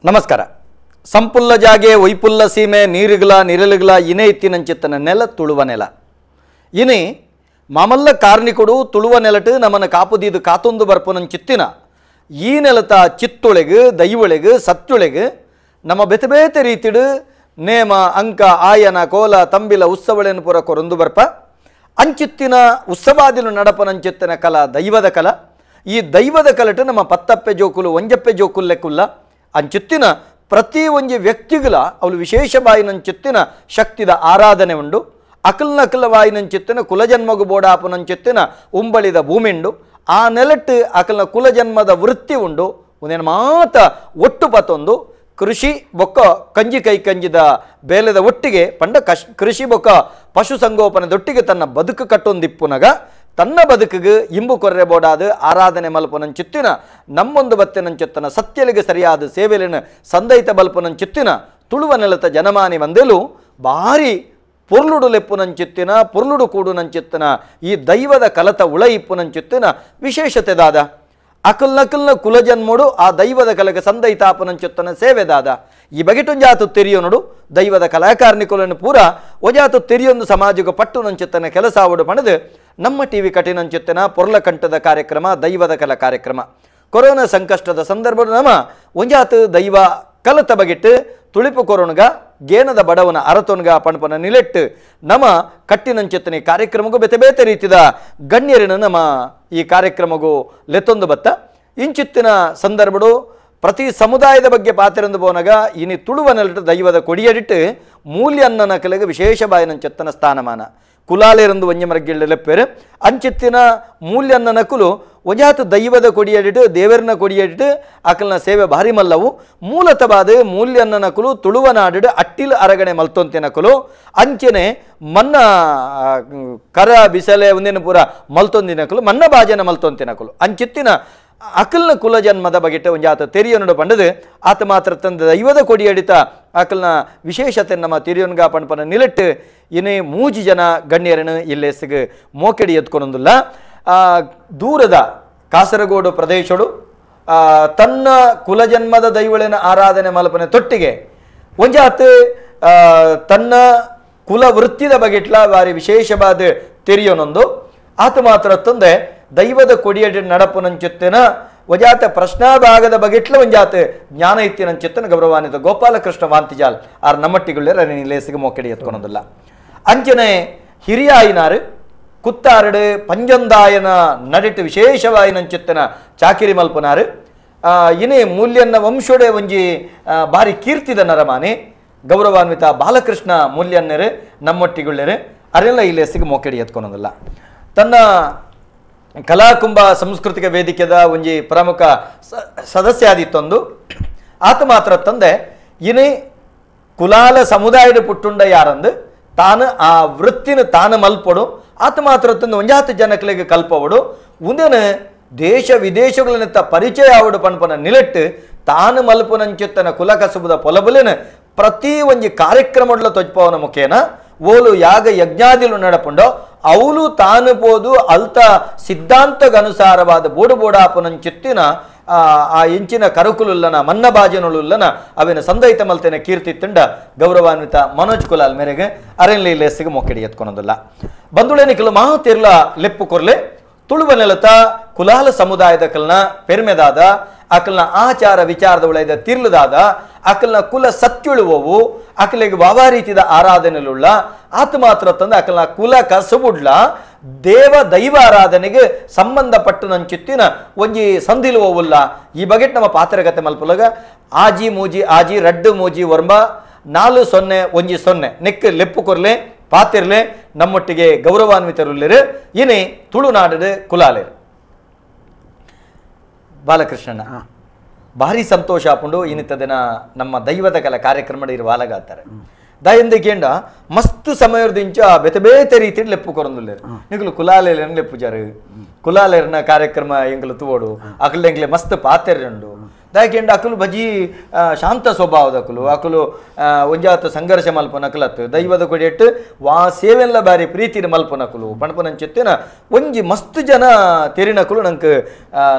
ನಮಸ್ಕಾರ. ಸಂಪುಲ್ಲ ಜಾಗೆ ವೈಪುಲ್ಲ ಸೀಮೆ ನೀರುಗಳ ನಿರಳುಗಳ ಇನೇ ಇತ್ತಿನಂಚಿತ್ತನ ನೆಲ ತುಳುವ ನೆಲ ಇನಿ ಮಾಮಲ್ಲ ಕಾರ್ಣಿಕೊಡು ತುಳುವ ನೆಲಟು ನಮ್ಮನ ಕಾಪುದೀದು ಕಾತೊಂದು ಬರ್ಪನಂಚಿತ್ತಿನ ಈ ನೆಲತ ಚಿತ್ತೊಳೆಗು ದೈವೊಳೆಗು ಸತ್ತೊಳೆಗು ನಮ್ಮ ಬೇತೆ ಬೇತೆ ರೀತಿಡು ನೇಮ ಅಂಕ ಆಯನ ಕೋಲ ತಂಬಿಲ ಉತ್ಸವಳೆನು ಪುರ ಕೊರೊಂದು ಬರ್ಪ ಅಂಚಿತ್ತಿನ ಉತ್ಸವಾದಿಲು ನಡಪನಂಚಿತ್ತಿನ ಕಲ ದೈವದ ಕಲ. ಈ ದೈವದ ಕಲಟು ನಮ್ಮ ಪತ್ತಪ್ಪೆ ಜೋಕುಲು ಒಂಜಪ್ಪೆ ಜೋಕುಲು ಲೆಕ್ಕುಲ್ಲ ಅಂಚಿತ್ತಿನ ಪ್ರತಿ ಒಂಜಿ ವ್ಯಕ್ತಿಗಳ ಅವಳು ವಿಶೇಷ ಬಾಯಿನಂಚಿತ್ತಿನ ಶಕ್ತಿದ ಆರಾಧನೆ ಉಂಡು. ಅಕಲ್ನಕಲ ವಾಯಿನಂಚಿತ್ತಿನ ಕುಲಜನ್ಮಗು ಬೋಡಾಪನಂಚಿತ್ತಿನ ಉಂಬಳಿದ ಭೂಮಿ ಉಂಡು. ಆ ನೆಲಟ್ಟು ಅಕಲ್ನ ಕುಲಜನ್ಮದ ವೃತ್ತಿ ಉಂಡು. ಒಂದೇನು ಮಾತ ಒಟ್ಟು ಪತ್ತೊಂದು ಕೃಷಿ ಬೊಕ್ಕ ಕಂಜಿ ಕೈ ಕಂಜಿದ ಬೇಲೆದ ಒಟ್ಟಿಗೆ ಪಂಡ ಕೃಷಿ ಬೊಕ್ಕ ಪಶುಸಂಗೋಪನದೊಟ್ಟಿಗೆ ತನ್ನ ಬದುಕು ಕಟ್ಟೊಂದಿಪ್ಪುನಗ ತನ್ನ ಬದುಕಿಗೆ ಇಂಬು ಕೊರ್ರೆ ಬೋಡಾದು ಆರಾಧನೆ ಮಲ್ಪನಂಚಿತ್ತಿನ ನಮ್ಮೊಂದು ಬತ್ತೆನಂಚಿತ್ತನ ಸತ್ಯಲಿಗೆ ಸರಿಯಾದ ಸೇವೆಲಿನ ಸಂದೈತ ಬಲ್ಪನಂಚಿತ್ತಿನ ತುಳುವ ನೆಲತ ಜನಮಾನಿ ಬಂದೆಲು ಭಾರಿ ಪೊರ್ಲುಡು ಲೆಪ್ಪುನಂಚಿತ್ತಿನ ಪೊರ್ಲುಡು ಕೂಡುನಂಚಿತ್ತಿನ ಈ ದೈವದ ಕಲತ ಉಳ ಇಪ್ಪುನಂಚಿತ್ತಿನ ವಿಶೇಷತೆದಾದ ಅಕಲ್ನಕಲ್ನ ಕುಲಜನ್ಮೋಡು ಆ ದೈವದ ಕಲೆಗೆ ಸಂದೈತಾಪನಂಚಿತ್ತನ ಸೇವೆದಾದ ಈ ಬಗೆಟೊಂಜಾತು ತೆರಿಯೋನುಡು ದೈವದ ಕಲಾಕಾರ್ಣಿಕುలను ಪೂರ ಒಜಾತು ತೆರಿಯೊಂದು ಸಮಾಜಕ್ಕೆ ಪಟ್ಟು ನಂಚಿತ್ತನ ಕೆಲಸ ಆವಡು ಪಣದು ನಮ್ಮ ಟಿವಿ ಕಠಿಣಂಚಿತ್ತಿನ ಪೊರ್ಲ ಕಂಠದ ಕಾರ್ಯಕ್ರಮ ದೈವದ ಕಲ ಕಾರ್ಯಕ್ರಮ ಕೊರೋನಾ ಸಂಕಷ್ಟದ ಸಂದರ್ಭ ನಮ್ಮ ಒಂಜಾತು ದೈವ ಕಲತ ಬಗೆಟ್ಟು ತುಳಿಪು ಕೊರೋನಗ ಗೇನದ ಬಡವನ ಅರತೊನ್ಗ ಪಣಪನ ನಿಲೆಟ್ಟು ನಮ್ಮ ಕಟ್ಟಿನಂಚಿತ್ತನ ಕಾರ್ಯಕ್ರಮಗೂ ಬೇತೆ ಬೇತೆ ರೀತಿದ ಗಣ್ಯರಿನ ನಮ್ಮ ಈ ಕಾರ್ಯಕ್ರಮಗೂ ಲೆತ್ತೊಂದು ಬತ್ತ ಇಂಚಿತ್ತಿನ ಸಂದರ್ಭಡು ಪ್ರತಿ ಸಮುದಾಯದ ಬಗ್ಗೆ ಪಾತ್ರೆಂದು ಬೋನಗ ಇನಿ ತುಳುವ ನೆಲಟು ದೈವದ ಕೊಡಿಯಡಿಟ್ಟು ಮೂಲ್ಯನ್ನನ ಕಲೆಗೆ ವಿಶೇಷ ಬಾಯಿನಂಚಿತ್ತನ ಸ್ಥಾನಮಾನ ಕುಲಾಲೆರಂದು ಒಂಜಮರಗಿಳ್ಳ ಲೆಪ್ಪೆರು ಅಂಚಿತ್ತಿನ ಮೂಲ್ಯನ್ನನ ಕುಲು ಒಜಾತು ದೈವದ ಕೊಡಿಯಡಿಟ್ಟು ದೇವರನ್ನ ಕೊಡಿಯಡಿಟ್ಟು ಆಕಲ್ನ ಸೇವೆ ಭಾರಿ ಮಲ್ಲವು ಮೂಲತವಾದ ಮೂಲ್ಯನ್ನನ ಕುಲು ತುಳುವ ನಾಡಿಡು ಅಟ್ಟಿಲು ಅರಗಣೆ ಮಲ್ತೊಂತಿನ ಕುಲು ಅಂಚನೆ ಮನ್ನ ಕರ ಬಿಸಲೆ ಒಂದೇನು ಪೂರ ಮಲ್ತೊಂದಿನ ಕುಲು ಮನ್ನ ಬಾಜನ ಮಲ್ತೊಂತಿನ ಕುಲು ಅಂಚಿತ್ತಿನ ಅಕಲ್ನ ಕುಲ ಜನ್ಮದ ಬಗೆಟ ಒಂಜಾತ ತೆರಿಯೊನಡು ಪಂಡದು ಆತ ಮಾತ್ರ ತಂದ ದೈವದ ಕೊಡಿಯಡಿತ ಅಕಲ್ನ ವಿಶೇಷತೆ ನಮ್ಮ ತೆರಿಯೊನ್ಗ ಪಣಪನ ನಿಲೆಟ್ಟು ಇನ್ನೇ ಮೂಜಿ ಜನ ಗಣ್ಯರನ್ನು ಇಲ್ಲೆಸಿಗೆ ಮೋಕೆಡಿ ಎತ್ಕೊಳೊಂದಿಲ್ಲ. ದೂರದ ಕಾಸರಗೋಡು ಪ್ರದೇಶಡು ತನ್ನ ಕುಲಜನ್ಮದ ದೈವಳಿನ ಆರಾಧನೆ ಮಲ್ಪನೆ ತೊಟ್ಟಿಗೆ ಒಂಜಾತ್ ತನ್ನ ಕುಲ ವೃತ್ತಿದ ಬಗೆಟ್ಲ ಬಾರಿ ವಿಶೇಷವಾದ ತೆರಿಯೋನೊಂದು ಆತ ಮಾತ್ರ ತಂದೆ ದೈವದ ಕೊಡಿಯಡಿ ನಡಪುನಂಚಿತ್ತಿನ ಒಜಾತ ಪ್ರಶ್ನಾಭಾಗದ ಬಗೆಟ್ಲ ಒಂಜಾತ ಜ್ಞಾನ ಇತ್ತಿನಂಚಿತ್ತನ ಗೌರವಾನ್ವಿತ ಗೋಪಾಲಕೃಷ್ಣ ವಾಂತಿಜಾಲ್ ಆರ್ ನಮ್ಮಟ್ಟಿಗುಳ್ಳೆ ಲೇಸಿಗೆ ಮೋಕೆಡಿ ಎತ್ಕೊಳೋದಿಲ್ಲ. ಅಂಚನೆ ಹಿರಿಯ ಆಯಿನಾರು ಕುತ್ತಾರಡು ಪಂಜೊಂದಾಯನ ನಡಿಟ್ಟು ವಿಶೇಷವಾಯಿನಂಚಿತ್ತನ ಚಾಕಿರಿ ಮಲ್ಪನಾರು ಇನೇ ಮೂಲ್ಯನ್ನ ವಂಶೋಡೆ ಒಂಜಿ ಬಾರಿ ಕೀರ್ತಿದ ನರಮಾನೆ ಗೌರವಾನ್ವಿತ ಬಾಲಕೃಷ್ಣ ಮೂಲ್ಯನ್ನರು ನಮ್ಮೊಟ್ಟಿಗುಳ್ಳೆರು ಅರೆಲ್ಲ ಇಲ್ಲೆಸಿಗೆ ಮೋಕೆಡಿ ಎತ್ಕೊಳೋದಿಲ್ಲ. ತನ್ನ ಕಲಾಕುಂಭ ಸಾಂಸ್ಕೃತಿಕ ವೇದಿಕೆದ ಒಂಜಿ ಪ್ರಮುಖ ಸದಸ್ಯ ಆದಿತ್ತೊಂದು ಆತ ಮಾತ್ರ ತಂದೆ ಇನೇ ಕುಲಾಲ ಸಮುದಾಯದ ಪುಟ್ಟುಂಡ ಯಾರಂದು ತಾನು ಆ ವೃತ್ತಿನ ತಾನು ಮಲ್ಪಡು ಆತ ಮಾತ್ರ ತಂದು ಒಂಜಾತು ಜನಕಲಿಗೆ ಕಲ್ಪವಡು ಉಂದೇನು ದೇಶ ವಿದೇಶಗಳನ್ನೆತ್ತ ಪರಿಚಯ ಆವಡು ಪಣಪನ ನಿಲೆಟ್ಟು ತಾನು ಮಲ್ಪುನಂಚಿತ್ತನ ಕುಲ ಕಸುಬುದ ಪೊಲಬುಲಿನ ಪ್ರತಿ ಒಂಜಿ ಕಾರ್ಯಕ್ರಮಡ್ಲ ತೊಜ್ಪವನ ಮುಖೇನ ಓಲು ಯಾಗ ಯಜ್ಞಾದಿಲು ನಡಪುಂಡೋ ಅವಳು ತಾನು ಪೋದು ಅಲ್ತ ಸಿದ್ಧಾಂತಗನುಸಾರವಾದ ಬೋಡು ಬೋಡಾಪನಂಚಿತ್ತಿನ ಆ ಇಂಚಿನ ಕರುಕುಲುಲ್ಲನ ಮನ್ನ ಬಾಜನುಲುಲ್ಲನ ಅವಿನ ಸಂದೈತ ಮಲ್ತೇನೆ ಕೀರ್ತಿ ತಿಂಡ ಗೌರವಾನ್ವಿತ ಮನೋಜ್ ಕುಲಾಲ್ ಮೇರೆಗೆ ಅರೆನ್ಲಿ ಲೆಸ್ಸಿಗೆ ಮೊಕ್ಕೆಡಿ ಎತ್ಕೊಳೋದಿಲ್ಲ. ಬಂಧುಳೇನಿಕಲು ಮಾತಿರ್ಲ ಲೆಪ್ಪು ಕೊರ್ಲೆ ತುಳುವ ನೆಲತ ಕುಲಾಲ ಸಮುದಾಯದ ಕಲ್ನ ಪೆರ್ಮೆದಾದ ಅಕಲ್ನ ಆಚಾರ ವಿಚಾರದ ಒಳೆದ ತಿರ್ಲದಾದ ಅಕಲ್ನ ಕುಲ ಸತ್ಯುಳುವವು ಅಕಲಿಗೆ ವಾವಾ ರೀತಿಯ ಆರಾಧನೆಯುಳ್ಳ ಆತ ಮಾತ್ರ ತಂದು ಅಕಲ್ನ ಕುಲ ಕಸಬುಡ್ಲ ದೇವ ದೈವ ಆರಾಧನೆಗೆ ಸಂಬಂಧಪಟ್ಟು ನಂಚಿತ್ತಿನ ಒಂಜಿ ಸಂದಿಲುವವುಲ್ಲ. ಈ ಬಗೆಟ್ ನಮ್ಮ ಪಾತ್ರಗತೆ ಮಲ್ಪುಲಗ ಆಜಿ ಮೂಜಿ ಆಜಿ ರಡ್ಡು ಮೂಜಿ ವರ್ಮ 4-0-1-0 ನೆಕ್ ಲೆಪ್ಪು ಕೊರ್ಲೆ ಪಾತಿರ್ಲೆ ನಮ್ಮೊಟ್ಟಿಗೆ ಗೌರವಾನ್ವಿತರುಲ್ಲೆರು ಇನೇ ತುಳುನಾಡು ಕುಲಾಲೆರು. ಬಾಲಕೃಷ್ಣನ ಭಾರಿ ಸಂತೋಷ ಆಪುಂಡು ಇನ್ನಿತ್ತ ದಿನ ನಮ್ಮ ದೈವದ ಕಲ ಕಾರ್ಯಕ್ರಮ ಇರುವಾಲಗಾತಾರೆ ದಯಂದಿಕೇಂಡ ಮಸ್ತ್ ಸಮಯದಿಂಚ ಬೇತೆ ಬೇತೆ ರೀತಿ ಲೆಪ್ಪು ಕೊರೊಂದುಲ್ಲೇರು ನಿಗಲು ಕುಲಾಲೆರನ್ನ ಲೆಪ್ಪುಜಾರು ಕುಲಾಲೆರನ್ನ ಕಾರ್ಯಕ್ರಮ ಎಂಗ್ಲು ತೂವೋಡು ಅಕಲ್ ಎಂಗ್ಲೆ ಮಸ್ತ್ ಪಾತೆರ್ರಂಡು ದಾಯಕೆಂಡ ಅಕಲು ಬಜಿ ಶಾಂತ ಸ್ವಭಾವದ ಅಕಲು ಅಕಲು ಒಂಜಾತ ಸಂಘರ್ಷ ಮಲ್ಪನಕಲತ್ತು ದೈವದ ಕೊಡಿಯಟ್ಟು ವಾ ಸೇವೆಲ್ಲ ಬಾರಿ ಪ್ರೀತಿನ ಮಲ್ಪನಕಲು ಪಣಪನಂಚಿತ್ತಿನ ಒಂಜಿ ಮಸ್ತ್ ಜನ ತೆರಿನಕಲು ನಂಗೆ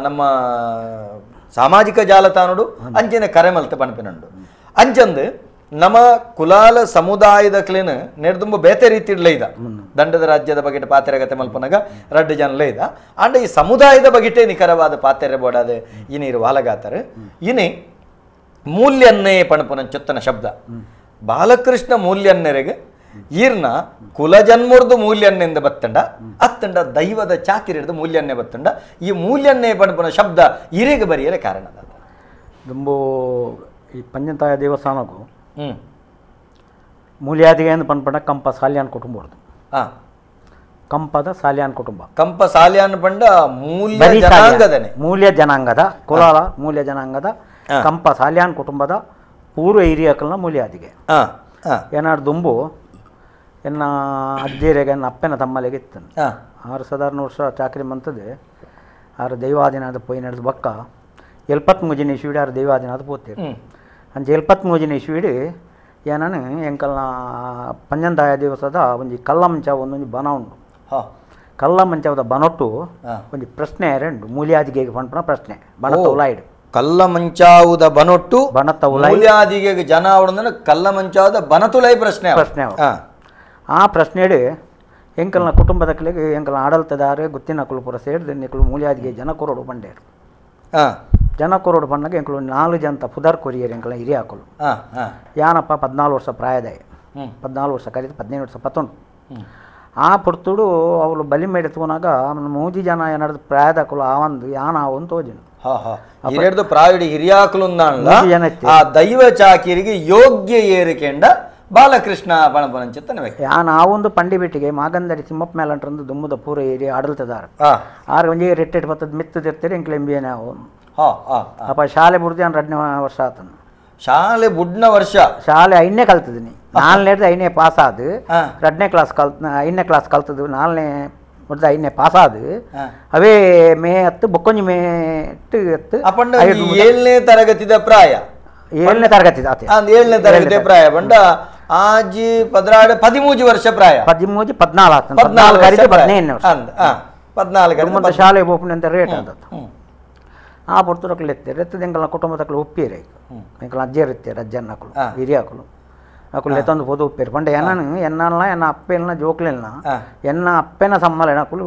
ನಮ್ಮ ಸಾಮಾಜಿಕ ಜಾಲತಾಣಡು ಅಂಚೆನೆ ಕರೆ ಮಲ್ತೆ ಪನ್ಪಿನಂಡು ಅಂಚಂದು ನಮ್ಮ ಕುಲಾಲ ಸಮುದಾಯದ ಕ್ಲೇನು ನೆಡ್ದುಂಬ ಬೇತೆ ರೀತಿ ಇಡ್ಲೈದ ದಂಡದ ರಾಜ್ಯದ ಬಗೆಟ್ ಪಾತೆರಗತೆ ಮಲ್ಪನಾಗ ರಡ್ಡು ಜನಲೇ ಇದ ಅಂಡ ಈ ಸಮುದಾಯದ ಬಗೆಟೇ ನಿಖರವಾದ ಪಾತೆರೆ ಬೋಡಾದೆ ಈ ನೀರು ವಾಲಗಾತಾರೆ ಇನಿ ಮೂಲ್ಯನ್ನೇ ಪಣಪನ ಚೊತ್ತನ ಶಬ್ದ ಬಾಲಕೃಷ್ಣ ಮೂಲ್ಯನ್ನೆರೆಗೆ ಈರ್ನ ಕುಲಜನ್ಮುರ್ದು ಮೂಲ್ಯನ್ನೆಂದು ಬತ್ತಂಡ ಅತ್ತಂಡ ದೈವದ ಚಾಕಿರಿಡ್ದು ಮೂಲ್ಯನ್ನೇ ಬತ್ತಂಡ ಈ ಮೂಲ್ಯನ್ನೇ ಪಣಪನ ಶಬ್ದ ಇರೆಗೆ ಬರೆಯರೆ ಕಾರಣ ದುಂಬು ಈ ಪಂಚತಾಯ ದೇವಸ್ಥಾನಕ್ಕೂ ಮೂಲ್ಯಾದಿಗೆ ಎಂದು ಪನ್ಪಂಡ ಕಂಪ ಸಾಲ್ಯಾನ್ ಕುಟುಂಬ ಕಂಪದ ಸಾಲ್ಯಾನ್ ಕುಟುಂಬ ಕಂಪ ಸಾಲ್ಯಾನ್ ಪಂಡ ಮೂಲ್ಯ ಜನಾಂಗದ ಕುಲಾಲ ಮೂಲ್ಯ ಜನಾಂಗದ ಕಂಪ ಸಾಲ್ಯಾನ್ ಕುಟುಂಬದ ಪೂರ್ವ ಹಿರಿಯಕಲ್ನ ಮೂಲ್ಯಾದಿಗೆ ಏನಾರು ದುಂಬು ಎನ್ನ ಅಜ್ಜಿರೆಗೆ ಎನ್ನ ಅಪ್ಪನ ತಮ್ಮಲೆಗೆ ಇತ್ತನು 6 ವರ್ಷ ಚಾಕರಿ ಮಂತದೆ ಆರು ದೈವಾದಿನಾದ ಪೊಯ್ ನಡೆದು ಬಕ್ಕ 73 ಇಸ್ವಿಡಿ ಆರು ದೈವಾದಿನಾದ ಪೋತೀರು ಅಂಚೆ 73 ಇಸ್ವಿಡಿ ಏನಾನು ಎಂಕಲ್ನ ಪಂಚಂತಾಯ ದಿವಸದ ಒಂಜಿ ಕಲ್ಲ ಮಂಚಾವ ಒಂದೊಂದು ಬನ ಉಂಡು ಕಲ್ಲ ಮಂಚಾವದ ಬನೊಟ್ಟು ಒಂದು ಪ್ರಶ್ನೆ ಎರಡು ಮೂಲ್ಯಾದಿಗೆ ಪಂಪನ ಪ್ರಶ್ನೆ ಬಣತ ಉಲಾಯ್ಡು ಕಲ್ಲ ಮಂಚಾವುದ ಬನೊಟ್ಟು ಬಣತ ಮೂಲ್ಯಾದಿಗೆ ಜನ ಅವಡಂದ್ರೆ ಕಲ್ಲ ಮಂಚಾವದ ಬನತುಲೈ ಪ್ರಶ್ನೆ ಆ ಪ್ರಶ್ನೆಡು ಎಂಕಲ್ನ ಕುಟುಂಬದ ಕಲೆಗೆ ಎಂಕಲ್ನ ಆಡಳಿತದಾರೆ ಗುತ್ತಿನ ಕುಲಪುರ ಸೇರಿದ ನಿಕಲು ಮೂಲ್ಯಾದಿಗೆ ಜನ ಕೊರೋಡು ಬಂಡೇರು ಜನ ಕೊರೋಡು ಬಂದಾಗ ಎಂಕಲು 4 ಜನ ಪುದರ್ ಕೊರಿಯರ್ ಎಂಕಲ ಹಿರಿಯ ಹಾಕಲು ಯಾನಪ್ಪ 14 ವರ್ಷ ಪ್ರಾಯದಾಯ 14 ವರ್ಷ ಕರೀತು 15 ವರ್ಷ 11 ಆ ಪುರ್ತುಡು ಅವಳು ಬಲಿ ಮೇಡೆತ್ಕೊನಾಗ ಮೂಜಿ ಜನ ಏನಾದ್ರು ಪ್ರಾಯದ ಹಾಕಲು ಆವಂದು ಯಾನ ಆವಂತ ತೋಜಿನು ಹಿರಿಯರ್ದು ಪ್ರಾಯುಡಿ ಹಿರಿಯಾಕಲು ಆ ದೈವ ಚಾಕಿರಿಗೆ ಯೋಗ್ಯ ಏರಿಕೆಂಡ ಬಾಲಕೃಷ್ಣ ಬಣಪನಂಚಿತ್ತನ ವ್ಯಕ್ತಿ ಯಾನ್ ಆ ಒಂದು ಪಂಡಿ ಬಿಟ್ಟಿಗೆ ಮಾಗಂದಡಿ ತಿಮ್ಮಪ್ಪ ಮೇಲಂಟ್ರಂದು ದುಮ್ಮದ ಪೂರ ಏರಿ ಆಡಳಿತದಾರ ಆರು ಒಂಜಿ ರೆಟ್ಟೆಟ್ ಬತ್ತದ ಮಿತ್ತದಿರ್ತೀರಿ ಎಂಕ್ಲೆಂಬಿಯನ ಅಪ್ಪ ಶಾಲೆ ಬುಡ್ದು ನಾನು 2ನೇ ವರ್ಷ ಆತನು ಶಾಲೆ ಬುಡ್ನ ವರ್ಷ ಶಾಲೆ 5ನೇ ಕಲ್ತಿದ್ದೀನಿ 4ನೇ 5ನೇ ಪಾಸ್ ಆದು 2ನೇ ಕ್ಲಾಸ್ 5ನೇ ಕ್ಲಾಸ್ ಕಲ್ತದ್ದು 4ನೇ ಮುಡ್ದು 5ನೇ ಪಾಸ್ ಆದು ಅವೇ ಮೇ 10 ಬೊಕ್ಕೊಂಜಿ ಮೇ 8 ಅಪ್ಪಂಡ 7ನೇ ತರಗತಿದ ಪ್ರಾಯ 7ನೇ ತರಗತಿ 7ನೇ ತರಗತಿ ಪ್ರಾಯ ಬಂಡ ಆಜಿ 13 ವರ್ಷ ಪ್ರಾಯ 13 14 14 14 ಶಾಲೆ ಓಪನ್ ಅಂತ ರೇಟ್ ಆದದ್ದು ಆ ಪುರ್ತುರಕ್ಲು ಎತ್ತಾರೆ ಎತ್ತದ ಎಂಕಲ್ನ ಕುಟುಂಬದಕ್ಲು ಒಪ್ಪಿರೆ ಎಂಕಲ್ನ ಅಜ್ಜಿಯರು ಇರ್ತಾರೆ ಅಜ್ಜನ ಮಕ್ಕಳು ಹಿರಿಯ ಮಕ್ಕಳು ಅಕ್ಕಳು ಎತ್ತೊಂದು ಪೋದು ಒಪ್ಪಿರು ಪಂಡ ಎನ್ನಲ್ಲ ಎನ್ನ ಅಪ್ಪೆಲ್ನ ಜೋಕ್ಲೆಲ್ನ ಎನ್ನ ಅಪ್ಪೆನ ಸಮ್ಮಲ ಎನಕ್ಕಳು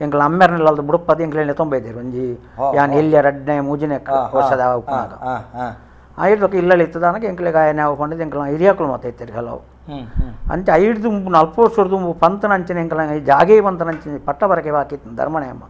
ಎಂಕಲ್ನ ಅಮ್ಮೆರ್ನೆಲ್ಲ ಬುಡುಪ್ಪದು ಎಂಕ್ಲೆಲ್ಲ ತೊಂಬೈದಿರು ಒಂಜಿ ಯಾನ್ ಎಲ್ಲಿಯ 2ನೇ 3ನೇ ವರ್ಷದ ಉಪ್ಪನಾಗ ಐದು ಇಲ್ಲಲ್ಲಿ ಇತ್ತದಾನಕ್ಕೆ ಎಂಕ್ಲೆಗೆ ಆಯನ ಯಾವ ಪಂಡಿದ ಎಂಕಲ್ನ ಹಿರಿಯಕ್ಕಳು ಮಾತಾಡ್ತಾರೆ ಹಲವು ಅಂಚೆ 5 40 ವರ್ಷದ ಪಂತನ ಅಂಚಿನ ಎಂಕಲ ಜಾಗೇ ಪಂತನ ಅಂಚಿನ ಪಟ್ಟ ಬರಕೆ ಹಾಕಿತ್ತು ಧರ್ಮನೇಮ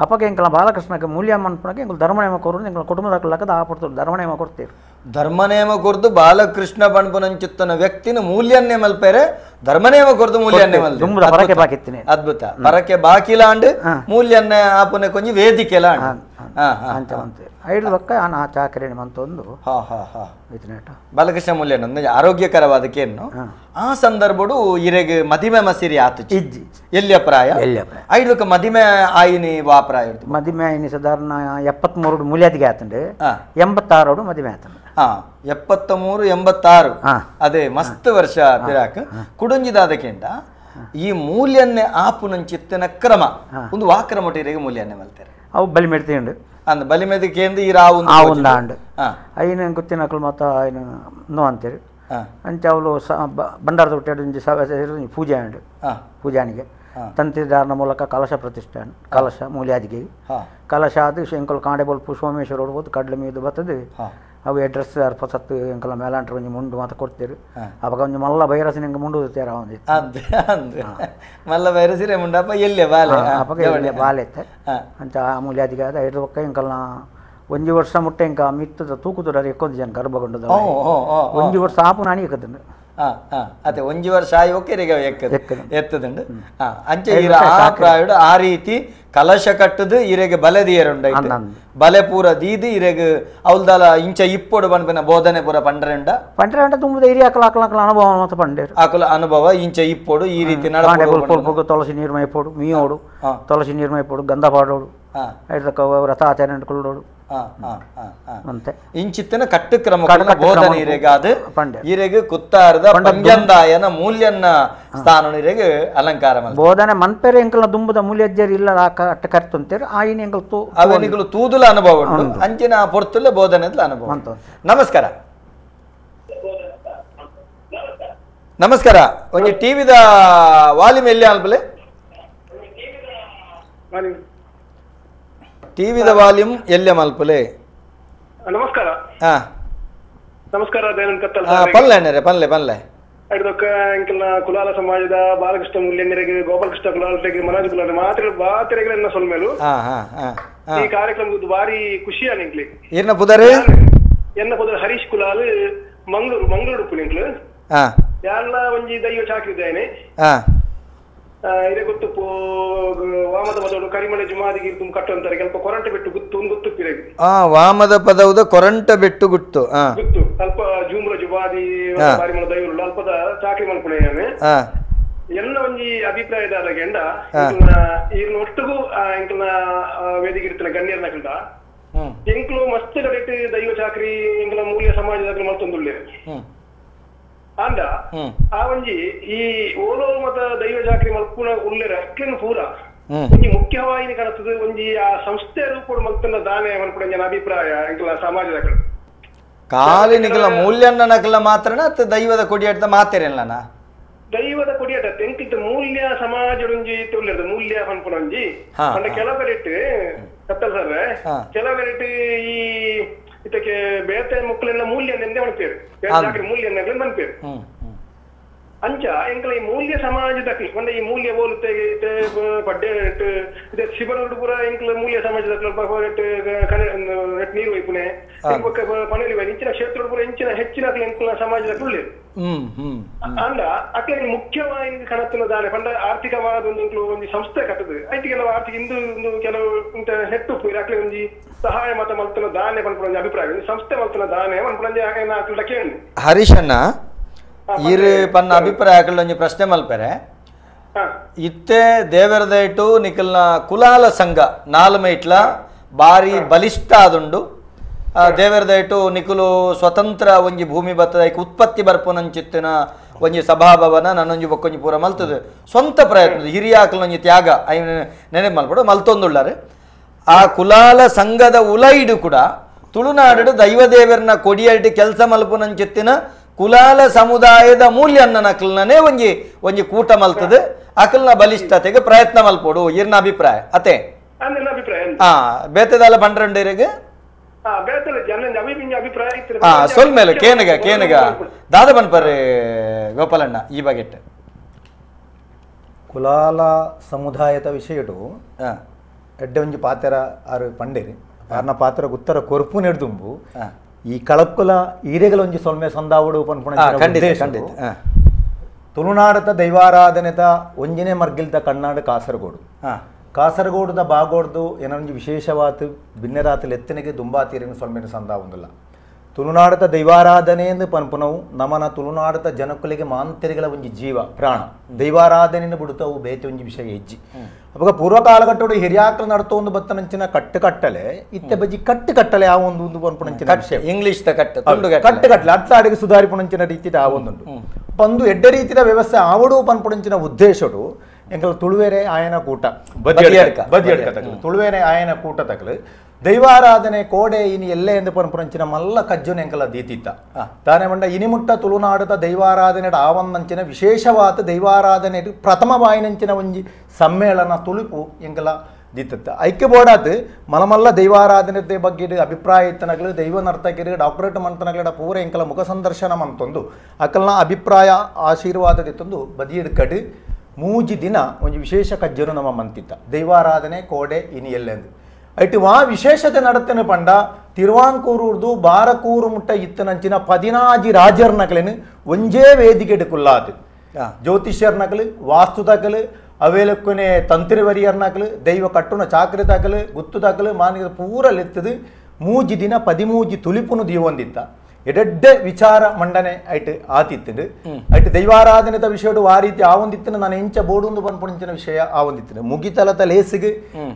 ಅಪ್ಪಗೆ ಎಂಕಲ ಬಾಲಕೃಷ್ಣಕ್ಕೆ ಮೂಲ್ಯ ಮನ್ಪಣಕ್ಕೆ ಎಂಕಲ್ ಧರ್ಮನೇಮ ಕೊರು ಎಂಕಲ ಕುಟುಂಬದ ಲೆಕ್ಕದ ಆ ಪಡ್ತಾರೆ ಧರ್ಮನೇಮ ಕೊಡ್ತೀರಿ ಧರ್ಮನೇಮ ಕೊರ್ದು ಬಾಲಕೃಷ್ಣ ಬಣ್ಪನಂಚಿತ್ತನ ವ್ಯಕ್ತಿನ ಮೂಲ್ಯನ್ನೇ ಮಲ್ಪೇರೆ ಧರ್ಮನೇಮ ಕೊರ್ದು ಮೂಲ್ಯನ್ನೇ ಮಲ್ಪೆ ಬರಕೆ ಬಾಕಿತ್ತೀನಿ ಅದ್ಭುತ ಬರಕೆ ಬಾಕಿಲ ಅಂಡ್ ಮೂಲ್ಯನ್ನೇ ಆಪನೆ ಕೊಂಚ ವೇದಿಕೆಲ ಅಂತ ಅಂತೆ 5 ಲಕ್ಕ ಆ ಚಾಕರಿ ಮಂತೊಂದು ಬಾಲಕೃಷ್ಣ ಮೂಲ್ಯನ ಆರೋಗ್ಯಕರವಾದಕ್ಕೇನು ಆ ಸಂದರ್ಭಡು ಇರೆಗೆ ಮದಿಮೆ ಮಸಿರಿ ಆತು ಇಜ್ಜಿ ಎಲ್ಲಿಯ ಪ್ರಾಯ 5 ಲಕ್ಕ ಮದಿಮೆ ಆಯಿನಿ ವಾ ಪ್ರಾಯ ಮದಿಮೆ ಆಯಿನಿ ಸಾಧಾರಣ 73 ಮೂಲ್ಯಾದಿಗೆ ಆತಂಡೆ 86 ಮದಿಮೆ ಆತಂಡೆ 73 86 ಅದೇ ಮಸ್ತ್ ವರ್ಷ ಬಿರಾಕ್ ಕುಡುಂಜಿದಾದಕ್ಕೆಂಡ ಈ ಮೂಲ್ಯನ್ನೇ ಆಪುನಂಚಿತ್ತನ ಕ್ರಮ ಒಂದು ವಾಕ್ರಮಟಿರೆಗೆ ಮೂಲ್ಯನ್ನೇ ಮಲ್ತಾರೆ ಅವು ಬಲಿ ಮೆಡ್ತೀಂಡು ಅಂದ ಬಲಿ ಮೆದಕ್ಕೆ ಈ ರಾವುಂಡು ಐನ ಗೊತ್ತಿನಕಲು ಮತ್ತು ಐನ ನೋ ಅಂತೇಳಿ ಅಂಚೆ ಅವಳು ಬಂಡಾರದ ಹುಟ್ಟಾಡು ಪೂಜೆ ಅಂಡು ಪೂಜಾನಿಗೆ ತಂತ್ರಿದಾರನ ಮೂಲಕ ಕಲಶ ಪ್ರತಿಷ್ಠೆ ಕಲಶ ಮೂಲ್ಯಾದಿಗೆ ಕಲಶ ಅದು ಶಂಕಲ್ ಕಾಂಡೆಬಲ್ ಸೋಮೇಶ್ವರ ಹೊಡ್ಬೋದು ಕಡ್ಲೆ ಮೀದು ಬರ್ತದೆ ಅವು ಅಡ್ರೆಸ್ ಅರ್ಪಸತ್ತು ಎಂಕಲ ಮೇಲಾಂಟ್ರ ಒಂಜಿ ಮುಂಡು ಮಾತ ಕೊಡ್ತೀರಿ ಅವಾಗ ಒಂಜಿ ಮಲ್ಲ ಬೈರಸಿ ನಿಂಗೆ ಮುಂಡು ತೇರ ಮಲ್ಲ ಬೈರಸಿರೆ ಮುಂಡಪ್ಪ ಎಲ್ಲೇ ಬಾಲೆ ಅವಾಗ ಬಾಲೆ ಇತ್ತೆ ಅಂತ ಆ ಮೂಲ್ಯಾದಿಗೆ ಆದ 5 ಪಕ್ಕ ಎಂಕಲ್ನ 1 ವರ್ಷ ಮುಟ್ಟೆ ಎಂಕ ಮಿತ್ತದ ತೂಕುದರ ಎಕ್ಕೊಂದು ಜನ ಗರ್ಭಗೊಂಡದ 1 ವರ್ಷ ಆಪು ನಾನಿ ಎಕ್ಕದಂಡು ಅದೇ 1 ವರ್ಷ ಆಗಿ ಒಕ್ಕೆರೆಗೆ ಎತ್ತದಂಡು ಅಂಚೆ ಪ್ರಾಯುಡು ಆ ರೀತಿ ಕಲಶ ಕಟ್ಟದು ಇರೆಗೆ ಬಲದಿಯರುಂಡ ಬಲೆ ಪೂರ ದೀದಿ ಇರೆಗೆ ಅವಲ್ದಲ ಇಂಚ ಇಪ್ಪೊಡು ಬಣ್ಣ ಬೋಧನೆ ಪೂರ ಪಂಡ್ರೆಂಡ ತುಂಬ ಹಿರಿಯ ಅಕಲ ಅನುಭವ ಮತ್ತು ಪಂಡೇರು ಆಕಲ ಅನುಭವ ಇಂಚ ಇಪ್ಪೊಡು ಈ ರೀತಿ ತುಳಸಿ ನೀರು ಮೈಪೋಡು ಮೀಯೋಡು ತುಳಸಿ ನೀರು ಮೈಪೋಡು ಗಂಧ ಪಾಡೋಡು ವ್ರತ ಆಚರಣೆ ಕೊಡೋಡು ಅಂತೆ ಇಂಚಿತ್ತಿನ ಕಟ್ಟು ಕ್ರಮ ಬೋಧನೆ ಇರೆಗಾದ ಪಂಡೆ ಇರೆಗೆ ಕುತ್ತಾರದ ಪಂಜಂದಾಯನ ಮೂಲ್ಯನ್ನ ಸ್ಥಾನ ಇರೆಗೆ ಅಲಂಕಾರ ಬೋಧನೆ ಮನ್ಪೇರೆ ಎಂಕಲ್ನ ದುಂಬುದ ಮೂಲ್ಯಜ್ಜರಿ ಇಲ್ಲ ಅಟ್ಟ ಕರ್ತಂತೇರು ಆಯಿನ ಎಂಕಲ್ ತೂ ಅವನಿಗಳು ತೂದುಲ ಅನುಭವ ಉಂಟು ಅಂಚಿನ ಪೊರ್ತುಲ್ಲ ಬೋಧನೆದ ಅನುಭವ. ನಮಸ್ಕಾರ ನಮಸ್ಕಾರ ಒಂಜಿ ಟಿವಿದ ವಾಲ್ಯೂಮ್ ಎಲ್ಲಿ ಅಲ್ಬಲೆ ಟಿವಿದ ವಾಲ್ಯೂಮ್ ಎಲ್ಲೆ ಮಲ್ಪಲೆ. ನಮಸ್ಕಾರ ನಮಸ್ಕಾರ ಪಲ್ಲೆ ಪಲ್ಲೆ ಪಲ್ಲೆ ಕುಲಾಲ ಸಮಾಜದ ಬಾಲಕೃಷ್ಣ ಮೂಲ್ಯಂಗರಿಗೆ ಗೋಪಾಲಕೃಷ್ಣ ಕುಲಾಲರಿಗೆ ಮನೋಜ್ ಕುಲಾಲ ಮಾತ್ರೆಗಳನ್ನ ಸೊಲ್ಮೇಲು ಈ ಕಾರ್ಯಕ್ರಮದ ಬಾರಿ ಖುಷಿಯ ನಿಂಕ್ಲಿ ಏನ ಪುದರೆ ಎನ್ನ ಪುದರ್ ಹರೀಶ್ ಕುಲಾಲ್ ಮಂಗಳೂರು ಉಪ್ಪು ನಿಂಕ್ಲು ಯಾರನ್ನ ಒಂಜಿ ದೈವ ಚಾಕ್ರಿದ್ದೇನೆ ಇದೇ ಗೊತ್ತು ವಾಮದ ಪದವು ಕರಿಮಳೆ ಜುಮಾದಿಗೆ ತುಂಬ ಕಟ್ಟು ಅಂತಾರೆ ಸ್ವಲ್ಪ ಕೊರಂಟೆ ಬಿಟ್ಟು ಗುತ್ತು ಗೊತ್ತು ವಾಮದ ಪದವುದ ಕೊರಂಟ ಬಿಟ್ಟು ಗುತ್ತು ಗುತ್ತು ಸ್ವಲ್ಪ ಜೂಮ್ರ ಜುಮಾದಿ ಕರಿಮಳ ದೈವರು ಅಲ್ಪದ ಚಾಕ್ರಿ ಮಲ್ಪುಣೆ ಎಲ್ಲ ಒಂಜಿ ಅಭಿಪ್ರಾಯದ ಗೆಂಡ ಇವ್ನ ಒಟ್ಟಿಗೂ ಎಂಕಲ್ನ ವೇದಿಕೆ ಇರ್ತಾನೆ ಗಣ್ಯರ್ನ ಕಂಡ ಎಂಕ್ಲು ಮಸ್ತ್ ಕಡೆಟ್ ದೈವ ಚಾಕ್ರಿ ಎಂಕಲ ಮೂಲ್ಯ ಸಮಾಜದ ಮಲ್ತೊಂದುಳ್ಳೆ ಅಂದ ಆ ಒಂಜಿ ಈ ಓಲೋ ಮತ ದೈವ ಜಾಕ್ರಿ ಮಲ್ಪುನ ಉಳ್ಳೆರ ಅಕ್ಲೆನ್ ಪೂರ ಒಂಜಿ ಮುಖ್ಯವಾಹಿನಿ ಕಾಣುತ್ತದೆ ಒಂಜಿ ಆ ಸಂಸ್ಥೆ ರೂಪ ಮಲ್ತನ ದಾನೆ ಮಲ್ಪುನ ಜನ ಅಭಿಪ್ರಾಯ ಎಂಕಲ ಸಮಾಜದ ಕಾಲಿ ನಿಕಲ ಮೂಲ್ಯನ್ನ ನಕಲ ಮಾತ್ರನ ದೈವದ ಕೊಡಿಯಾಟ ಮಾತೇರಲ್ಲನ ದೈವದ ಕೊಡಿಯಾಟ ಎಂಕಿತ ಮೂಲ್ಯ ಸಮಾಜದೊಂಜಿ ತುಳ್ಳಿರದ ಮೂಲ್ಯ ಮಲ್ಪುನೊಂಜಿ ಅಂಡ ಕೆಲವರಿಟ್ಟು ಕತ್ತಲ್ ಸರ್ ಕೆಲವರಿಟ್ಟು ಈ ಇದಕ್ಕೆ ಬೇತೆ ಮಕ್ಕಳೆಲ್ಲ ಮೂಲ್ಯ ಎಂದೇ ಮನ್ಪೇರು ಜಾಕ್ರಿ ಮೂಲ್ಯ ಮನ್ಪೇರು ಅಂಚ ಎಂಕಲ ಈ ಮೂಲ್ಯ ಸಮಾಜದ ಒಂದ ಈ ಮೂಲ್ಯ ಹೋಲುತ್ತೆ ಪಡ್ಡೆ ಇದೆ ಶಿವನೋಡು ಪೂರ ಎಂಕಲ ಮೂಲ್ಯ ಸಮಾಜದ ನೀರು ವೈಪುನೆ ಪಣಲಿ ಇಂಚಿನ ಕ್ಷೇತ್ರ ಪೂರ ಇಂಚಿನ ಹೆಚ್ಚಿನ ಎಂಕಲ ಸಮಾಜದ ಉಳ್ಳೆ ಅಂದ ಅಕ್ಲ ಮುಖ್ಯವಾಗಿ ಕಣತ್ತಿನ ದಾನೆ ಪಂಡ ಆರ್ಥಿಕವಾದ ಒಂದು ಸಂಸ್ಥೆ ಕಟ್ಟದು ಐತಿ ಕೆಲವು ಆರ್ಥಿಕ ಇಂದು ಕೆಲವು ಹೆಟ್ಟು ಅಕ್ಲೆ ಒಂಜಿ ಸಹಾಯ ಮತ ಮಲ್ತನ ದಾನೆ ಪನ್ಪುಣ ಅಭಿಪ್ರಾಯ ಸಂಸ್ಥೆ ಮಲ್ತನ ದಾನೆ ಪನ್ಪುಣ ಕೇಳಿ ಹರೀಶಣ್ಣ ಇರು ಪನ್ನ ಅಭಿಪ್ರಾಯಗಳು ಒಂಜಿ ಪ್ರಶ್ನೆ ಮಲ್ಪೆರೆ ಇತ್ತೆ ದೇವರದೈಟು ನಿಕಲ್ನ ಕುಲಾಲ ಸಂಘ ನಾಲ್ಮೈಟ್ಲ ಬಾರಿ ಬಲಿಷ್ಠ ಆದುಂಡು ದೇವರದೈಟು ನಿಕುಲು ಸ್ವತಂತ್ರ ಒಂಜಿ ಭೂಮಿ ಬತ್ತದೈಕ್ ಉತ್ಪತ್ತಿ ಬರ್ಪುನಂಚಿತ್ತಿನ ಒಂಜಿ ಸಭಾಭವನ ನನ್ನೊಂಜಿ ಬೊಕ್ಕೊಂಜಿ ಪೂರ ಮಲ್ತದು ಸ್ವಂತ ಪ್ರಯತ್ನ ಹಿರಿಯಾಕಲೊಂಜಿ ತ್ಯಾಗ ಐ ನೆನೆ ಮಲ್ಪಡು ಮಲ್ತೊಂದುಳ್ಳಾರೆ ಆ ಕುಲಾಲ ಸಂಘದ ಉಲೈಡು ಕೂಡ ತುಳುನಾಡು ದೈವದೇವರನ್ನ ಕೊಡಿಯಡಿ ಕೆಲಸ ಮಲ್ಪುನಂಚಿತ್ತಿನ ಕುಲಾಲ ಸಮುದಾಯದ ಮೂಲ್ಯನ್ನ ನಕಲ್ನೇ ಒಂಜಿ ಒಂಜಿ ಕೂಟ ಮಲ್ತದೆ ಅಕಲ್ನ ಬಲಿಷ್ಠತೆಗೆ ಪ್ರಯತ್ನ ಮಲ್ಪೋಡು ಇರ್ನ ಅಭಿಪ್ರಾಯ ಅತೆ ಬೇತೆದಾಲ ಪಂಡ್ರಂಡರಿಗೆ ಸೊಲ್ಮೇಲೆ ಕೇನಗ ದಾದ ಬನ್ಪರ್ರೆ ಗೋಪಾಲಣ್ಣ ಈ ಬಗೆಟ್ ಕುಲಾಲ ಸಮುದಾಯದ ವಿಷಯಡು ಎಡ್ಡೆ ಒಂಜಿ ಪಾತೆರ ಆರು ಪಂಡೇರಿ ಆರ್ನ ಪಾತ್ರ ಉತ್ತರ ಕೊರ್ಪು ನೆಡ್ದುಂಬು ಈ ಕಳಕ್ಕುಲ ಈರೆಗಲ ಒಂಜಿ ಸೊಲ್ಮೆ ಸಂದಾವುಡು ಪನ್ಪುಣ ತುಳುನಾಡದ ದೈವಾರಾಧನೆದ ಒಂಜಿನೇ ಮರ್ಗಿಲ್ದ ಕಣ್ಣಾಡು ಕಾಸರಗೋಡು ಕಾಸರಗೋಡುದ ಬಾಗೋಡ್ದು ಏನೊಂಜಿ ವಿಶೇಷವಾದ ಭಿನ್ನರಾತಲ್ಲಿ ಎತ್ತನೆಗೆ ದುಂಬಾತೀರಿನ ಸೊಲ್ಮೆನ ಸಂದಾವುಂದಿಲ್ಲ ತುಳುನಾಡದ ದೈವಾರಾಧನೆ ಎಂದು ಪನ್ಪುನವು ನಮನ ತುಳುನಾಡದ ಜನಕುಲಿಗೆ ಮಾಂತರಿಗಳ ಒಂಜಿ ಜೀವ ಪ್ರಾಣ ದೈವಾರಾಧನೆಯನ್ನು ಬಿಡುತ್ತವು ಬೇತೆ ಒಂಜಿ ವಿಷಯ ಹೆಜ್ಜಿ ಅವಾಗ ಪೂರ್ವ ಕಾಲಘಟ್ಟೋಡು ಹಿರಿಯಾಕ್ಲು ನಡ್ತೊಂದು ಬತ್ತನಂಚಿನ ಕಟ್ಟಲೆ ಇತ್ತೆ ಬಜ್ಜಿ ಕಟ್ಟಲೆ ಆ ಒಂದು ಪನ್ಪುಣಂಚಿನ ವಿಷಯ ಇಂಗ್ಲಿಷ್ ಕಟ್ಟಲೆ ಅಟ್ಲಾಡಿಗೆ ಸುಧಾರಿಪುಣಂಚಿನ ರೀತಿ ಆ ಒಂದುಂಡು ಪಂದು ಎಡ್ಡೆ ರೀತಿಯ ವ್ಯವಸ್ಥೆ ಆವಡು ಪನ್ಪುಣಂಚಿನ ಉದ್ದೇಶಡು ಎಂಕಲ್ ತುಳುವೇರೆ ಆಯನ ಕೂಟ ತುಳುವೇರೆ ಆಯನ ಕೂಟ ತಕಲು ದೈವಾರಾಧನೆ ಕೋಡೆ ಇನಿ ಎಲ್ಲೆ ಎಂದು ಪನ್ಪುರಂಚಿನ ಮಲ್ಲ ಕಜ್ಜುನ ಎಂಕಲ ದೀತಿತ್ತ ತಾನೆ ಮಂಡ ಇನಿಮುಟ್ಟ ತುಳುನಾಡದ ದೈವಾರಾಧನೆ ಆವನ್ನಂಚಿನ ವಿಶೇಷವಾದ ದೈವಾರಾಧನೆ ಪ್ರಥಮ ಬಾಯಿನಂಚಿನ ಒಂಜಿ ಸಮ್ಮೇಳನ ತುಳುಪು ಎಂಕಲ ದೀತತ್ತ ಐಕ್ಯ ಬೋಡಾತ್ ಮಲಮಲ್ಲ ದೈವಾರಾಧನೆ ಬಗ್ಗೆ ಅಭಿಪ್ರಾಯ ಇತ್ತನಗಳು ದೈವ ನರ್ತಕಿರು ಡಾಕ್ಟರೇಟ್ ಮಂತನಗಳ ಪೂರ ಎಂಕಲ ಮುಖ ಸಂದರ್ಶನ ಮಂತೊಂದು ಅಕಲ್ನ ಅಭಿಪ್ರಾಯ ಆಶೀರ್ವಾದದಿತ್ತೊಂದು ಬದಿಯಡ್ ಕಡು ಮೂಜಿ ದಿನ ಒಂದು ವಿಶೇಷ ಕಜ್ಜನು ನಮ್ಮ ಮಂತಿತ್ತ ದೈವಾರಾಧನೆ ಕೋಡೆ ಇನಿ ಎಲ್ಲೆಂದು ಐಟು ವಾ ವಿಶೇಷತೆ ನಡತನೆ ಪಂಡ ತಿರುವಾಂಕೂರುರ್ದು ಬಾರಕೂರು ಮುಟ್ಟ ಇತ್ತನಂಚಿನ 14 ರಾಜರ್ನಕಲೇನು ಒಂಜೇ ವೇದಿಕೆ ಕುಲ್ಲಾತು ಜ್ಯೋತಿಷ್ಯರ್ನಕಲು ವಾಸ್ತುತಕಲು ಅವೇಲಕ್ಕನೆ ತಂತ್ರಿವರಿಯರ್ನಕಲು ದೈವ ಕಟ್ಟುನ ಚಾಕ್ರಿ ತಕಲು ಗುತ್ತು ತಕಲು ಮಾನಿಗೆ ಪೂರ ಲೆತ್ತದು ಮೂಜಿ ದಿನ 13 ತುಲಿಪುನು ದೀವೊಂದಿತ್ತ ಎಡೆಡ್ಡೆ ವಿಚಾರ ಮಂಡನೆ ಐಟ್ ಆತಿತ್ತು ಐಟ್ ದೈವಾರಾಧನೆದ ವಿಷಯಡು ಆ ರೀತಿ ಆವೊಂದಿತ್ತು ನಾನು ಎಂಚ ಬೋಡು ಪನ್ಪುಣಿಂಚಿನ ವಿಷಯ ಆವೊಂದಿತ್ತು ಮುಗಿತಲತ ಲೇಸಿಗೆ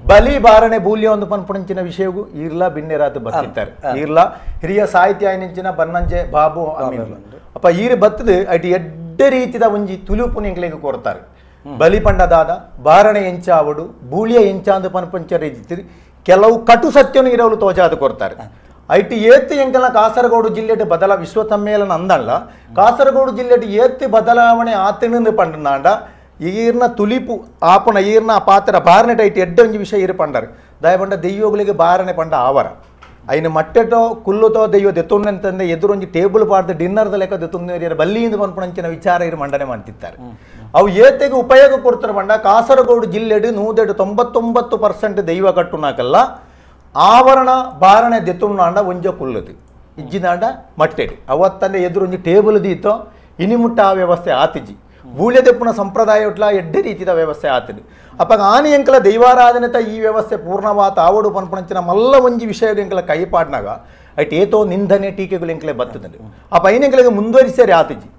ಬಲಿ ಬಾರಣೆ ಬೂಲ್ಯ ಒಂದು ಪನ್ಪುಣಿಂಚಿನ ವಿಷಯಗೂ ಈರ್ಲ ಬಿನ್ನೆರಾತು ಬರ್ತಿದ್ದಾರೆ ಈರ್ಲ ಹಿರಿಯ ಸಾಹಿತ್ಯ ಆಯ್ನಿಂಚಿನ ಬನ್ನಂಜೆ ಬಾಬು ಅಮೀರ್ ಅಪ್ಪ ಈರು ಬತ್ತದು ಐಟ್ ಎಡ್ಡೆ ರೀತಿದ ಒಂಜಿ ತುಲುಪು ನಿಂಗ್ಲಿಗೆ ಕೊಡ್ತಾರೆ ಬಲಿ ಪಂಡದಾದ ಬಾರಣೆ ಎಂಚ ಅವಡು ಬೂಳಿಯ ಎಂಚ ಅಂದು ಪನ್ಪಂಚ ರೀತಿ ಕೆಲವು ಕಟು ಸತ್ಯನು ಇರಲು ತೋಜಾದು ಕೊಡ್ತಾರೆ ಐಟಿ ಏತ್ತಿ ಎಂಕಲ ಕಾಸರಗೋಡು ಜಿಲ್ಲೆಡ್ ಬದಲ ವಿಶ್ವ ಸಮ್ಮೇಳನ ಅಂದಲ್ಲ ಕಾಸರಗೋಡು ಜಿಲ್ಲೆಡ್ ಏತ್ತಿ ಬದಲಾವಣೆ ಆತನಿಂದ ಪಂಡನಾಂಡ ಈರ್ನ ತುಲಿಪು ಆಪಣ ಈರ್ನ ಪಾತ್ರ ಬಾರಣೆ ಐಟಿ ಎಡ್ಡ ಒಂಜಿ ವಿಷಯ ಇರು ಪಂಡರು ದಯಪಂಡ ದೆಯ್ಯೋಗಳಿಗೆ ಬಾರಣೆ ಪಂಡ ಆವರ ಐನ ಮಟ್ಟೆಟೋ ಕುಲ್ಲುತೋ ದೆಯ್ಯೋ ದೆತ್ತೊಂದಂತಂದೆ ಎದುರೊಂಜಿ ಟೇಬಲ್ ಪಾಡ್ದು ಡಿನ್ನರ್ದ ಲೆಕ್ಕ ದೆತ್ತೊಂದು ಬಲ್ಲಿಯಿಂದ ಪನ್ಪುಣಂಚಿನ ವಿಚಾರ ಇರು ಮಂಡನೆ ಮಾಡ್ತಿದ್ದಾರೆ ಅವು ಏತೆಗೆ ಉಪಯೋಗ ಕೊಡ್ತಾರೆ ಬಂಡ ಕಾಸರಗೋಡು ಜಿಲ್ಲೆಡ್ 99% ದೈವ ಕಟ್ಟುನಾಕಲ್ಲ ಆವರಣ ಬಾರಣೆ ದೆತ್ತುನಾಂಡ ಒಂಜ ಕುಲ್ಲದು ಇಜ್ಜಿನಾಂಡ ಮಟ್ಟೆಡು ಅವತ್ತಂದೆ ಎದುರು ಒಂಜಿ ಟೇಬಲ್ ದೀತೋ ಇನಿಮುಟ್ಟ ಆ ವ್ಯವಸ್ಥೆ ಆತಿಜಿ ಬೂಳ್ಯ ದೆಪ್ಪುನ ಸಂಪ್ರದಾಯ ಒಟ್ಲ ಎಡ್ಡೆ ರೀತಿಯ ವ್ಯವಸ್ಥೆ ಆತದು ಅಪ್ಪಾಗ ಆನಿ ಎಂಕಲ ದೈವಾರಾಧನೆತ ಈ ವ್ಯವಸ್ಥೆ ಪೂರ್ಣವಾತ ಆವಡು ಪನ್ಪಣಂಚಿನ ಮಲ್ಲ ಒಂಜಿ ವಿಷಯ ಎಂಕಲ ಕೈಪಾಡ್ನಾಗ ಐಟ್ ಏತೋ ನಿಂದನೆ ಟೀಕೆಗಳು ಎಂಕಲೆ ಬರ್ತದೆ ಅಪ್ಪ ಐನೆಂಕಲಿಗೆ ಮುಂದುವರಿಸೇರಿ ಆತಿಜಿ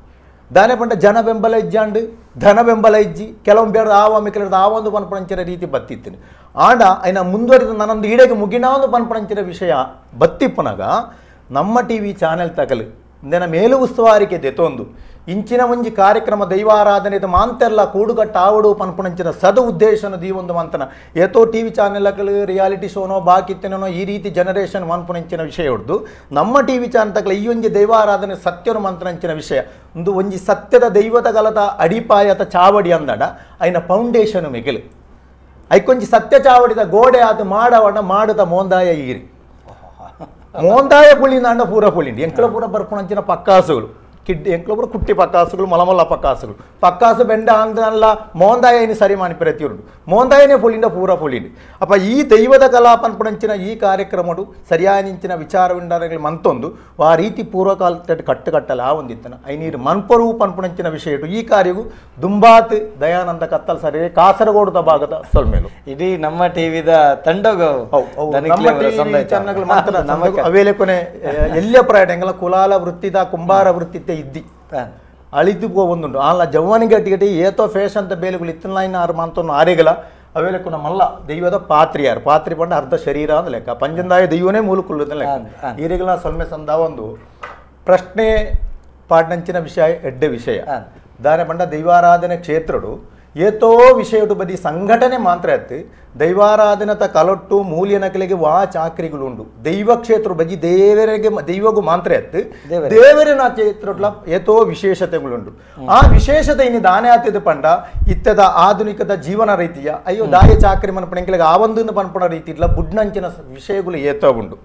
ದಾನೆ ಪಂಡ ಜನ ಬೆಂಬಲ ಇಜ್ಜಾಂಡು ಧನ ಬೆಂಬಲ ಇಜ್ಜಿ ಕೆಲವೊಮ್ಮೆ ಬೇಡ ಆವ ಮಿಕ್ಕಲದ ಆ ಒಂದು ಪನ್ಪಣಂಚಿನ ರೀತಿ ಬತ್ತಿತ್ತು ಆಂಡ ಐನ ಮುಂದುವರಿದ ನನ್ನೊಂದು ಈಡೆಗೆ ಮುಗಿನ ಒಂದು ಪನ್ಪಣಂಚಿನ ವಿಷಯ ಬತ್ತಿಪ್ಪನಾಗ ನಮ್ಮ ಟಿವಿ ಚಾನೆಲ್ ತಗಲು ಇಂದಿನ ಮೇಲು ಉಸ್ತುವಾರಿಕೆ ದೆತೊಂದು ಇಂಚಿನ ಒಂಜಿ ಕಾರ್ಯಕ್ರಮ ದೈವಾರಾಧನೆದ ಮಾಂತೆಲ್ಲ ಕೂಡುಗಟ್ಟ ಆವಡು ಪನ್ಪುಣಂಚಿನ ಸದ ಉದ್ದೇಶನ ದೀವೊಂದು ಮಂತನ ಏತೋ ಟಿವಿ ಚಾನೆಲ್ಗಳು ರಿಯಾಲಿಟಿ ಶೋನೋ ಬಾಕಿತ್ತನೋ ಈ ರೀತಿ ಜನರೇಷನ್ ಮನ್ಪುಣಂಚಿನ ವಿಷಯ ಹೊಡ್ದು ನಮ್ಮ ಟಿವಿ ಚಾನೆಲ್ ತಗಲ ಈ ಒಂಜಿ ದೈವಾರಾಧನೆ ಸತ್ಯನು ಮಂತ್ರಂಚಿನ ವಿಷಯ ಒಂದು ಒಂಜಿ ಸತ್ಯದ ದೈವದ ಗಲದ ಅಡಿಪಾಯತ ಚಾವಡಿ ಅಂದಡ ಐನ ಫೌಂಡೇಶನ್ ಮಿಗಿಲು ಐಕೊಂಜಿ ಸತ್ಯ ಚಾವಡಿದ ಗೋಡೆ ಅದು ಮಾಡವಣ ಮಾಡದ ಮೋಂದಾಯ ಈರಿ ಮೋಂದಾಯ ಪುಳಿಂದಾಂಡ ಪೂರ ಪುಳಿಂಡಿ ಎಂಕಲ ಪೂರ ಬರ್ಪುಣಂಚಿನ ಪಕ್ಕಾಸುಗಳು ಕಿಡ್ ಎಂಕಲ ಪೂರ ಕುಟ್ಟಿ ಪಕ್ಕಾಸುಗಳು ಮಲಮಲ್ಲ ಪಕ್ಕಾಸುಗಳು ಪಕ್ಕಾಸು ಬೆಂಡ ಅಂದಲ್ಲ ಮೋಂದಾಯನಿ ಸರಿ ಮಾಡಿ ಪ್ರತಿಯೊಂದು ಮೋಂದಾಯನೇ ಪುಳಿಂಡ ಪೂರ ಪುಳಿಂಡಿ ಅಪ್ಪ ಈ ದೈವದ ಕಲಾಪನ್ಪುಣಂಚಿನ ಈ ಕಾರ್ಯಕ್ರಮಡು ಸರಿಯಾನಿಂಚಿನ ವಿಚಾರವಿಂಡಾರಗಳು ಮಂತೊಂದು ಆ ರೀತಿ ಪೂರ್ವಕಾಲ ಕಟ್ಟುಕಟ್ಟಲ ಆ ಒಂದಿತ್ತನ ಐನೀರು ಮನ್ಪರು ಪನ್ಪುಣಂಚಿನ ವಿಷಯ ಈ ಕಾರ್ಯವು ದುಂಬಾತ್ ದಯಾನಂದ ಕತ್ತಲ್ ಸರಿ ಕಾಸರಗೋಡು ಭಾಗದ ಸೊಲ್ಮೇಲು ಇಡೀ ನಮ್ಮ ಟಿವಿದ ತಂಡಗ ಅವೇಲೆ ಕೊನೆ ಎಲ್ಲಿಯ ಪ್ರಾಯ ಎಂಗಲ ಕುಲಾಲ ವೃತ್ತಿದ ಕುಂಬಾರ ವೃತ್ತಿತೆ ಇದ್ದಿ ಅಳಿದು ಒಂದುಂಟು ಆಲ ಜವ್ವನಿಗೆ ಗಟ್ಟಿ ಏತೋ ಫೇಶ್ ಅಂತ ಬೇಲೆಗಳು ಇತ್ತನ ಆರು ಮಂತೊಂದು ಆರೆಗಲ ಅವೇಲೆಕ್ಕೂ ನಮ್ಮಲ್ಲ ದೈವದ ಪಾತ್ರಿಯಾರು ಪಾತ್ರಿ ಪಂಡ ಅರ್ಧ ಶರೀರ ಅಂದ ಲೆಕ್ಕ ಪಂಚಂದಾಯ ದೈವನೇ ಮೂಲಕುಳ್ಳದ ಲೆಕ್ಕ ಈರೆಗಳ ಸೊಲ್ಮೆ ಸಂದ ಒಂದು ಪ್ರಶ್ನೆ ಪಾಡ್ನಂಚಿನ ವಿಷಯ ಎಡ್ಡೆ ವಿಷಯ ದಾನೆ ಪಂಡ ದೈವಾರಾಧನೆ ಕ್ಷೇತ್ರಡು ಏತೋ ವಿಷಯಡು ಬದಿ ಸಂಘಟನೆ ಮಾತ್ರ ಎತ್ತು ದೈವಾರಾಧನತ ಕಲೊಟ್ಟು ಮೂಲ್ಯ ನಕಲಿಗೆ ವಾ ಚಾಕ್ರಿಗಳುಂಡು ದೈವ ಕ್ಷೇತ್ರ ಬದಿ ದೇವರಿಗೆ ದೈವಗೂ ಮಾತ್ರ ಎತ್ತು ದೇವರಿನ ಕ್ಷೇತ್ರಡ್ಲ ಏತೋ ವಿಶೇಷತೆಗಳುಂಡು ಆ ವಿಶೇಷತೆ ಇನ್ನು ದಾನೆ ಆತಿದ ಪಂಡ ಇತ್ತದ ಆಧುನಿಕದ ಜೀವನ ರೀತಿಯ ಅಯ್ಯೋ ದಾಯ ಚಾಕ್ರಿ ಮನ್ಪಣೆಂಕಲಿಗೆ ಆ ಒಂದು ಪನ್ಪಣ ರೀತಿ ಇಲ್ಲ ಬುಡ್ನಂಚಿನ ವಿಷಯಗಳು ಏತೋ ಉಂಡು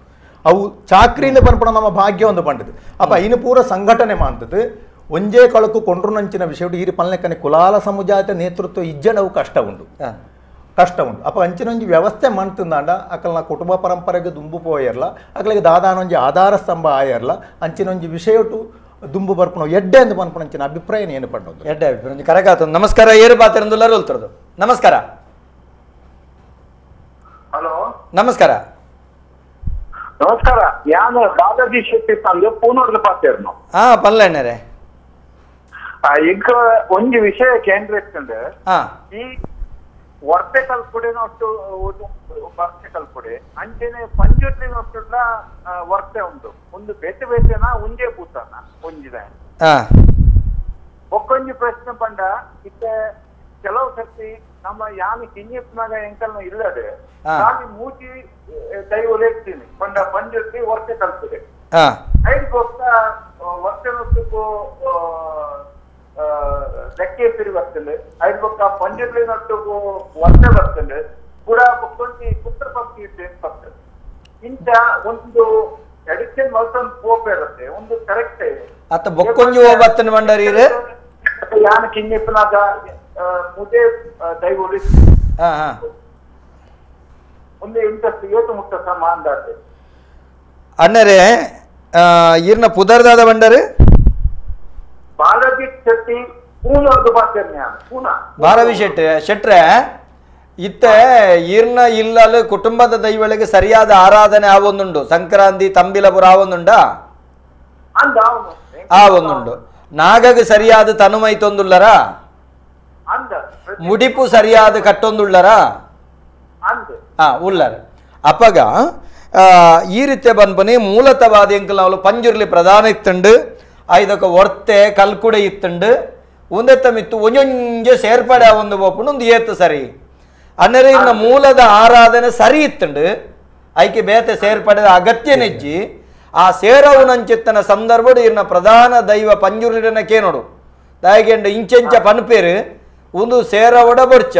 ಅವು ಚಾಕ್ರಿಯಿಂದ ಪನ್ಪಣ ನಮ್ಮ ಭಾಗ್ಯ ಒಂದು ಪಂಡದು ಅಪ್ಪ ಇನ್ನು ಪೂರ ಸಂಘಟನೆ ಮಾಡ್ತದೆ ಒಂಜೇ ಕಳಕು ಕೊಂಡ್ರುನಂಚಿನ ವಿಷಯ ಈರಿ ಪಲ್ಲೆಕ್ಕನೆ ಕುಲಾಲ ಸಮುದಾಯದ ನೇತೃತ್ವ ಇಜ್ಜನವು ಕಷ್ಟ ಉಂಡು ಅಪ್ಪ ಅಂಚಿನೊಂಜಿ ವ್ಯವಸ್ಥೆ ಮಾಡ್ತಂದಾಂಡ ಅಕಲ್ನ ಕುಟುಂಬ ಪರಂಪರೆಗೆ ದುಂಬು ಪೋಯರ್ಲ ಅಕಲಿಗೆ ದಾದಾನೊಂಜಿ ಆಧಾರ ಸ್ತಂಭ ಆಯರ್ಲ ಅಂಚಿನೊಂಜಿ ವಿಷಯಟು ದುಂಬು ಬರ್ಪಣ ಎಡ್ಡೆ ಎಂದು ಪನ್ಪಣಂಚಿನ ಅಭಿಪ್ರಾಯ ಏನು ಪಂಡೋದು ಎಡ್ಡೆ ಅಭಿಪ್ರಾಯ ಕರೆಗಾತ ನಮಸ್ಕಾರ ಏರು ಬಾತಿರಂದುಲ್ಲರು ಹೇಳ್ತಿರೋದು ನಮಸ್ಕಾರ ಹಲೋ ನಮಸ್ಕಾರ ನಮಸ್ಕಾರ ಯಾನು ಬಾಲಾಜಿ ಶೆಟ್ಟಿ ತಂದು ಪೂನೂರ್ದ ಪಾತೇರ್ನು ಹಾ ಪಲ್ಲೆಣ್ಣರೆ ಈಗ ಒಂದು ವಿಷಯ ಕೇಂದ್ರ ಈ ವರ್ತೆ ಕಲ್ಪುಡಿನ ಒಟ್ಟು ವರ್ತೆ ಕಲ್ಪುಡಿ ಅಂಚೆನೆ ಪಂಚೋಟ್ಲಿನ ವರ್ತೆ ಉಂಟು ಒಂದು ಬೇತೆ ಬೇತೆನ ಒಂಜೇ ಪೂತನ ಒಂಜಿದೆ ಒಕ್ಕೊಂಜಿ ಪ್ರಶ್ನೆ ಪಂಡ ಇತ್ತೆ ಕೆಲವು ಸರ್ತಿ ನಮ್ಮ ಯಾನು ಕಿಂಜಿಪ್ನಾಗ ಎಂಕಲ್ನ ಇಲ್ಲದೆ ಖಾಲಿ ಮೂಜಿ ದೈವ ಲೇಗ್ತೀನಿ ಪಂಡ ಪಂಜೊಟ್ಟಿ ವರ್ತೆ ಕಲ್ಪುಡಿ ಐದಕ್ಕೋಸ್ಕ ವರ್ತೆ ಹೊತ್ತಕ್ಕೂ ಲೆಕ್ಕೆ ತಿರಿ ಬರ್ತದೆ ಐದು ಪಕ್ಕ ಪಂಜರ್ಲಿನಟ್ಟು ಒಂದೇ ಬರ್ತದೆ ಕೂಡ ಪಕ್ಕೊಂಡಿ ಪುತ್ರ ಪಕ್ಷಿ ಬರ್ತದೆ ಇಂಥ ಒಂದು ಎಡಿಷನ್ ಮಲ್ತೊಂದು ಪೋಪ್ ಇರುತ್ತೆ ಒಂದು ಕರೆಕ್ಟ್ ಅತ್ತ ಬೊಕ್ಕೊಂಜಿ ಹೋಗ್ಬತ್ತನ ಮಂಡರಿ ಯಾನ ಕಿಂಜಿಪ್ಪನಾಗ ಮುದೇ ದೈವ ಉಳಿಸಿ ಒಂದು ಇಂಟ್ರೆಸ್ಟ್ ಇವತ್ತು ಮುಟ್ಟ ಸಮಾನ ಅಣ್ಣರೇ ಈರ್ನ ಪುದರ್ದಾದ ಬಂಡರು ಬಾಲಾಜಿ ಶೆಟ್ಟಿ ಪೂನರ್ದು ಬಾತೇರ್ನ ಪೂನಾ ಬಾಲವಿ ಶೆಟ್ರೆ ಇತ್ತೆ ಈರ್ನ ಇಲ್ಲಲು ಕುಟುಂಬದ ದೈವಳಿಗೆ ಸರಿಯಾದ ಆರಾಧನೆ ಆವೊಂದುಂಡು ಸಂಕ್ರಾಂತಿ ತಂಬಿಲಪುರ ಆವೊಂದುಂಡ ಅಂದ ಅವನು ಆ ಒಂದುಂಡು ನಾಗಗೆ ಸರಿಯಾದ ತನುಮೈತೊಂದುಳ್ಳರ ಅಂದ ಮುಡಿಪು ಸರಿಯಾದ ಕಟ್ಟೊಂದುಳ್ಳರ ಅಂದ ಉಳ್ಳರ ಅಪ್ಪಗ ಈ ರೀತಿಯ ಬಂದ್ಬನಿ ಮೂಲತವಾದ ಎಂಕಲ್ ನಾವು ಪಂಜುರ್ಲಿ ಪ್ರಧಾನ ಇತ್ತುಂಡು ಐದಕ್ಕೆ ಒರ್ತೆ ಕಲ್ಕುಡೆ ಇತ್ತುಂಡು ಒಂದೆತ್ತ ಮಿತ್ತು ಒಂಜೊಂಜೆ ಸೇರ್ಪಡೆ ಒಂದು ಒಪ್ಪುಂಡು ಒಂದು ಏತ್ತು ಸರಿ ಅನ್ನರೆ ಇನ್ನ ಮೂಲದ ಆರಾಧನೆ ಸರಿ ಇತ್ತುಂಡು ಐಕೆ ಬೇತೆ ಸೇರ್ಪಡೆದ ಅಗತ್ಯ ನೆಜ್ಜಿ ಆ ಸೇರವು ನಂಚಿತ್ತನ ಸಂದರ್ಭ ಇನ್ನ ಪ್ರಧಾನ ದೈವ ಪಂಜುರ್ಲಿನ ಕೇನೋಡು ದಾಯಿಗೆಂಡ ಇಂಚೆಂಚ ಪನ್ಪೇರು ಒಂದು ಸೇರವಡ ಬೊಡ್ಚ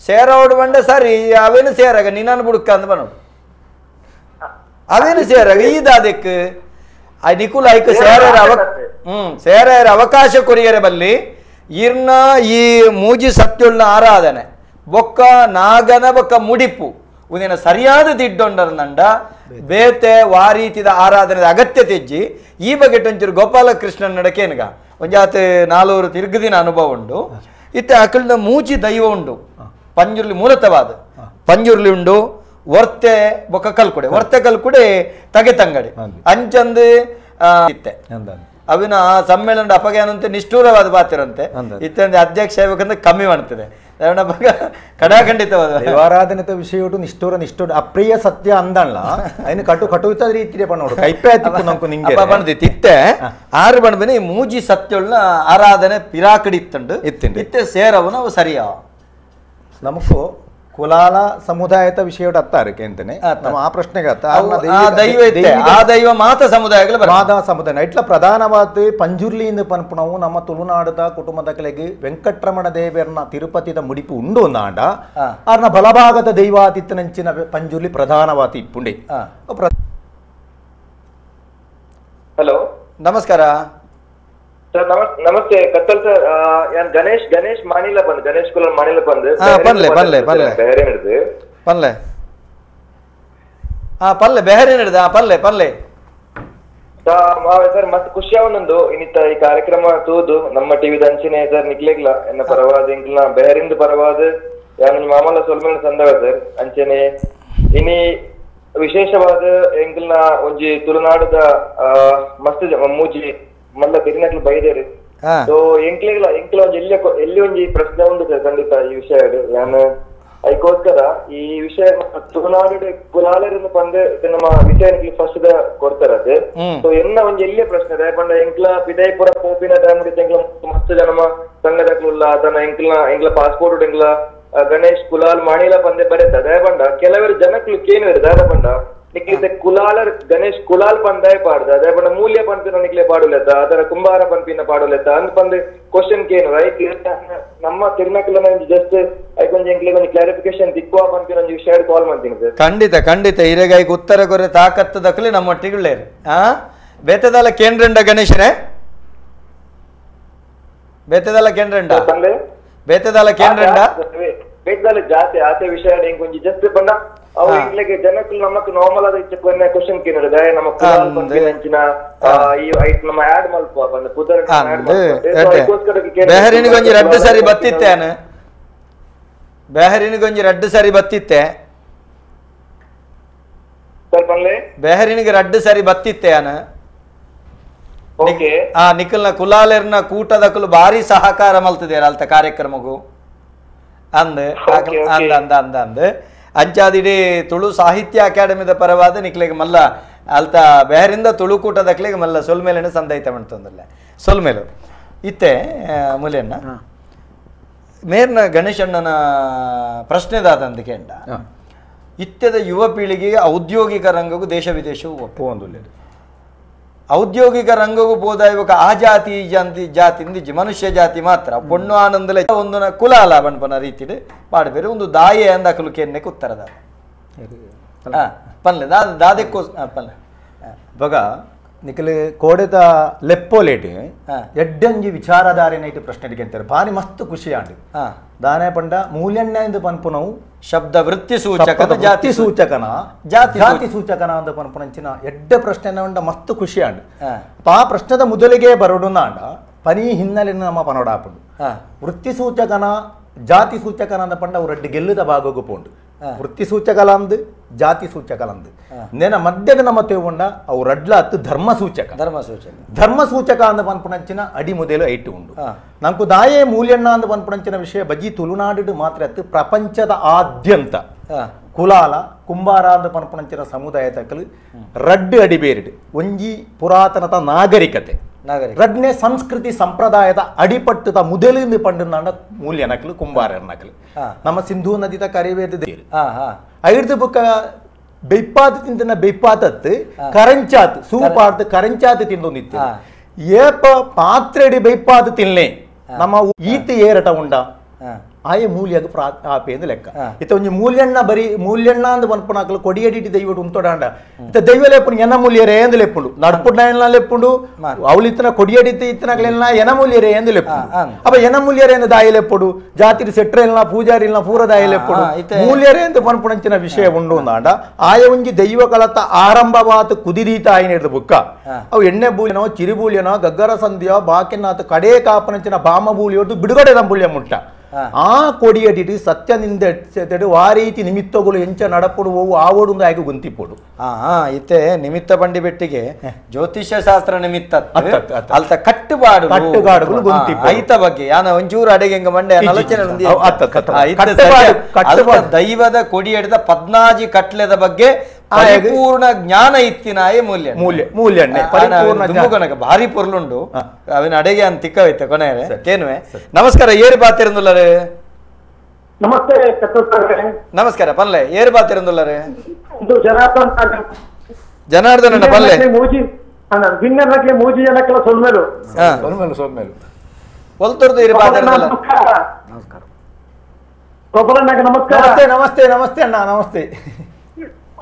ಸೇರವಡು ಬಂಡೆ ಸರಿ ಅವೇನು ಸೇರಾಗ ನಿನ್ನನ್ನು ಬುಡುಕ ಅಂದ್ ಬನ್ನೋಡು ಅವೇನು ಸೇರಾಗ ಈದಾದಕ್ಕೆ ಆ ನಿಕುಲ ಐಕ ಸೇರ ಅವಕಾಶ ಕೊರಿಯರೆ ಬಲ್ಲಿ ಇರ್ನ ಈ ಮೂಜಿ ಸತ್ಯುಳ್ಳ ಆರಾಧನೆ ಬೊಕ್ಕ ನಾಗನ ಬೊಕ್ಕ ಮುಡಿಪು ಉದಿನ ಸರಿಯಾದ ದಿಡ್ಡೊಂಡರ್ನಂಡ ಬೇತೆ ವಾರೀತಿದ ಆರಾಧನೆ ಅಗತ್ಯತೆ ಇಜ್ಜಿ ಈ ಬಗ್ಗೆ ಒಂಚೂರು ಗೋಪಾಲಕೃಷ್ಣನ್ ನಡಕೇನ್ಗ ಒಂಜಾತ್ ನಾಲ್ವರು ತಿರುಗದಿನ ಅನುಭವ ಉಂಡು ಇತ್ತೆ ಅಕಲ್ನ ಮೂಜಿ ದೈವ ಉಂಡು ಪಂಜುರ್ಲಿ ಮೂಲತವಾದ ಪಂಜುರ್ಲಿ ಉಂಡು ವರ್ತೆ ಬೊಕ್ಕ ಕಲ್ಕುಡೆ ವರ್ತೆ ಕಲ್ಕುಡೆ ತಗೆ ತಂಗಡಿ ಅಂಚಂದು ಇತ್ತೆ ಅವಿನ ಸಮ್ಮೇಳನ ಅಪಗೆ ಅನ್ನಂತೆ ನಿಷ್ಠೂರವಾದ ಬಾತಿರಂತೆ ಇತ್ತಂದ್ರೆ ಅಧ್ಯಕ್ಷ ಆಗ್ಬೇಕಂದ್ರೆ ಕಮ್ಮಿ ಮಾಡ್ತದೆ ಕಡಾಖಂಡಿತವಾದ ದೇವಾರಾಧನೆತ ವಿಷಯ ನಿಷ್ಠೂರ ಅಪ್ರಿಯ ಸತ್ಯ ಅಂದಲ್ಲ ಅಯ್ನ ಕಟು ರೀತಿ ಪಣ್ಣೋಡು ಕೈಪೆ ನಂಕು ನಿಂಗೆ ಬಂದಿತ್ತು ಇತ್ತೆ ಆರು ಬಣ್ಣ ಮೂಜಿ ಸತ್ಯುಳ್ಳ ಆರಾಧನೆ ಪಿರಾಕಡಿ ಇತ್ತುಂಡು ಇತ್ತೆ ಸೇರವನ ಅವು ಸರಿಯಾ ನಮಕು ಕುಲಾಲ ಸಮುದಾಯದ ವಿಷಯ ಅತ್ತಾರು ಕೇಂತನೆ ಆ ಪ್ರಶ್ನೆಗೆ ಆ ದೈವ ಮಾತ ಸಮುದಾಯಗಳು ಮಾದ ಸಮುದಾಯ ಇಟ್ಲ ಪ್ರಧಾನವಾದ ಪಂಜುರ್ಲಿಯಿಂದ ಪನ್ಪುಣವು ನಮ್ಮ ತುಳುನಾಡದ ಕುಟುಂಬದ ಕೆಳಗೆ ವೆಂಕಟರಮಣ ದೇವರನ್ನ ತಿರುಪತಿದ ಮುಡಿಪು ಉಂಡು ನಾಡ ಅವ್ರನ್ನ ಬಲಭಾಗದ ದೈವಾತಿತ್ತನಂಚಿನ ಪಂಜುರ್ಲಿ ಪ್ರಧಾನವಾತಿ ಇಪ್ಪುಂಡೆ. ಹಲೋ ನಮಸ್ಕಾರ ಸರ್ ನಮಸ್ತೆ ಕತ್ತಲ್ ಸರ್ ಯಾನ್ ಗಣೇಶ್ ಮಾನಿಲ ಬಂದ್ ಗಣೇಶ್ ಕುಲರ್ ಮಾನಿಲ ಬಂದ್ ಪಲ್ಲೆ ಬೆಹರಿ ನಡೆದ ಪಲ್ಲೆ ಸರ್ ಮತ್ತೆ ಖುಷಿ ಅವನೊಂದು ಇನ್ನಿತ್ತ ಈ ಕಾರ್ಯಕ್ರಮ ತೂದು ನಮ್ಮ ಟಿವಿದ ಅಂಚಿನೇ ಸರ್ ನಿಕ್ಲೆಗ್ಲ ಎನ್ನ ಪರವಾದ ಇಂಕ್ಲ ಬೆಹರಿಂದ ಪರವಾದ ಯಾನ್ ಮಾಮೂಲ ಸೊಲ್ಮೇಲೆ ಸಂದವ ಸರ್ ಅಂಚನೆ ಇನಿ ವಿಶೇಷವಾದ ಎಂಕ್ಲ್ನ ಒಂಜಿ ತುಳುನಾಡದ ಮಸ್ತ್ ಮೂಜಿ ಮಲ್ಲ ತಿರಿನಕ್ಲು ಬೈದೇರಿ ಸೊ ಎಂಕ್ಲ ಒಂಜಿ ಎಲ್ಲಿ ಒಂಜಿ ಪ್ರಶ್ನೆ ಉಂಟು ಸರ್ ಖಂಡಿತ ಈ ವಿಷಯ ಯಾನ್ ಅದಕ್ಕೋಸ್ಕರ ಈ ವಿಷಯ ತುಳುನಾಡು ಕುಲಾಲರಿಂದ ಪಂದ್ ನಮ್ಮ ವಿಷಯ ಫಸ್ಟ್ ಕೊಡ್ತಾರದು ಸೊ ಎನ್ನ ಒಂಜಿ ಎಲ್ಲಿ ಪ್ರಶ್ನೆ ಪಂಡ ಎಂಕ್ಲ ವಿಜಯಪುರ ಪೋಪಿನ ಟೈಮ್ ಎಂಕ್ಲ ಮಸ್ತ್ ಜನಮ ಸಂಘಟಕುಲ್ಲ ಅದನ್ನ ಎಂಕ್ಲ ಪಾಸ್ಪೋರ್ಟ್ ಎಂಕ್ಲ ಗಣೇಶ್ ಕುಲಾಲ್ ಮಾಣಿಲ ಪಂದೆ ಬರೆದ ದಯಪಂಡ ಕೆಲವರು ಜನಕ್ಲು ಕೇನುವರು ದಯಪಂಡ ನಿಕ್ಲಿತೆ ಕುಲಾಲರ್ ಗಣೇಶ್ ಕುಲಾಲ್ ಪಂದಾಯ ಪಾಡ್ದ ದಯಪಂಡ ಮೂಲ್ಯ ಪಂಪಿನ ನಿಕ್ಲೆ ಪಾಡುಲೆತ್ತ ಅದರ ಕುಂಬಾರ ಪಂಪಿನ ಪಾಡುಲೆತ್ತ ಅಂದ್ ಪಂದ್ ಕ್ವಶನ್ ಕೇನು ರೈಟ್ ನಮ್ಮ ತಿರುನಕಲ ಜಸ್ಟ್ ಐಕೊಂಜಿ ಎಂಕ್ಲಿಗೆ ಒಂದು ಕ್ಲಾರಿಫಿಕೇಶನ್ ತಿಕ್ಕುವ ಪಂಪಿನ ಒಂದು ವಿಷಯ ಕಾಲ್ ಮಾಡ್ತೀನಿ ಸರ್ ಖಂಡಿತ ಇರೆಗ ಈಗ ಉತ್ತರ ಕೊರೆ ತಾಕತ್ತದಕ್ಕಲಿ ನಮ್ಮ ಒಟ್ಟಿಗುಳ್ಳೇರು ಬೇತದಲ್ಲ ಕೇಂದ್ರಂಡ ಗಣೇಶನೇ ಬೇತದಲ್ಲ ಕೇಂದ್ರಂಡ ಬೇತದಲ್ಲ ಕೇಂದ್ರಂಡ ಬೇತದಲ್ಲ ಜಾತಿ ಆತೆ ವಿಷಯ ಇಂಕೊಂಜಿ ಜಸ್ಟ್ ಪಂಡ ಅವು ಇಂಗ್ಲಿಗೆ ಜನಕ್ಕೂ ನಮ್ಮಕ್ಕೆ ನಾರ್ಮಲ್ ಆದ ಇಚ್ಚ ಕ್ವಶನ್ ಕೇನರು ದಯ ನಮ್ಮ ಕುಲಾಲ್ ಪಂಪಿನಂಚಿನ ಈ ಐಟ್ ನಮ್ಮ ಆಡ್ ಮಲ್ಪ ಬಂದ ಪುದರ್ ಬೆಹರಿನಿಗೊಂಜಿ ರಡ್ಡು ಸರಿ ಬತ್ತಿತ್ತೆ ಅನು ಬೆಹರಿನಿಗೊಂಜಿ ರಡ್ಡು ಸರಿ ಬತ್ತಿತ್ತೆ ಸರ್ ಪನ್ಲೆ ಬೆಹರಿನಿಗೆ ರಡ್ಡು ಸರಿ ಬತ್ತಿತ್ತೆ ಅನು ನಿಖಲ್ನ ಕುಲಾಲೆರ್ನ ಕೂಟದಕ್ಕಲು ಭಾರಿ ಸಹಕಾರ ಮಲ್ತದೇರ ಅಲ್ತ ಕಾರ್ಯಕ್ರಮಗೂ ಅಂದ್ ಅಂಚಾದಿಡೀ ತುಳು ಸಾಹಿತ್ಯ ಅಕಾಡೆಮಿದ ಪರವಾದ ನಿಕ್ಲೆಗೆ ಮಲ್ಲ ಅಲ್ತ ಬೆಹರಿಂದ ತುಳುಕೂಟದಕ್ಲೆಗೆ ಮಲ್ಲ ಸೊಲ್ಮೇಲೆನ ಸಂದೈತ ಮಾಡ್ತಂದಲ್ಲ ಸೊಲ್ಮೇಲು ಇತ್ತೆ ಮುಲೆಯನ್ನ ಮೇರ್ನ ಗಣೇಶಣ್ಣನ ಪ್ರಶ್ನೆದಾದಂತ ಕೇಂಡ ಇತ್ಯದ ಯುವ ಪೀಳಿಗೆಗೆ ಔದ್ಯೋಗಿಕ ರಂಗಕ್ಕೂ ದೇಶ ವಿದೇಶವು ಒಪ್ಪುವಂದು ಔದ್ಯೋಗಿಕ ರಂಗಗೂ ಹೋದ ಇವಾಗ ಆ ಜಾತಿ ಈ ಜಾತಿ ಮನುಷ್ಯ ಜಾತಿ ಮಾತ್ರ ಪೊಣ್ಣು ಆನಂದಲ ಒಂದು ಕುಲಾಲ ಬಣ್ಪನ ರೀತಿ ಪಾಡ್ಬೇರೆ ಒಂದು ದಾಯೆ ಅಂದಕಲು ಕೇನ್ನಕ್ಕೆ ಉತ್ತರದ ಪನ್ಲೆ ದಾದೆಕ್ಕೋ ಪನ್ಲೆ ಇವಾಗ ನಿಖಲ್ ಕೋಡೆದ ಲೆಪ್ಪೋಲೇಟ್ ಎಡ್ಡಂಜಿ ವಿಚಾರಧಾರೆನೈಟ್ ಪ್ರಶ್ನೆ ಅಂತಾರೆ ಭಾರಿ ಮಸ್ತ್ ಖುಷಿ ಆಂಡ್ ದಾನೆ ಪಂಡ ಮೂಲ್ಯಣ್ಣ ಎಂದು ಪನ್ಪುನವು ಶಬ್ದ ವೃತ್ತಿ ಸೂಚಕನ ಜಾತಿ ಸೂಚಕನ ಜಾತಿ ಸೂಚಕನ ಅಂತ ಪನ್ಪುನಂಚಿನ ಎಡ್ಡ ಪ್ರಶ್ನೆ ಉಂಡ ಮಸ್ತ್ ಖುಷಿ ಆಂಡ್ ಆ ಪ್ರಶ್ನದ ಮೊದಲಿಗೆ ಬರೋಡುನ ಆಂಡ ಪನಿ ಹಿನ್ನೆಲೆನ ನಮ್ಮ ಪನೋಡಾಪುಂಡು ವೃತ್ತಿ ಸೂಚಕನ ಜಾತಿ ಸೂಚಕನ ಅಂದ ಪಂಡ ಅವು ರೆಡ್ಡಿ ಗೆಲ್ಲುದ ಭಾಗಕ್ಕೂ ಪೋಂಡು ವೃತ್ತಿ ಸೂಚಕಲಂದು ಜಾತಿ ಸೂಚಕಲಂದು ನೆನ ಮಧ್ಯದ ನಮ್ಮ ತೇಗೊಂಡ ಅವು ರಡ್ಲ ಹತ್ತು ಧರ್ಮ ಸೂಚಕ ಧರ್ಮ ಸೂಚಕ ಅಂದ ಪನ್ಪುಣಂಚಿನ ಅಡಿ ಮೊದಲು ಐಟು ಉಂಡು ನಂಕು ದಾಯೇ ಮೂಲ್ಯಣ್ಣ ಅಂದ ಪನ್ಪುಣಂಚಿನ ವಿಷಯ ಬಜ್ಜಿ ತುಳುನಾಡು ಮಾತ್ರ ಅತ್ತು ಪ್ರಪಂಚದ ಆದ್ಯಂತ ಕುಲಾಲ ಕುಂಬಾರ ಅಂದ ಪನ್ಪುಣಂಚಿನ ಸಮುದಾಯ ತಕ್ಕಲು ರಡ್ಡು ಅಡಿ ಬೇರಿಡು ಒಂಜಿ ಪುರಾತನದ ನಾಗರಿಕತೆ ರಡ್ನೆ ಸಂಸ್ಕೃತಿ ಸಂಪ್ರದಾಯದ ಅಡಿಪಟ್ಟದ ಮೊದಲಿಂದ ಪಂಡು ಮೂಲ್ಯ ನಕಲು ಕುಂಬಾರ ನಕಲು ನಮ್ಮ ಸಿಂಧೂ ನದಿದ ಕರಿವೇದ ಐದು ಬುಕ್ಕ ಬೆಯ್ಪಾತ್ ತಿಂದಿನ ಬೆಯ್ಪಾತತ್ ಕರಂಚಾತ್ ಸೂಪಾರ್ದು ಕರಂಚಾತ್ ತಿಂದೊಂದಿತ್ತು ಏಪ ಪಾತ್ರೆಡಿ ಬೆಯ್ಪಾತ್ ತಿನ್ಲೆ ನಮ್ಮ ಈತ ಏರಟ ಉಂಡ ಆಯ ಮೂಲ್ಯ ಆಪೇಂದು ಲೆಕ್ಕ ಇತ್ತ ಒಂಜಿ ಮೂಲ್ಯಣ್ಣ ಬರಿ ಮೂಲ್ಯಣ್ಣ ಅಂದ ಪನ್ಪುನಾಕಲು ಕೊಡಿಯಡಿಟಿ ದೈವಡು ಉಂತೊಡಾಂಡ ಇತ್ತ ದೈವ ಲೆಪ್ಪುಂಡು ಎನ ಮೂಲ್ಯರೇ ಎಂದು ಲೆಪ್ಪುಂಡು ನಡ್ಪುಡ್ನ ಎನ್ನ ಲೆಪ್ಪುಂಡು ಅವಳಿತ್ತನ ಕೊಡಿಯಡಿತ ಇತ್ತನಗಲೆಲ್ಲ ಎನ ಮೂಲ್ಯರೇ ಎಂದು ಲೆಪ್ಪುಂಡು ಅಪ್ಪ ಎನ ಮೂಲ್ಯರೇ ಎಂದು ದಾಯಿ ಲೆಪ್ಪುಡು ಜಾತಿರಿ ಸೆಟ್ರೆ ಇಲ್ಲ ಪೂಜಾರಿ ಇಲ್ಲ ಪೂರ ದಾಯಿ ಲೆಪ್ಪುಡು ಮೂಲ್ಯರೇ ಎಂದು ಪನ್ಪುಣಂಚಿನ ವಿಷಯ ಉಂಡು ಅಂದಾಂಡ ಆಯ ಒಂಜಿ ದೈವ ಕಲತ ಆರಂಭವಾತ ಕುದಿದೀತ ಆಯ್ನಿಡ್ದು ಬುಕ್ಕ ಅವು ಎಣ್ಣೆ ಬೂಲಿನೋ ಚಿರಿಬೂಲಿಯನೋ ಗಗ್ಗರ ಸಂಧಿಯೋ ಬಾಕಿನಾಥ ಕಡೇ ಕಾಪನಂಚಿನ ಬಾಮ ಬೂಲಿಯೋದು ಬಿಡುಗಡೆ ದಂಬುಳ್ಯ ಮುಟ್ಟ ಆ ಕೊಡಿಯಡಿಟಿ ಸತ್ಯನಿಂದ ವಾರೀತಿ ನಿಮಿತ್ತಗಳು ಎಂಚ ನಡಪಡುವವು ಆವೊಂದು ಆಗಿ ಗುಂತಿಪೋಡು ಇತ್ತೆ ನಿಮಿತ್ತ ಬಂಡಿ ಬೆಟ್ಟಿಗೆ ಜ್ಯೋತಿಷ್ಯ ಶಾಸ್ತ್ರ ನಿಮಿತ್ತ ಅಲ್ತ ಕಟ್ಟುಗಾಡುಗಳು ಐತ ಬಗ್ಗೆ ಯಾನ ಒಂಚೂರು ಅಡೆಗೆ ಹೆಂಗ ಮಂಡೆ ದೈವದ ಕೊಡಿ ಹಿಡಿದ 14 ಕಟ್ಲೆದ ಬಗ್ಗೆ ಪರಿಪೂರ್ಣ ಜ್ಞಾನ ಇತ್ತಿನಾಯ ಮೂಲ್ಯ ಮೂಲ್ಯ ಮೂಲ್ಯಣ್ಣೆ ಪರಿಪೂರ್ಣ ಭಾರಿ ಪೊರ್ಲುಂಡು ಅವಿನ ಅಡೆಗೆ ಅಂತ ತಿಕ್ಕವೈತೆ ಕೊನೆಯರೆ ಕೇನುವೆ ನಮಸ್ಕಾರ ಏರು ಬಾತಿರಂದುಲ್ಲರೆ ನಮಸ್ತೆ ನಮಸ್ಕಾರ ಪನ್ಲೆ ಏರು ಬಾತಿರಂದುಲ್ಲರೆ ಜನಾರ್ದನ ಪನ್ಲೆ ಮೂಜಿ ಭಿನ್ನಕ್ಕೆ ಮೂಜಿ ಜನಕ್ಕೆಲ್ಲ ಸೊಲ್ಮೇಲು ಸೊಲ್ಮೇಲು ಒಲ್ತುರ್ದು ಇರು ಬಾತಿರಂದುಲ್ಲ ನಮಸ್ಕಾರ ಗೊಬ್ಬರನಾಗ ನಮಸ್ಕಾರ ನಮಸ್ತೆ ನಮಸ್ತೆ ಅಣ್ಣ ನಮಸ್ತೆ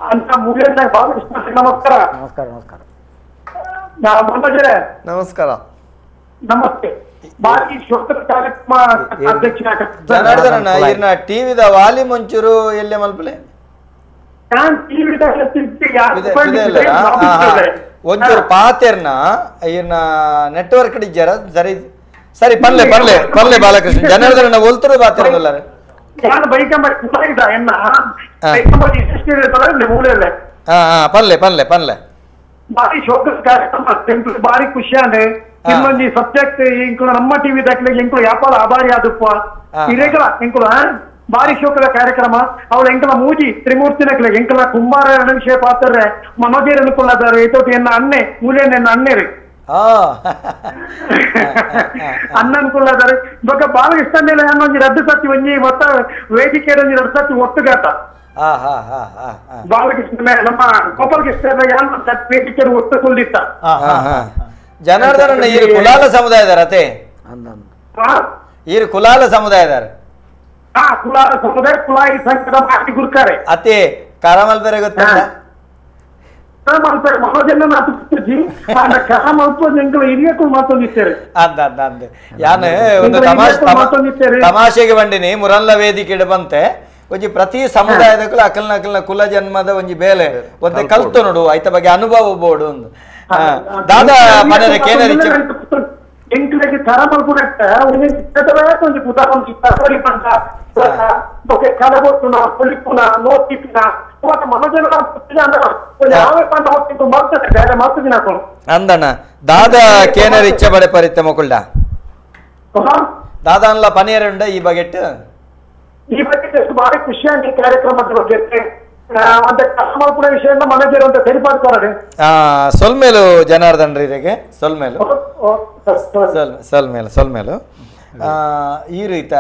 ಅಂತ ಮುಗಿಯನ್ನಾಗ ಬಾಳ ಇಷ್ಟ ನಮಸ್ಕಾರ ನಮಸ್ಕಾರ ನಮಸ್ಕಾರ ನಮಸ್ಕಾರ ನಮಸ್ತೆ ಬಾಕಿ ಶ್ರೋತೃ ಕಾರ್ಯಕ್ರಮ ಅಧ್ಯಕ್ಷ ಜನಾರ್ದನ ಇರ್ನ ಟಿವಿದ ವಾಲ್ಯೂಮ್ ಒಂಚೂರು ಎಲ್ಲೆ ಮಲ್ಪಲೆ ನಾನು ಟಿವಿ ಒಂಚೂರು ಪಾತೆರ್ನ ಇರ್ನ ನೆಟ್ವರ್ಕ್ ಇಜ್ಜಾರ ಸರಿ ಸರಿ ಪನ್ಲೆ ಪನ್ಲೆ ಪನ್ಲೆ ಬಾಲಕೃಷ್ಣ ಜನಾರ್ದನ ಒಲ್ತರು ಬಾತಿರಲ್ಲ ನಾನು ಬೈಕಂಬ ಎನ್ನ ಬೈಕಂಬಿ ಎಷ್ಟು ಮೂಲೆಯಲ್ಲೇ ಪನ್ಲೆ ಪನ್ಲೆ ಪನ್ಲೆ ಬಾರಿ ಶೋಕ ಕಾರ್ಯಕ್ರಮ ಬಾರಿ ಖುಷಿ ಅಂದೆ ನಿಮ್ಮಲ್ಲಿ ಸಬ್ಜೆಕ್ಟ್ ಇಂಕುಳ ನಮ್ಮ ಟಿವಿ ದಾಖಲೆ ಇಂಕುಳ ವ್ಯಾಪಾರ ಆಭಾರಿ ಆದಪ್ಪ ಇರೇಕಲ ಇಂಕುಳ ಬಾರಿ ಶೋಕದ ಕಾರ್ಯಕ್ರಮ ಅವಳ ಎಂಕಲ ಮೂಜಿ ತ್ರಿಮೂರ್ತಿ ನಕ್ಲೆ ಎಂಕಲ ಕುಂಬಾರ ವಿಷಯ ಪಾತ್ರ ಮನೋಜೇರ್ ಅನ್ಕೊಳ್ಳಾದಾರೆ ಇತೋಟಿ ಎನ್ನ ಅಣ್ಣೆ ಮೂಲೆಯನ್ನ ಎನ್ನ ಅಣ್ಣೆ ರೀ ಅನ್ನ ಅನ್ಕೊಳ್ಳಾದಾರೆ ಇವಾಗ ಬಾಳ ಇಷ್ಟ ಮೇಲೆ ಒಂಜಿ ರದ್ದು ಸತಿ ಒಂಜಿ ಮತ್ತ ವೇದಿಕೆ ಒಂಜಿ ರದ್ದು ಸತಿ ಒಟ್ಟುಗಾಟ ಬಾಲಕೃಷ್ಣ ನಮ್ಮ ಗೋಪಾಲಕೃಷ್ಣ ವೇದಿಕೆ ಒಟ್ಟು ಕುಲ್ದಿತ್ತ ಜನಾರ್ದನ ಈರು ಕುಲಾಲ ಸಮುದಾಯದಾರ ಅತೆ ಈರು ಕುಲಾಲ ಸಮುದಾಯದಾರ ಕುಲಾಲ ಸಮುದಾಯ ಕುಲಾಯಿ ಸಂಘದ ಮಾತಿ ಗುರ್ಕಾರೆ ಅತೆ ಕಾರಮಲ್ಪೆರೆ ಗೊತ್ತಿಲ್ಲ ತಮಾಷೆಗೆ ಬಂಡಿನಿ ಮುರಲ್ಲ ವೇದಿಕೆ ಬಂತೆ ಒಂಜಿ ಪ್ರತಿ ಸಮುದಾಯದಕ್ಕೂ ಅಕಲ್ನ ಅಕಲ್ನ ಕುಲ ಜನ್ಮದ ಒಂಜಿ ಬೇಲೆ ಒಂದೇ ಕಲ್ತು ನೋಡು ಆಯ್ತ ಬಗ್ಗೆ ಅನುಭವ ಬೋಡು ಒಂದು ದಾದಾ ಮನೆ ಕೇನರಿ ಎಂಕ್ಲೆಗೆ ತರ ಮಲ್ಪುನಟ್ಟ ಒಂಜಿ ಪುಟ ಒಂಜಿ ತಸರಿ ಪಂಡ ಓಕೆ ಕಲಗೊಟ್ಟುನ ಪೊಲಿಪುನ ನೋಟಿಪಿನ ಅಂದಣ್ಣ ದಾದಾ ಕೇನರ್ ಇಚ್ಛೆ ಬಡೆ ಪರಿತೆ ಮೊಕುಲ್ಡ ದಾದಾ ಅನ್ಲ ಪನೀರುಂಡ ಈ ಬಗೆಟ್ ಈ ಬಗ್ಗೆ ಬಾರಿ ಖುಷಿ ಆಗಿ ಕಾರ್ಯಕ್ರಮದ ಬಗ್ಗೆ ಮತ್ತೆ ಕಸ್ಮಲ್ಪುರ ವಿಷಯದಿಂದ ಮನಜರ್ ಅಂತ ಸರಿಪಡ್ತಾರೆ ಸೊಲ್ಮೇಲು ಜನಾರ್ದನ್ ರೀರಿಗೆ ಸೊಲ್ಮೇಲು ಸೊಲ್ಮೇಲು ಸೊಲ್ಮೇಲು ಈ ರೀತ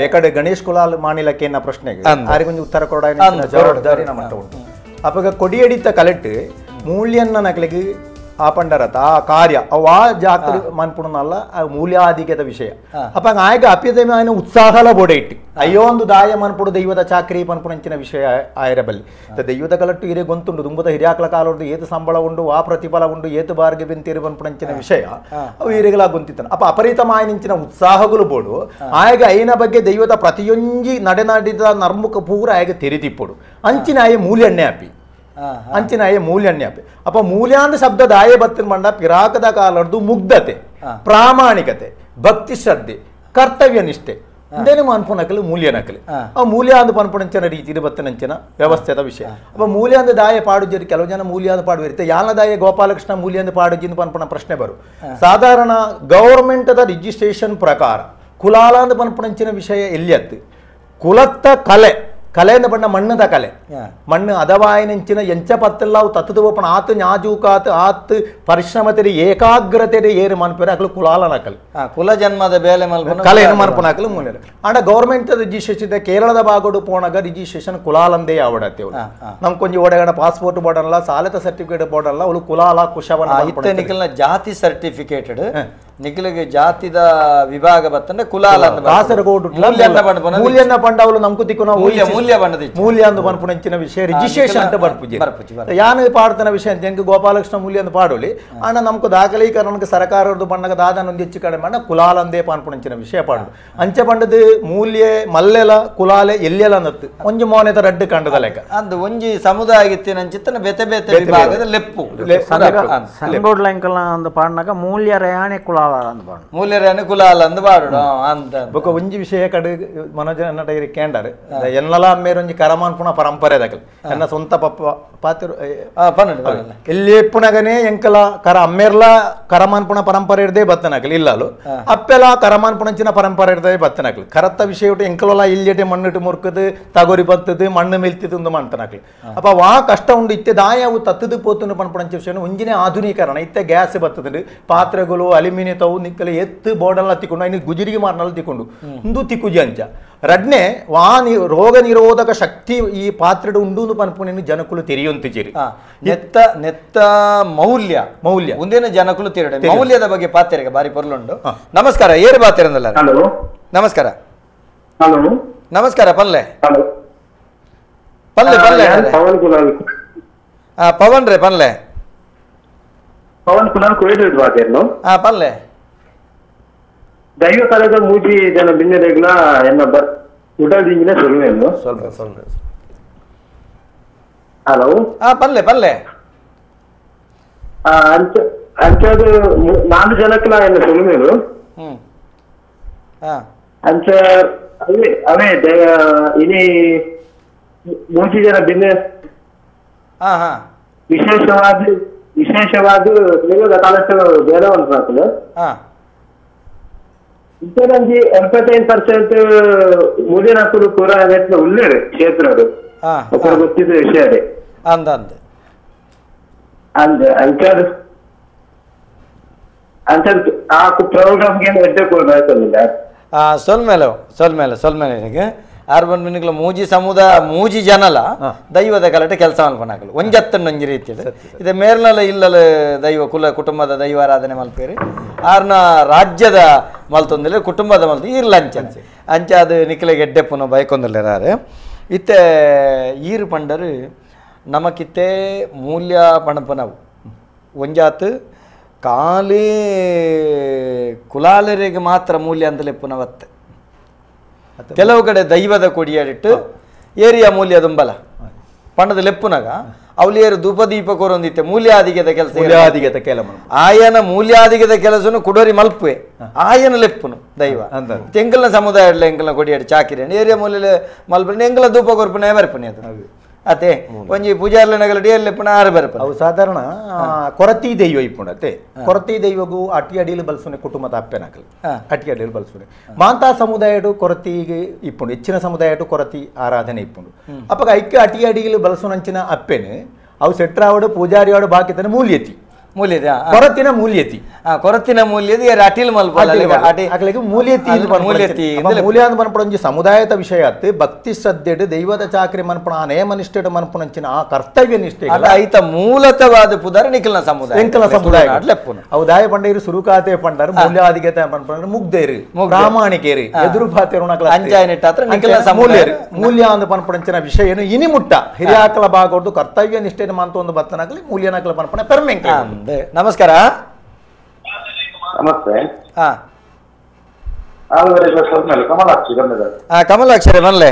ಏಕಡೆ ಗಣೇಶ್ ಕುಲಾಲ್ ಮಾನಿಲಕ್ಕೆ ಎನ್ನ ಪ್ರಶ್ನೆಗೆ ಆರಿಗೊಂದು ಉತ್ತರ ಕೊಡ ಜವಾಬ್ದಾರಿ ನಮ್ಮ ಉಂಟು ಅಪ್ಪಗ ಕೊಡಿಯಡಿತ ಕಲೆಕ್ಟ್ ಮೂಲ್ಯನ್ನ ನಕಲಿಗೆ ಆಪಂಡರತ ಆ ಕಾರ್ಯ ಅವಾ ಜಾತ್ರೆ ಮನ್ಪುಣನಲ್ಲ ಮೂಲ್ಯಾಧಿಕದ ವಿಷಯ ಅಪ್ಪ ಆಯ್ಗ ಅಪ್ಯದಮೆ ఆయన ಉತ್ಸಾಹಲ ಬೋಡೆ ಇಟ್ಟು ಅಯ್ಯೋ ಒಂದು ದಾಯ ಮನ್ಪುಡು ದೈವದ ಚಾಕ್ರಿ ಪನ್ಪುಣಂಚಿನ ವಿಷಯ ಆಯಿರಬಲ್ಲಿ ದೈವದ ಕಲೆಕ್ಟ್ ಇರೇ ಗೊಂತುಂಡು ತುಂಬದ ಹಿರಿಯಾಕ್ಲ ಕಾಲೋರ್ದು ಏತು ಸಂಬಳ ಉಂಡು ಆ ಪ್ರತಿಫಲ ಉಂಡು ಏತು ಬಾರ್ಗೆ ಬೆಂತೀರಿ ಪನ್ಪುಣಂಚಿನ ವಿಷಯ ಅವು ಹಿರಿಗಳ ಗೊಂತಿತ್ತನ ಅಪ್ಪ ಅಪರಿತಮಾಯನಿಂಚಿನ ಉತ್ಸಾಹಗಳು ಬೋಡು ಆಯ್ಗ ಐನ ಬಗ್ಗೆ ದೈವದ ಪ್ರತಿಯೊಂಜಿ ನಡೆನಾಡಿದ ನರ್ಮುಖ ಪೂರ ಆಯ್ಗ ತೆರಿತಿಪ್ಪಡು ಅಂಚಿನ ಆಯ ಮೂಲ್ಯಣ್ಣೆ ಅಪ್ಪಿ ಅಂಚಿನ ಮೂಲ್ಯನ್ಯಾಪೆ ಅಪ್ಪ ಮೂಲ್ಯಾಂದ ಶಬ್ದದ ಆಯ ಬತ್ತಿನ ಮಂಡ ಪಿರಾಕದ ಕಾಲರ್ದು ಮುಗ್ಧತೆ ಪ್ರಾಮಾಣಿಕತೆ ಭಕ್ತಿ ಶ್ರದ್ಧೆ ಕರ್ತವ್ಯ ನಿಷ್ಠೆ ಇಂದೇನು ಅನ್ಪುನಕಲು ಮೂಲ್ಯ ನಕಲಿ ಆ ಮೂಲ್ಯ ಅಂದು ಪನ್ಪುಣಂಚನ ರೀತಿ ಬತ್ತನಂಚನ ವ್ಯವಸ್ಥೆದ ವಿಷಯ ಅಪ್ಪ ಮೂಲ್ಯ ಅಂದು ದಾಯ ಪಾಡುಜರಿ ಕೆಲವು ಜನ ಮೂಲ್ಯ ಅಂದು ಪಾಡು ಇರುತ್ತೆ ಯಾಲ ದಾಯ ಗೋಪಾಲಕೃಷ್ಣ ಮೂಲ್ಯ ಅಂದು ಪಾಡುಜಿಂದು ಪನ್ಪುಣ ಪ್ರಶ್ನೆ ಬರು ಸಾಧಾರಣ ಗವರ್ಮೆಂಟ್ ರಿಜಿಸ್ಟ್ರೇಷನ್ ಪ್ರಕಾರ ಕುಲಾಲ ಅಂದು ಪನ್ಪುಣಂಚಿನ ವಿಷಯ ಎಲ್ಲಿಯತ್ತು ಕುಲತ್ತ ಕಲೆ ಕಲೆಯಿಂದ ಬಣ್ಣ ಮಣ್ಣದ ಕಲೆ ಮಣ್ಣು ಅದವಾಯಿನಂಚಿನ ಎಂಚ ಪತ್ತಲ್ಲ ಅವು ತತ್ತದ ಒಪ್ಪಣ ಆತು ನ್ಯಾಜೂಕಾತ್ ಆತ್ ಪರಿಶ್ರಮತೆ ಏಕಾಗ್ರತೆ ಏರು ಮನ್ಪೇರೆ ಅಕಲು ಕುಲಾಲ ನಕಲು ಕುಲ ಜನ್ಮದ ಬೇಲೆ ಕಲೆ ಮನ್ಪುನಕಲು ಮೂಲ ಆಂಡ ಗೌರ್ಮೆಂಟ್ ರಿಜಿಸ್ಟ್ರೇಷನ್ ಕೇರಳದ ಬಾಗೋಡು ಪೋಣಗ ರಿಜಿಸ್ಟ್ರೇಷನ್ ಕುಲಾಲಂದೇ ಆವಡತ್ತೆ ನಮ್ ಕೊಂಚ ಓಡಗಣ ಪಾಸ್ಪೋರ್ಟ್ ಬೋರ್ಡಲ್ಲ ಸಾಲದ ಸರ್ಟಿಫಿಕೇಟ್ ಬೋರ್ಡಲ್ಲ ಅವಳು ಕುಲಾಲ ಕುಶವನ ಇತ್ತೆ ನಿಖಿಲ್ನ ಜಾತಿ ಸರ್ಟಿಫಿಕೇಟೆಡ್ ನಿಖಿಲಿಗೆ ಜಾತಿದ ವಿಭಾಗ ಬತ್ತಂದ್ರೆ ಕುಲಾಲ ಕಾಸರಗೋಡು ಮೂಲ್ಯನ್ನ ಪಂಡ ಅವಳು ನಮ್ಕು ತಿಕ್ಕು ಮೂಲ್ಯ ಅಂದು ಪನ್ಪುಣಂಚಿನ ವಿಷಯ ರಿಜಿಸ್ಟ್ರೇಷನ್ ಅಂತ ಬರ್ಪುಜಿ ಯಾನು ಪಾಡ್ತನ ವಿಷಯ ಅಂತ ಗೋಪಾಲಕೃಷ್ಣ ಮೂಲ್ಯ ಅಂದು ಪಾಡೋಲಿ ಆಂಡ ನಮ್ಕು ದಾಖಲೀಕರಣಕ್ಕೆ ಸರ್ಕಾರದ ಬಣ್ಣಗ ದಾದನೊಂದು ಹೆಚ್ಚು ಕಡಿಮೆ ಅಣ್ಣ ಕುಲಾಲಂದೇ ಪನ್ಪುಣಂಚಿನ ವಿಷಯ ಪಾಡು ಅಂಚೆ ಪಂಡದು ಮೂಲ್ಯ ಮಲ್ಲೆಲ ಕುಲಾಲೆ ಎಲ್ಲೆಲ ಅನ್ನತ್ತು ಒಂಜಿ ಮೋನೆತ ರಡ್ಡು ಕಂಡದ ಲೆಕ್ಕ ಅಂದು ಒಂಜಿ ಸಮುದಾಯ ಇತ್ತಿನಂಚಿತ್ತನ ಬೆತೆ ಬೆತೆ ವಿಭಾಗದ ಲೆಪ್ಪು ಸಂಗೋಡ್ಲ ಎಂಕಲ್ಲ ಅಂದು ಪಾಡ್ನಾಗ ಮೂಲ್ಯ ರಯಾಣೆ ಕುಲಾಲ ಅಂದು ಪಾಡು ಮೂಲ್ಯ ರಯಾಣೆ ಕುಲಾಲ ಅಂದು ಪಾಡು ಅಂತ ಬೊಕ ಒಂಜಿ ವಿಷಯ ಕಡೆ ಮನೋಜ ಅನ್ನಟ ಕೇಂಡಾರು ಎನ್ನಲ ಅಮ್ಮೇರೊಂಜಿ ಕರಮಾನ್ಪುಣ ಪರಂಪರೆ ದಕಲ್ ಎನ್ನ ಸ್ವಂತ ಪಪ್ಪ ಪಾತಿರು ಎಲ್ಲಿ ಎಪ್ಪುನಗನೆ ಎಂಕಲ ಕರ ಅಮ್ಮೇರ್ಲ ಕರಮಾನ್ಪುಣ ಪರಂಪರೆ ಇರ್ದೇ ಬತ್ತನಕಲ್ ಇಲ್ಲಲು ಅಪ್ಪೆಲ ಕರಮಾನ್ಪುಣಂಚಿನ ಪರಂಪರೆ ಇರ್ದೇ ಬತ್ತನಕಲ್ ಕರತ್ತ ವಿಷಯ ಒಟ್ಟು ಎಂಕಲೊಲ ಇಲ್ಲಿಯಟೆ ಮಣ್ಣಿಟ್ಟು ಮುರ್ಕದು ತಗೋರಿ ಬತ್ತದು ಮಣ್ಣು ಮೆಲ್ತಿದ್ದು ಒಂದು ಮಂಟನಕಲ್ ಅಪ್ಪ ವಾ ಕಷ್ಟ ಉಂಡು ಇತ್ತೆ ದಾಯವು ತತ್ತದು ಪೋತುನು ಪನ್ಪುಣಂಚ ವಿಷಯ ಒಂಜಿನೇ ಆಧುನೀಕರಣ ಇತ್ತೆ ಗ್ಯಾಸ್ ಬತ್ತದು ಪಾತ್ರೆಗಳು ಅಲ್ಯೂಮಿನಿಯಂ ತವು ನಿಕ್ಕಲು ಎತ್ತು ಬೋರ್ಡೆಲ್ಲ ತಿಕ್ಕೊಂಡು ಇನ್ನು ಗುಜಿರಿಗೆ ಮಾರ್ನಲ್ಲ ತಿಕ್ಕೊಂಡು ಒಂದು ತಿಕ್ಕುಜಿ ಅಂಚ ರಡ್ನೆ ರೋಗ ನಿರೋಧಕ ಶಕ್ತಿ ಈ ಪಾತ್ರೆ ಉಂಡು ಪನ್ಪುಣಿನ ಜನಕುಲು ತೆರೆಯೊಂತಿಜಿರಿ ನೆತ್ತ ಮೌಲ್ಯ ಮುಂದಿನ ಜನಕುಲು ತಿರಡೆ ಮೌಲ್ಯದ ಬಗ್ಗೆ ಪಾತ್ರೆಗೆ ಬಾರಿ ಪೊರ್ಲುಂಡು ನಮಸ್ಕಾರ ಏರು ಬಾತಿರಂದಲ್ಲ ನಮಸ್ಕಾರ ನಮಸ್ಕಾರ ಪಲ್ಲೆ ಪಲ್ಲೆ ಪಲ್ಲೆ ಪವನ್ ರೇ ಪಲ್ಲೆ ಪವನ್ ಕುಲಾಲ್ ಕುವೇಟ್ ಬಾತಿರ್ನು ಪಲ್ಲೆ ದೈವ ಕಾಲದ ಮೂಜಿ ಜನ ಭಿನ್ನರೆಗಳ ಎನ್ನ ಉಡಾದಿಂಗಿನ ಸೊಲ್ವೇನು ಸ್ವಲ್ಪ ಹಲೋ ಪಲ್ಲೆ ಪಲ್ಲೆ ಅಂಚದು 4 ಜನಕ್ಕಲ ಎನ್ನ ಸೊಲ್ವೇನು ಅಂಚ ಅವೇ ಇನಿ ಮೂಜಿ ಜನ ಭಿನ್ನ ವಿಶೇಷವಾದ ದೈವದ ಕಾಲಕ್ಕೆ ಬೇರೆ ಒಂದು ಹಾಕಲು ಇಂಚನಂಜಿ 85% ಮೂಲ್ಯ ಹಾಕಲು ಪೂರ ಉಳ್ಳೇರು ಕ್ಷೇತ್ರರು ಗೊತ್ತಿದ್ದ ವಿಷಯ ಅದೇ ಅಂಚದು ಆ ಪ್ರೋಗ್ರಾಮ್ಗೆ ಎಡ್ಡೆ ಕೊಡ್ಬೇಕಲ್ಲ ಸೊಲ್ಮೇಲೆ ಆರ್ಬನ್ ಮಿನಿಗ್ಲ ಮೂಜಿ ಸಮುದಾಯ ಮೂಜಿ ಜನಲ ದೈವದ ಕಲಟೆ ಕೆಲಸ ಮಲ್ಪನಾಗಲು ಒಂಜತ್ತೊಂಜಿ ರೀತಿಯಲ್ಲಿ ಇದೆ ಮೇರ್ನಲ ಇಲ್ಲಲ ದೈವ ಕುಟುಂಬದ ದೈವಾರಾಧನೆ ಮಲ್ಪೇರಿ ಆರ್ನ ರಾಜ್ಯದ ಮಲ್ತೊಂದಿಲ್ಲ ಕುಟುಂಬದ ಮಲ್ತ ಇರ್ಲ ಅಂಚೆ ಅದು ನಿಖಿಲಿಗೆ ಎಡ್ಡೆಪ್ಪುನ ಬೈಕೊಂದಿಲ್ಲಾರೆ ಇತ್ತೆ ಈರು ಪಂಡರು ನಮಕಿತ್ತೆ ಮೂಲ್ಯ ಪಣಪನವು ಒಂಜಾತ್ ಕಾಲೇ ಕುಲಾಲರಿಗೆ ಮಾತ್ರ ಮೂಲ್ಯ ಅಂತ ಲೆಪ್ಪುನವತ್ತೆ ಕೆಲವು ಕಡೆ ದೈವದ ಕೊಡಿಯಾಡಿಟ್ಟು ಏರಿಯಾ ಮೂಲ್ಯ ದುಂಬಲ ಪಂಡದ ಲೆಪ್ಪುನಾಗ ಅವಳಿಯರು ಧೂಪದೀಪ ಕೊರೊಂದಿತ್ತೆ ಮೂಲ್ಯಾದಿಗೆದ ಕೆಲಸ ಆಯನ ಮೂಲ್ಯಾದಿಗೆದ ಕೆಲಸನು ಕುಡೋರಿ ಮಲ್ಪುವೆ ಆಯನ ಲೆಪ್ಪುನು ದೈವ ಎಂಕಲ್ನ ಸಮುದಾಯ ಎಂಕಲ್ನ ಕೊಡಿಯಾಡಿ ಚಾಕಿರಿ ಏರಿಯಾ ಮೂಲ್ಯ ಮಲ್ಪನೆ ಎಂಕಲ ಧೂಪ ಕೊರ್ಪನೆ ಬರ್ಪನೆ ಅದು ಅದೇ ಒಂಜಿ ಪೂಜಾರ್ಲನಗಲ ಡಿಯಲ್ ಲೆಪ್ಪನ ಆರು ಬರ್ಪನೆ ಅವು ಸಾಧಾರಣ ಕೊರತಿ ದೈವ ಇಪ್ಪುಂಡತೆ ಕೊರತಿ ದೈವಗೂ ಅಟಿ ಅಡಿಯಲ್ಲಿ ಬಲ್ಸುನೆ ಕುಟುಂಬದ ಅಪ್ಪೆನಾಕಲ್ ಅಟಿ ಅಡಿಯಲ್ಲಿ ಬಲ್ಸುನೆ ಮಾಂತಾ ಸಮುದಾಯಡು ಕೊರತಿಗೆ ಇಪ್ಪುಂಡು ಹೆಚ್ಚಿನ ಸಮುದಾಯಡು ಕೊರತಿ ಆರಾಧನೆ ಇಪ್ಪುಂಡು ಅಪ್ಪಗ ಐಕ್ಯ ಅಟಿ ಅಡಿಯಲ್ಲಿ ಬಲ್ಸುನಂಚಿನ ಅಪ್ಪೆನೆ ಅವು ಸೆಟ್ರಾವಡು ಪೂಜಾರಿವಾಡು ಬಾಕಿತನ ಮೂಲ್ಯತಿ ಕೊರತಿನ ಮೂಲ್ಯತಿ ಕೊರತಿನ ಮೂಲ್ಯದ ಅಟಿಲ್ ಮೂಲ್ಯ ಮನ್ಪಡೊಂಜಿ ಸಮುದಾಯದ ವಿಷಯ ಅತ್ ಭಕ್ತಿ ಶ್ರದ್ಧೆಡ್ ದೈವದ ಚಾಕರಿ ಮನ್ಪಣ ಆ ನೇಮನಿಷ್ಠೆಡ್ ಮನ್ಪಣಂಚಿನ ಆ ಕರ್ತವ್ಯ ನಿಷ್ಠೆ ಐತ ಮೂಲತವಾದ ಪುದರ ನಿಖಿಲ್ನ ಸಮುದಾಯ ಎಂಕಲ ಸಮುದಾಯ ಅವು ದಾಯ ಪಂಡೇರು ಸುರುಕಾತೆ ಪಂಡರು ಮೂಲ್ಯಾದಿಗತೆ ಮನ್ಪಣ ಮುಗ್ದೇರು ಪ್ರಾಮಾಣಿಕೇರಿ ಎದುರು ಪಾತೆರು ಮೂಲ್ಯ ಅಂದು ಪನ್ಪಣಂಚಿನ ವಿಷಯ ಇನಿ ಮುಟ್ಟ ಹಿರಿಯಾಕಲ ಭಾಗವರ್ದು ಕರ್ತವ್ಯ ನಿಷ್ಠೆನ ಮಂತ ಒಂದು ಬತ್ತನಾಗಲಿ ಮೂಲ್ಯನಕಲ ಪನ್ಪಣ ಪೆರ್ಮೆಂಕ ನಮಸ್ಕಾರ ನಮಸ್ತೆ ಕಮಲಾಕ್ಷರಿ ಮಲ್ಲೆ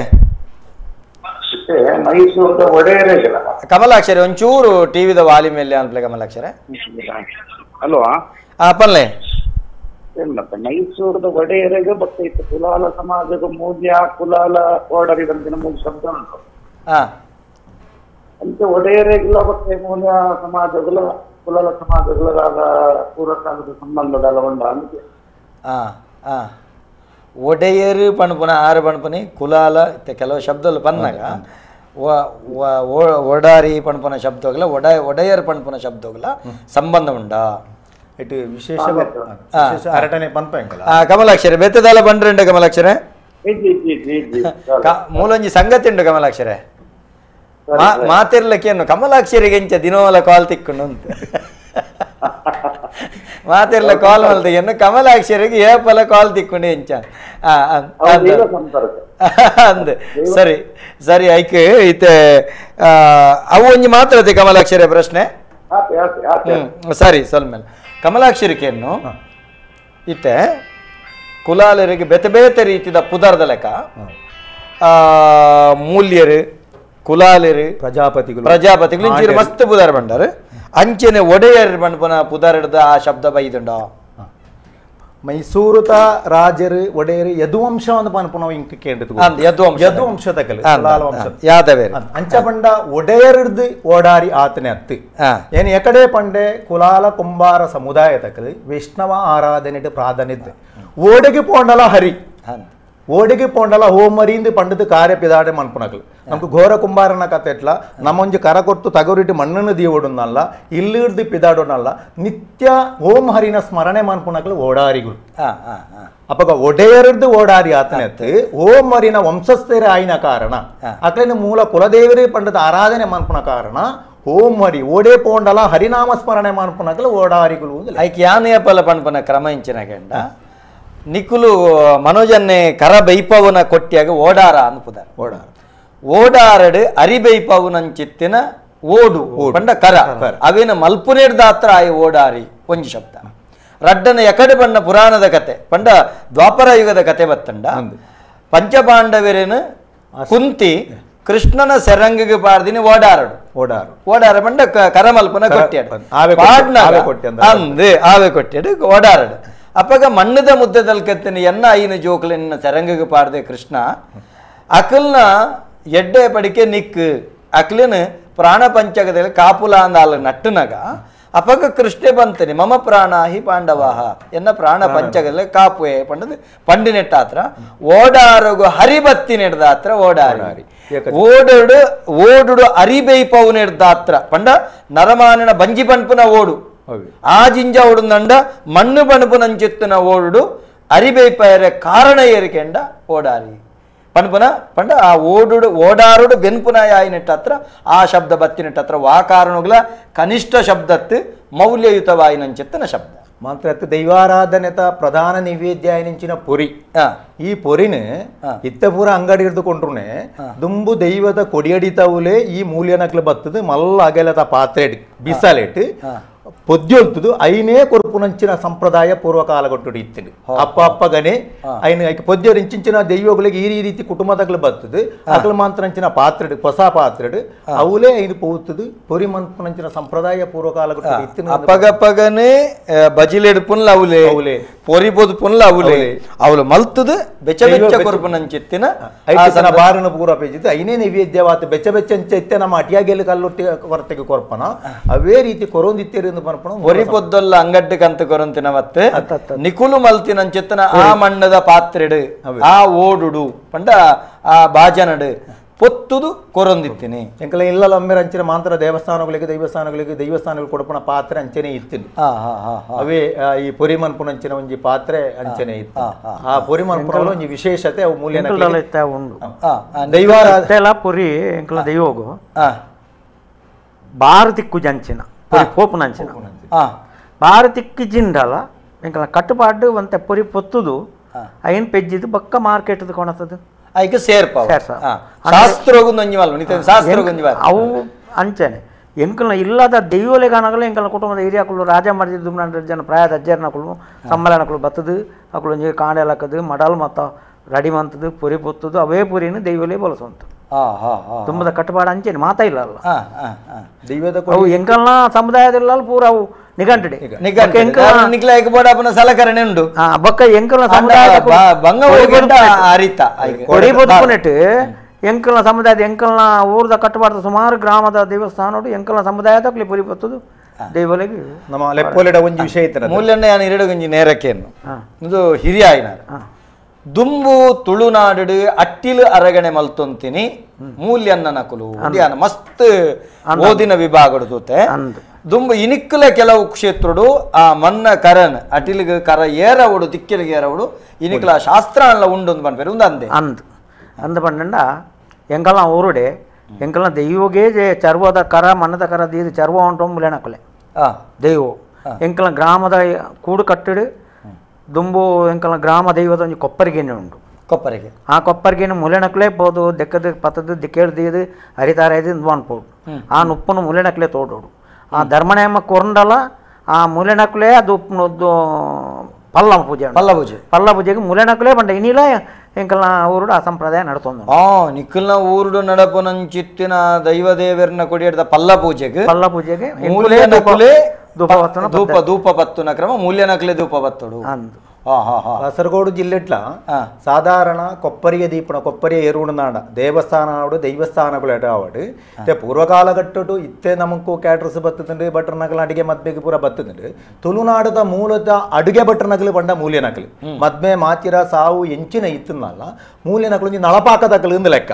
ಕಮಲಾಕ್ಷರಿ ಒಂಚೂರು ಟಿವಿದ ವಾಲಿ ಮೇಲೆ ಅನ್ಪ್ಲೆ ಕಮಲಾಕ್ಷರಿ ಹಲೋ ಪನ್ಲೆ ಮತ್ತೆ ಮೈಸೂರದ ಒಡೆಯರಿಗೆ ಬರ್ತೈತೆ ಕುಲಾಲ ಸಮಾಜದ ಮೂಲ್ಯ ಕುಲಾಲ ಓಡರಿದಂತಿನ ಮೂಲ ಶಬ್ದ ಉಂಟು ಹಾ ಅಂತ ಒಡೆಯರಿಗೆಲ್ಲ ಬರ್ತೇ ಮೂಲ್ಯ ಸಮಾಜಗಳ ಕುಲಾಲ ಸಮಾಜಗಳ ಪೂರ್ವಕಾಲದ ಸಂಬಂಧದಲ್ಲ ಉಂಡ ಅಂತ ಹಾ ಹಾ ಒಡೆಯರು ಪಣಪುನ ಆರು ಪಣಪನಿ ಕುಲಾಲ ಇತ್ತೆ ಕೆಲವು ಶಬ್ದಗಳು ಬಂದಾಗ ಒಡಾರಿ ಪಣಪನ ಶಬ್ದಗಳ ಒಡೆಯರ್ ಪಣಪನ ಶಬ್ದಗಳ ಸಂಬಂಧ ಉಂಡ ಇಟ್ಟು ವಿಶೇಷ ಅರಟನೆ ಪಂಪ ಎಂಕಲ ಕಮಲಾಕ್ಷರೆ ಬೆತ್ತದಲ್ಲ ಬಂಡ್ರೆ ಕಮಲಾಕ್ಷರೆ ಜಿ ಜಿ ಜಿ ಜಿ ಮೂಲೊಂಜಿ ಸಂಗತಿ ಉಂಟು ಕಮಲಾಕ್ಷರೆ ಮಾತಿರ್ಲಕ್ಕೇನು ಕಮಲಾಕ್ಷರಿಗೆ ಇಂಚ ದಿನೋಲ ಕಾಲ್ ತಿಕ್ಕೊಂಡು ಅಂತ ಮಾತಿರ್ಲ ಕಾಲ್ ಮಲ್ತೆಯನ್ನು ಕಮಲಾಕ್ಷರಿಗೆ ಏಪಲ ಕಾಲ್ ತಿಕ್ಕೊಂಡು ಇಂಚ ಅಂದ್ ಸರಿ ಸರಿ ಐಕೆ ಐತೆ ಅವು ಒಂಜಿ ಮಾತಾಡತೆ ಕಮಲಾಕ್ಷರ ಪ್ರಶ್ನೆ ಸರಿ ಸ್ವಲ್ಪ ಮೇಲೆ ಕಮಲಾಕ್ಷರಿಕೆಯನ್ನು ಇತ್ತೆ ಕುಲಾಲರಿಗೆ ಬೇತೆ ಬೇತೆ ರೀತಿಯ ಪುದಾರದ ಲೆಕ್ಕ ಮೂಲ್ಯರು ಕುಲಾಲರು ಪ್ರಜಾಪತಿಗಳು ಇಂಚಿರು ಮಸ್ತ್ ಪುದಾರ ಬಂಡಾರು ಅಂಚೆನೆ ಒಡೆಯರ್ ಬಣ್ಪನ ಪುದಾರ ಹಿಡ್ದ ಆ ಶಬ್ದ ಬೈದುಂಡ ಮೈಸೂರುತ ರಾಜರು ಒಡೆಯರು ಯದುವಂಶವನ್ನು ಪನ್ಪುನ ಇಂಕ ಕೇಂದ್ರದು ಯದುವಂಶದ ಕಲೆ ಯಾದವೇರು ಅಂಚ ಪಂಡ ಒಡೆಯರ್ದು ಓಡಾರಿ ಆತನೆ ಅತ್ತು ಏನು ಎಕಡೆ ಪಂಡೆ ಕುಲಾಲ ಕುಂಬಾರ ಸಮುದಾಯದ ಕಲೆ ವೈಷ್ಣವ ಆರಾಧನೆ ಪ್ರಾಧಾನ್ಯತೆ ಓಡಿಗೆ ಪೋಂಡಲ ಹರಿ ಓಡಿಗೆ ಪೋಂಡಲ ಹೋಮರಿಂದು ಪಂಡದ ಕಾರ್ಯ ಪಿದಾಡೆ ಮನ್ಪುನಕಲು ನಮ್ಗೆ ಘೋರ ಕುಂಬಾರನ ಕತೆ ಎಟ್ಲ ನಮ್ಮೊಂಜಿ ಕರ ಕೊಟ್ಟು ತಗೋರಿಟ್ಟು ಮಣ್ಣನ್ನು ದೀವೋಡನ್ನಲ್ಲ ಇಲ್ಲಿಡ್ದು ಪಿದಾಡೋನಲ್ಲ ನಿತ್ಯ ಓಂ ಹರಿನ ಸ್ಮರಣೆ ಮನ್ಪುನಕಲು ಓಡಾರಿಗಳು ಅಪ್ಪಗ ಒಡೆಯರದ್ದು ಓಡಾರಿ ಆತನತ್ತು ಓಂ ಹರಿನ ವಂಶಸ್ಥರ ಆಯ್ನ ಕಾರಣ ಅಕ್ಲೇನ ಮೂಲ ಕುಲದೇವರೇ ಪಂಡದ ಆರಾಧನೆ ಮನ್ಪುನ ಕಾರಣ ಓಂ ಹರಿ ಓಡೇ ಪೋಂಡಲ ಹರಿನಾಮ ಸ್ಮರಣೆ ಮನ್ಪುನಕಲು ಓಡಾರಿಗಳು ಐಕ್ ಯಾನೆಯ ಪಲ ಪನ್ಪನ ಕ್ರಮ ಇಂಚಿನ ಕೆಂಡ ನಿಖುಲು ಮನೋಜನ್ನೇ ಕರ ಬೈಪವನ ಕೊಟ್ಟಿಯಾಗ ಓಡಾರ ಅನ್ಪುದಾರ ಓಡಾರಡು ಅರಿಬೈಪವನಂಚಿತ್ತಿನ ಓಡು ಪಂಡ ಕರ ಅವೇನ ಮಲ್ಪುನೇರ್ದಾತ್ರ ಆಯ ಓಡಾರಿ ಒಂಜಿ ಶಬ್ದ ರಡ್ಡನ ಎಕಡೆ ಬಣ್ಣ ಪುರಾಣದ ಕತೆ ಪಂಡ ದ್ವಾಪರ ಯುಗದ ಕತೆ ಬತ್ತಂಡ ಪಂಚಪಾಂಡವರೇನು ಕುಂತಿ ಕೃಷ್ಣನ ಸೆರಂಗಿಗೆ ಪಾಡ್ದಿನಿ ಓಡಾರ ಪಂಡ ಕರ ಮಲ್ಪನ ಕೊಟ್ಟಿಯಾಡು ಅಂದು ಆವೆ ಕೊಟ್ಟಿಯಾಡು ಓಡಾರಡು ಅಪ್ಪಗ ಮಣ್ಣದ ಮುದ್ದದಲ್ಲಿ ಕತ್ತಿನ ಎನ್ನ ಐನ ಜೋಕಲಿನ ಸೆರಂಗಿಗೆ ಪಾಡ್ದೆ ಕೃಷ್ಣ ಅಕಲ್ನ ಎಡ್ಡೆ ಪಡಿಕೆ ನಿಕ್ ಅಕ್ಲಿನ ಪ್ರಾಣ ಪಂಚಕದಲ್ಲಿ ಕಾಪುಲ ಅಂದಾಲ ನಟ್ಟನಗ ಅಪಗ ಕೃಷ್ಣೆ ಬಂತನಿ ಮಮ ಪ್ರಾಣ ಹಿ ಪಾಂಡವಾಹ ಎನ್ನ ಪ್ರಾಣ ಪಂಚಕದಲ್ಲಿ ಕಾಪುವೆ ಪಂಡದು ಪಂಡಿನೆಟ್ಟಾತ್ರ ಓಡಾರಗು ಹರಿಬತ್ತಿ ನೆಡ್ದಾತ್ರ ಓಡಾರಿ ಓಡುಡು ಅರಿಬೈಪವು ನೆಡ್ದಾತ್ರ ಪಂಡ ನರಮಾನನ ಬಂಜಿ ಪಂಪುನ ಓಡು ಆ ಜಿಂಜ ಓಡುಂದಂಡ ಮಣ್ಣು ಪಣಪು ನಂಚಿತ್ತಿನ ಓಡು ಅರಿಬೈಪಯರ ಕಾರಣ ಏರಿಕೆಂಡ ಓಡಾರಿ ಪಣಪುನ ಪಂಡ ಆ ಓಡಾರುಡು ಬೆನ್ಪುನ ಯಾಯಿನೆಟ್ಟತ್ರ ಆ ಶಬ್ದ ಬತ್ತಿನೆಟ್ಟತ್ರ ವಾ ಕಾರಣಗಳ ಕನಿಷ್ಠ ಶಬ್ದತ್ತು ಮೌಲ್ಯಯುತವಾಯಿನಂಚಿತ್ತಿನ ಶಬ್ದ ಮಾತ್ರ ದೈವಾರಾಧನೆತ ಪ್ರಧಾನ ನೈವೇದ್ಯ ನಿಂಚಿನ ಪೊರಿ ಈ ಪೊರಿನ ಇತ್ತಪೂರ ಅಂಗಡಿ ಹಿಡಿದುಕೊಂಡ್ರೆ ದುಂಬು ದೈವದ ಕೊಡಿಯಡಿತವುಲೇ ಈ ಮೂಲ್ಯನಕ್ಲು ಬತ್ತದು ಮಲ್ಲ ಅಗೆಲದ ಪಾತ್ರೆ ಬಿಸಲೆಟ್ పొద్దుల్తుదు అయినే కొరుపునంచిన సంప్రదాయ పూర్వకాలగొట్టుడు ఇత్తిండు అప్ప అప్పగానే ఆయన పొద్దురించిన దెయ్యోగులకి ఈ ರೀತಿ ಕುಟುಂಬದಗಳು ಬರ್ತದೆ ಅಗಲ ಮಾಂತ್ರಂಚಿನ ಪಾತ್ರೆಡು ಹೊಸ ಪಾತ್ರೆಡು ಅವಲೇ ಐದು ಪೋತುದು ಪೊರಿ ಮಂತ್ರಂಚಿನ ಸಂಪ್ರದಾಯ పూర్వకాలగొట్టుడు ఇత్తిండు అప్పగప్పగనే బజిలేడు పున్ల అవులే పొరి పొదు పున్ల అవులు మల్తుదు బెచ్చబెచ్చ కొరుపునంచిత్తిన ಐತನ ಬಾರನ ಪೂರ ಪೇಜಿತ್ತು ಐನೇ ನೈವೇದ್ಯವಾತ ಬೆಚ್ಚಬೆಚ್ಚಂಚೆತ್ತೆ ನಮ್ಮ ಅಟಿಯಾಗೆಲ್ಲ ಕಲ್ಲೊಟ್ಟಿ ಹೊರತೆಗೆ ಕೊರ್ಪನ ಅವೇ ರೀತಿ ಕೊರೊಂದಿತ್ತೇರಿ పొరి పొద్దుల్ల అంగడ్డి కంత కొరంతిన వత్తే నికులు మల్తిన చెత్తన ఆ మಣ್ಣದ పాత్రెడు ఆ ఓడు పండ ఆ బాజనడు పొత్తుదు కొరొందిత్తిని ಎಂಕಲ ಇಲ್ಲಲ ಒಮ್ಮೆರ ಅಂಚಿನ ಮಾಂತರ ದೇವಸ್ಥಾನಗಳಿಗೆ ಕೊಡಪನ ಪಾತ್ರೆ ಅಂಚನೆ ಇತ್ತಿನಿ ಅವೇ ಈ ಪೊರಿ ಮನ್ಪುನ ಅಂಚಿನ ಒಂಜಿ ಪಾತ್ರೆ ಅಂಚನೆ ಇತ್ತು ಆ ಪೊರಿ ಮನ್ಪುನ ಒಂಜಿ ವಿಶೇಷತೆ ಅವು ಮೂಲ್ಯನ ಉಂಡು ದೈವಾರಾಧನೆ ಪೊರಿ ಎಂಕಲ ದೈವೋಗು ಭಾರತಿಕ್ಕು ಜಂಚಿನ పోపు నంచిన భారతిక్కి జిండాల ఇంకా కట్టుబాటు అంత పొరి పొత్తుదు అయిన పెజ్జిది బక్క మార్కెట్ కొనతది ಐಕೆ ಸೇರ್ಪಾವ ಶಾಸ್ತ್ರ ಅವು ಅಂಚನೆ ಎಂಕಲ್ನ ಇಲ್ಲದ ದೈವಲೆ ಕಾಣಗಲ ಎಂಕಲ್ನ ಕುಟುಂಬದ ಹಿರಿಯಕಲು ರಾಜ ಮರ್ಜಿ ದುಮ್ನ ಜನ ಪ್ರಾಯದ ಅಜ್ಜರ್ನಕಲು ಸಮ್ಮಲನಕಲು ಬತ್ತದು ಅಕಲು ಒಂಜಿ ಕಾಂಡೆಲಕದು ಮಡಲ್ ಮತ್ತ ರೆಡಿ ಮಂತದು ಪುರಿ ಪೊತ್ತದು ಅವೇ ಪುರಿನ ದೈವಲೆ ಬಳಸುವಂತ ತುಂಬದ ಕಟ್ಟುಪಾಡು ಅಂಚೇನೆ ಮಾತಾ ಇಲ್ಲ ಅಲ್ಲ ದೈವದ ಅವು ಎಂಕಲ್ನ ಸಮುದಾಯದಲ್ಲ ಪೂರ ಅವು ನಿಘಂಟುಡೆ ನಿಕ್ಲ ಬೋಡಪ್ಪನ ಸಲಕರಣೆ ಉಂಡು ಬೊಕ್ಕ ಎಂಕಲ್ನ ಸಮುದಾಯ ಕೊಡಿ ಬದುಕುನೆಟ್ಟು ಎಂಕಲ್ನ ಸಮುದಾಯದ ಎಂಕಲ್ನ ಊರದ ಕಟ್ಟಬಾರ್ದು ಸುಮಾರು ಗ್ರಾಮದ ದೇವಸ್ಥಾನ ಎಂಕಲ್ನ ಸಮುದಾಯದ ಪುರಿ ಬರ್ತದು ದೈವಲಿಗೆ ನಮ್ಮ ಲೆಪ್ಪೋಲೆಡ ಒಂಜಿ ವಿಷಯ ಇತ್ತು ಮೂಲ್ಯಣ್ಣ ಯಾನ್ ಎರಡು ಗಂಜಿ ನೇರಕ್ಕೇನು ಇದು ಹಿರಿಯ ಆಯ್ನಾರ ದುಂಬು ತುಳುನಾಡು ಅಟ್ಟಿಲು ಅರಗಣೆ ಮಲ್ತೊಂತಿನಿ ಮೂಲ್ಯನ್ನ ನಕುಲು ಮಸ್ತ್ ಓದಿನ ವಿಭಾಗಡು ತೂತೆ ದುಂಬು ಇನಿಕ್ಕಲ ಕೆಲವು ಕ್ಷೇತ್ರಡು ಆ ಮನ್ನ ಕರನ್ ಅಟಿಲಿಗೆ ಕರ ಏರವುಡು ತಿಕ್ಕಿಲಿಗೆ ಏರವುಡು ಇನಿಕ್ಕಲ ಶಾಸ್ತ್ರ ಅಲ್ಲ ಉಂಡು ಪಂಪೇರು ಅಂದೆ ಅಂದ ಪಂಡ ಎಂಕಲ್ನ ಊರುಡೆ ಎಂಕಲ್ನ ದೈವಗೆ ಚರ್ವದ ಕರ ಮನ್ನದ ಕರ ದೀದು ಚರ್ವ ಉಂಟು ಮುಲೆನಕಲೆ ದೈವ ಎಂಕಲ್ನ ಗ್ರಾಮದ ಕೂಡು ಕಟ್ಟಡು ದುಂಬು ಎಂಕಲ್ನ ಗ್ರಾಮ ದೈವದ ಒಂದು ಕೊಪ್ಪರಿಗೆನೆ ಉಂಟು ಕೊಪ್ಪರಿಗೆ ಆ ಕೊಪ್ಪರಿಗೆನು ಮುಲೆನಕಲೆ ಪೋದು ದೆಕ್ಕದ ಪತ್ತದ ದಿಕ್ಕೇಳು ದೀದು ಹರಿತಾರ ಇದು ಅನ್ಪೋಡು ಆ ನುಪ್ಪನು ಮುಲೆನಕಲೆ ತೋಡೋಡು ಆ ಧರ್ಮನೇಮ ಕೊರಂಡಲ ಆ ಮುಲೆನಕಲೆ ಅದು ಉಪ್ಪನದ್ದು ಪಲ್ಲ ಪೂಜೆಗೆ ಮುಲೆನಕಲೆ ಬಂಡ ಇನ್ನಿಲ್ಲ ಎಂಕಲ್ನ ಊರುಡು ಆ ಸಂಪ್ರದಾಯ ನಡ್ತೊಂದು ನಿಕ್ಕಲ್ನ ಊರುಡು ನಡಪನಂಚಿತ್ತಿನ ದೈವ ದೇವರನ್ನ ಕೊಡಿಯದ ಪಲ್ಲ ಪೂಜೆಗೆ ಧೂಪ ಪತ್ತುನ ಕ್ರಮ ಮೂಲ್ಯನಕಲೆ ಧೂಪ ಪತ್ತುಡು ಕಾಸರಗೋಡು ಜಿಲ್ಲೆಟ್ಲ ಸಾಧಾರಣ ಕೊಪ್ಪರಿಗೆ ದೀಪಣ ಕೊಪ್ಪರಿಗೆ ಏರುಣನಾಡ ದೇವಸ್ಥಾನ ದೈವಸ್ಥಾನಗಳು ಪೂರ್ವಕಾಲಘಟ್ಟಡು ಇತ್ತೆ ನಮಗೂ ಕ್ಯಾಟ್ರಸ್ ಬತ್ತುಂಡು ಭಟ್ರ ನಕಲು ಅಡಿಗೆ ಮದ್ಮೆಗೆ ಪೂರ ಬತ್ತುಂಡು ತುಳುನಾಡದ ಮೂಲದ ಅಡುಗೆ ಭಟ್ರ ನಕಲು ಬಂಡ ಮೂಲ್ಯ ನಕಲು ಮದ್ಮೆ ಮಾತಿರ ಸಾವು ಎಂಚಿನ ಇತ್ತನಲ್ಲ ಮೂಲ್ಯ ನಕಲು ನಳಪಾಕದಕಲು ಲೆಕ್ಕ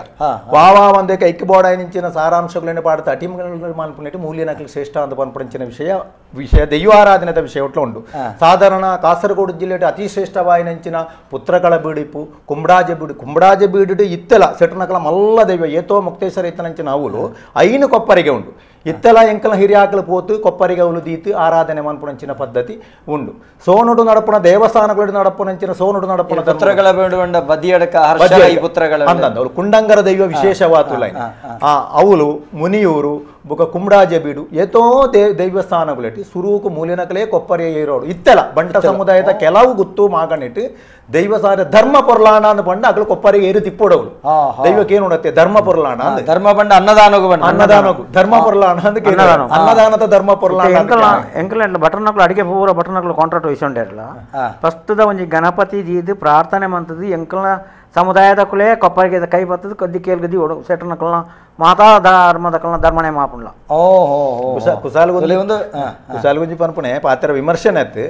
ವಾವಾ ಒಂದೇ ಕೈಕ್ ಬೋಡಾಯಿನ ಸಾರಾಂಶಗಳನ್ನು ಪಾಡುತ್ತ ಅಟಿಮಗಳು ಮಾಲ್ಪುಟ್ಟು ಮೂಲ್ಯ ನಕಲು ಶ್ರೇಷ್ಠ ಅಂತ ಪನ್ಪಡಿಂಚಿನ ವಿಷಯ ದೈವಾರಾಧನೆದ ವಿಷಯ ಒಟ್ಲ ಉಂಟು ಸಾಧಾರಣ ಕಾಸರಗೋಡು ಜಿಲ್ಲೆ ಅತಿ ಶ್ರೇಷ್ಠವಾಯಿನಂಚಿನ ಪುತ್ರಗಳ ಬೀಡಿಪು ಕುಂಬಡಾಜ ಬೀಡು ಇತ್ತೆಲ ಸೆಟನಕಲ ಮಲ್ಲ ದೈವ ಏತೋ ಮುಕ್ತೇಶ್ವರ ಇತ್ತನಂಚಿನ ಅವಳು ಐನು ಕೊಪ್ಪರಿಗೆ ಉಂಡು ಇತ್ತೆಲ ಎಂಕಲ ಹಿರಿಯಾಕಲು ಪೋತು ಕೊಪ್ಪರಿಗೆ ಅವಳು ದೀತು ಆರಾಧನೆ ಮನ್ಪುಣಂಚಿನ ಪದ್ಧತಿ ಉಂಡು ಸೋನುಡು ನಡಪುಣ ದೇವಸ್ಥಾನಗಳು ನಡಪುಣಂಚಿನ ಸೋನುಡು ನಡಪುಣ ಪುತ್ರಗಳ ಬದಿಯಡಕ ಅವಳು ಕುಂಡಂಗರ ದೈವ ವಿಶೇಷವಾತುಲ್ಲ ಅವಳು ಮುನಿಯೂರು ಬುಕ ಕುಂಬಡಾಜ ಬೀಡು ಏತೋ ದೈವಸ್ಥಾನಗಳು ಸುರೂಕು ಮೂಲಿನಕಲೇ ಕೊಪ್ಪರಿಯ ಏರೋಡು ಇತ್ತೆಲ ಬಂಟ ಸಮುದಾಯದ ಕೆಲವು ಗುತ್ತು ಮಾಗಣಿಟ್ಟು ದೈವಸಾರ ಧರ್ಮ ಪೊರ್ಲಾಣ ಅಂತ ಬಂಡ ಅಗಳು ಕೊಪ್ಪರಿಗೆ ಏರು ತಿಪ್ಪೋಡವಳು ದೈವಕ್ಕೆ ಏನು ಉಡತ್ತೆ ಧರ್ಮ ಪೊರ್ಲಾಣ ಧರ್ಮ ಬಂಡ ಅನ್ನದಾನಗು ಧರ್ಮ ಪೊರ್ಲಾಣ ಅನ್ನದಾನದ ಧರ್ಮ ಪೊರ್ಲಾಣ ಎಂಕಲ ಬಟರ್ನಕ್ಲು ಅಡಿಗೆ ಪೂರ ಬಟರ್ನಕ್ಲು ಕಾಂಟ್ರಾಕ್ಟ್ ವಹಿಸ್ಕೊಂಡಿರಲ್ಲ ಫಸ್ಟ್ದ ಒಂಜಿ ಗಣಪತಿ ದೀದು ಪ್ರಾರ್ಥನೆ ಮಂತದ್ದು ಎಂಕಲ್ನ ಸಮುದಾಯದಕ್ಕಲೇ ಕೊಪ್ಪರಿಗೆ ಕೈ ಬರ್ತದ ಕದ್ದಿ ಕೇಳ್ಗದಿ ಓಡು ಸೆಟರ್ನಕಲ್ನ ಮಾತಾ ಧರ್ಮದಕಲ್ನ ಧರ್ಮನೆ ಮಾಪುಂಡ್ಲ ಕುಸಾಲ್ಗುಂಜಿ ಪನ್ಪುಣೆ ಪಾತ್ರ ವಿಮರ್ಶನೆ ಆಯ್ತು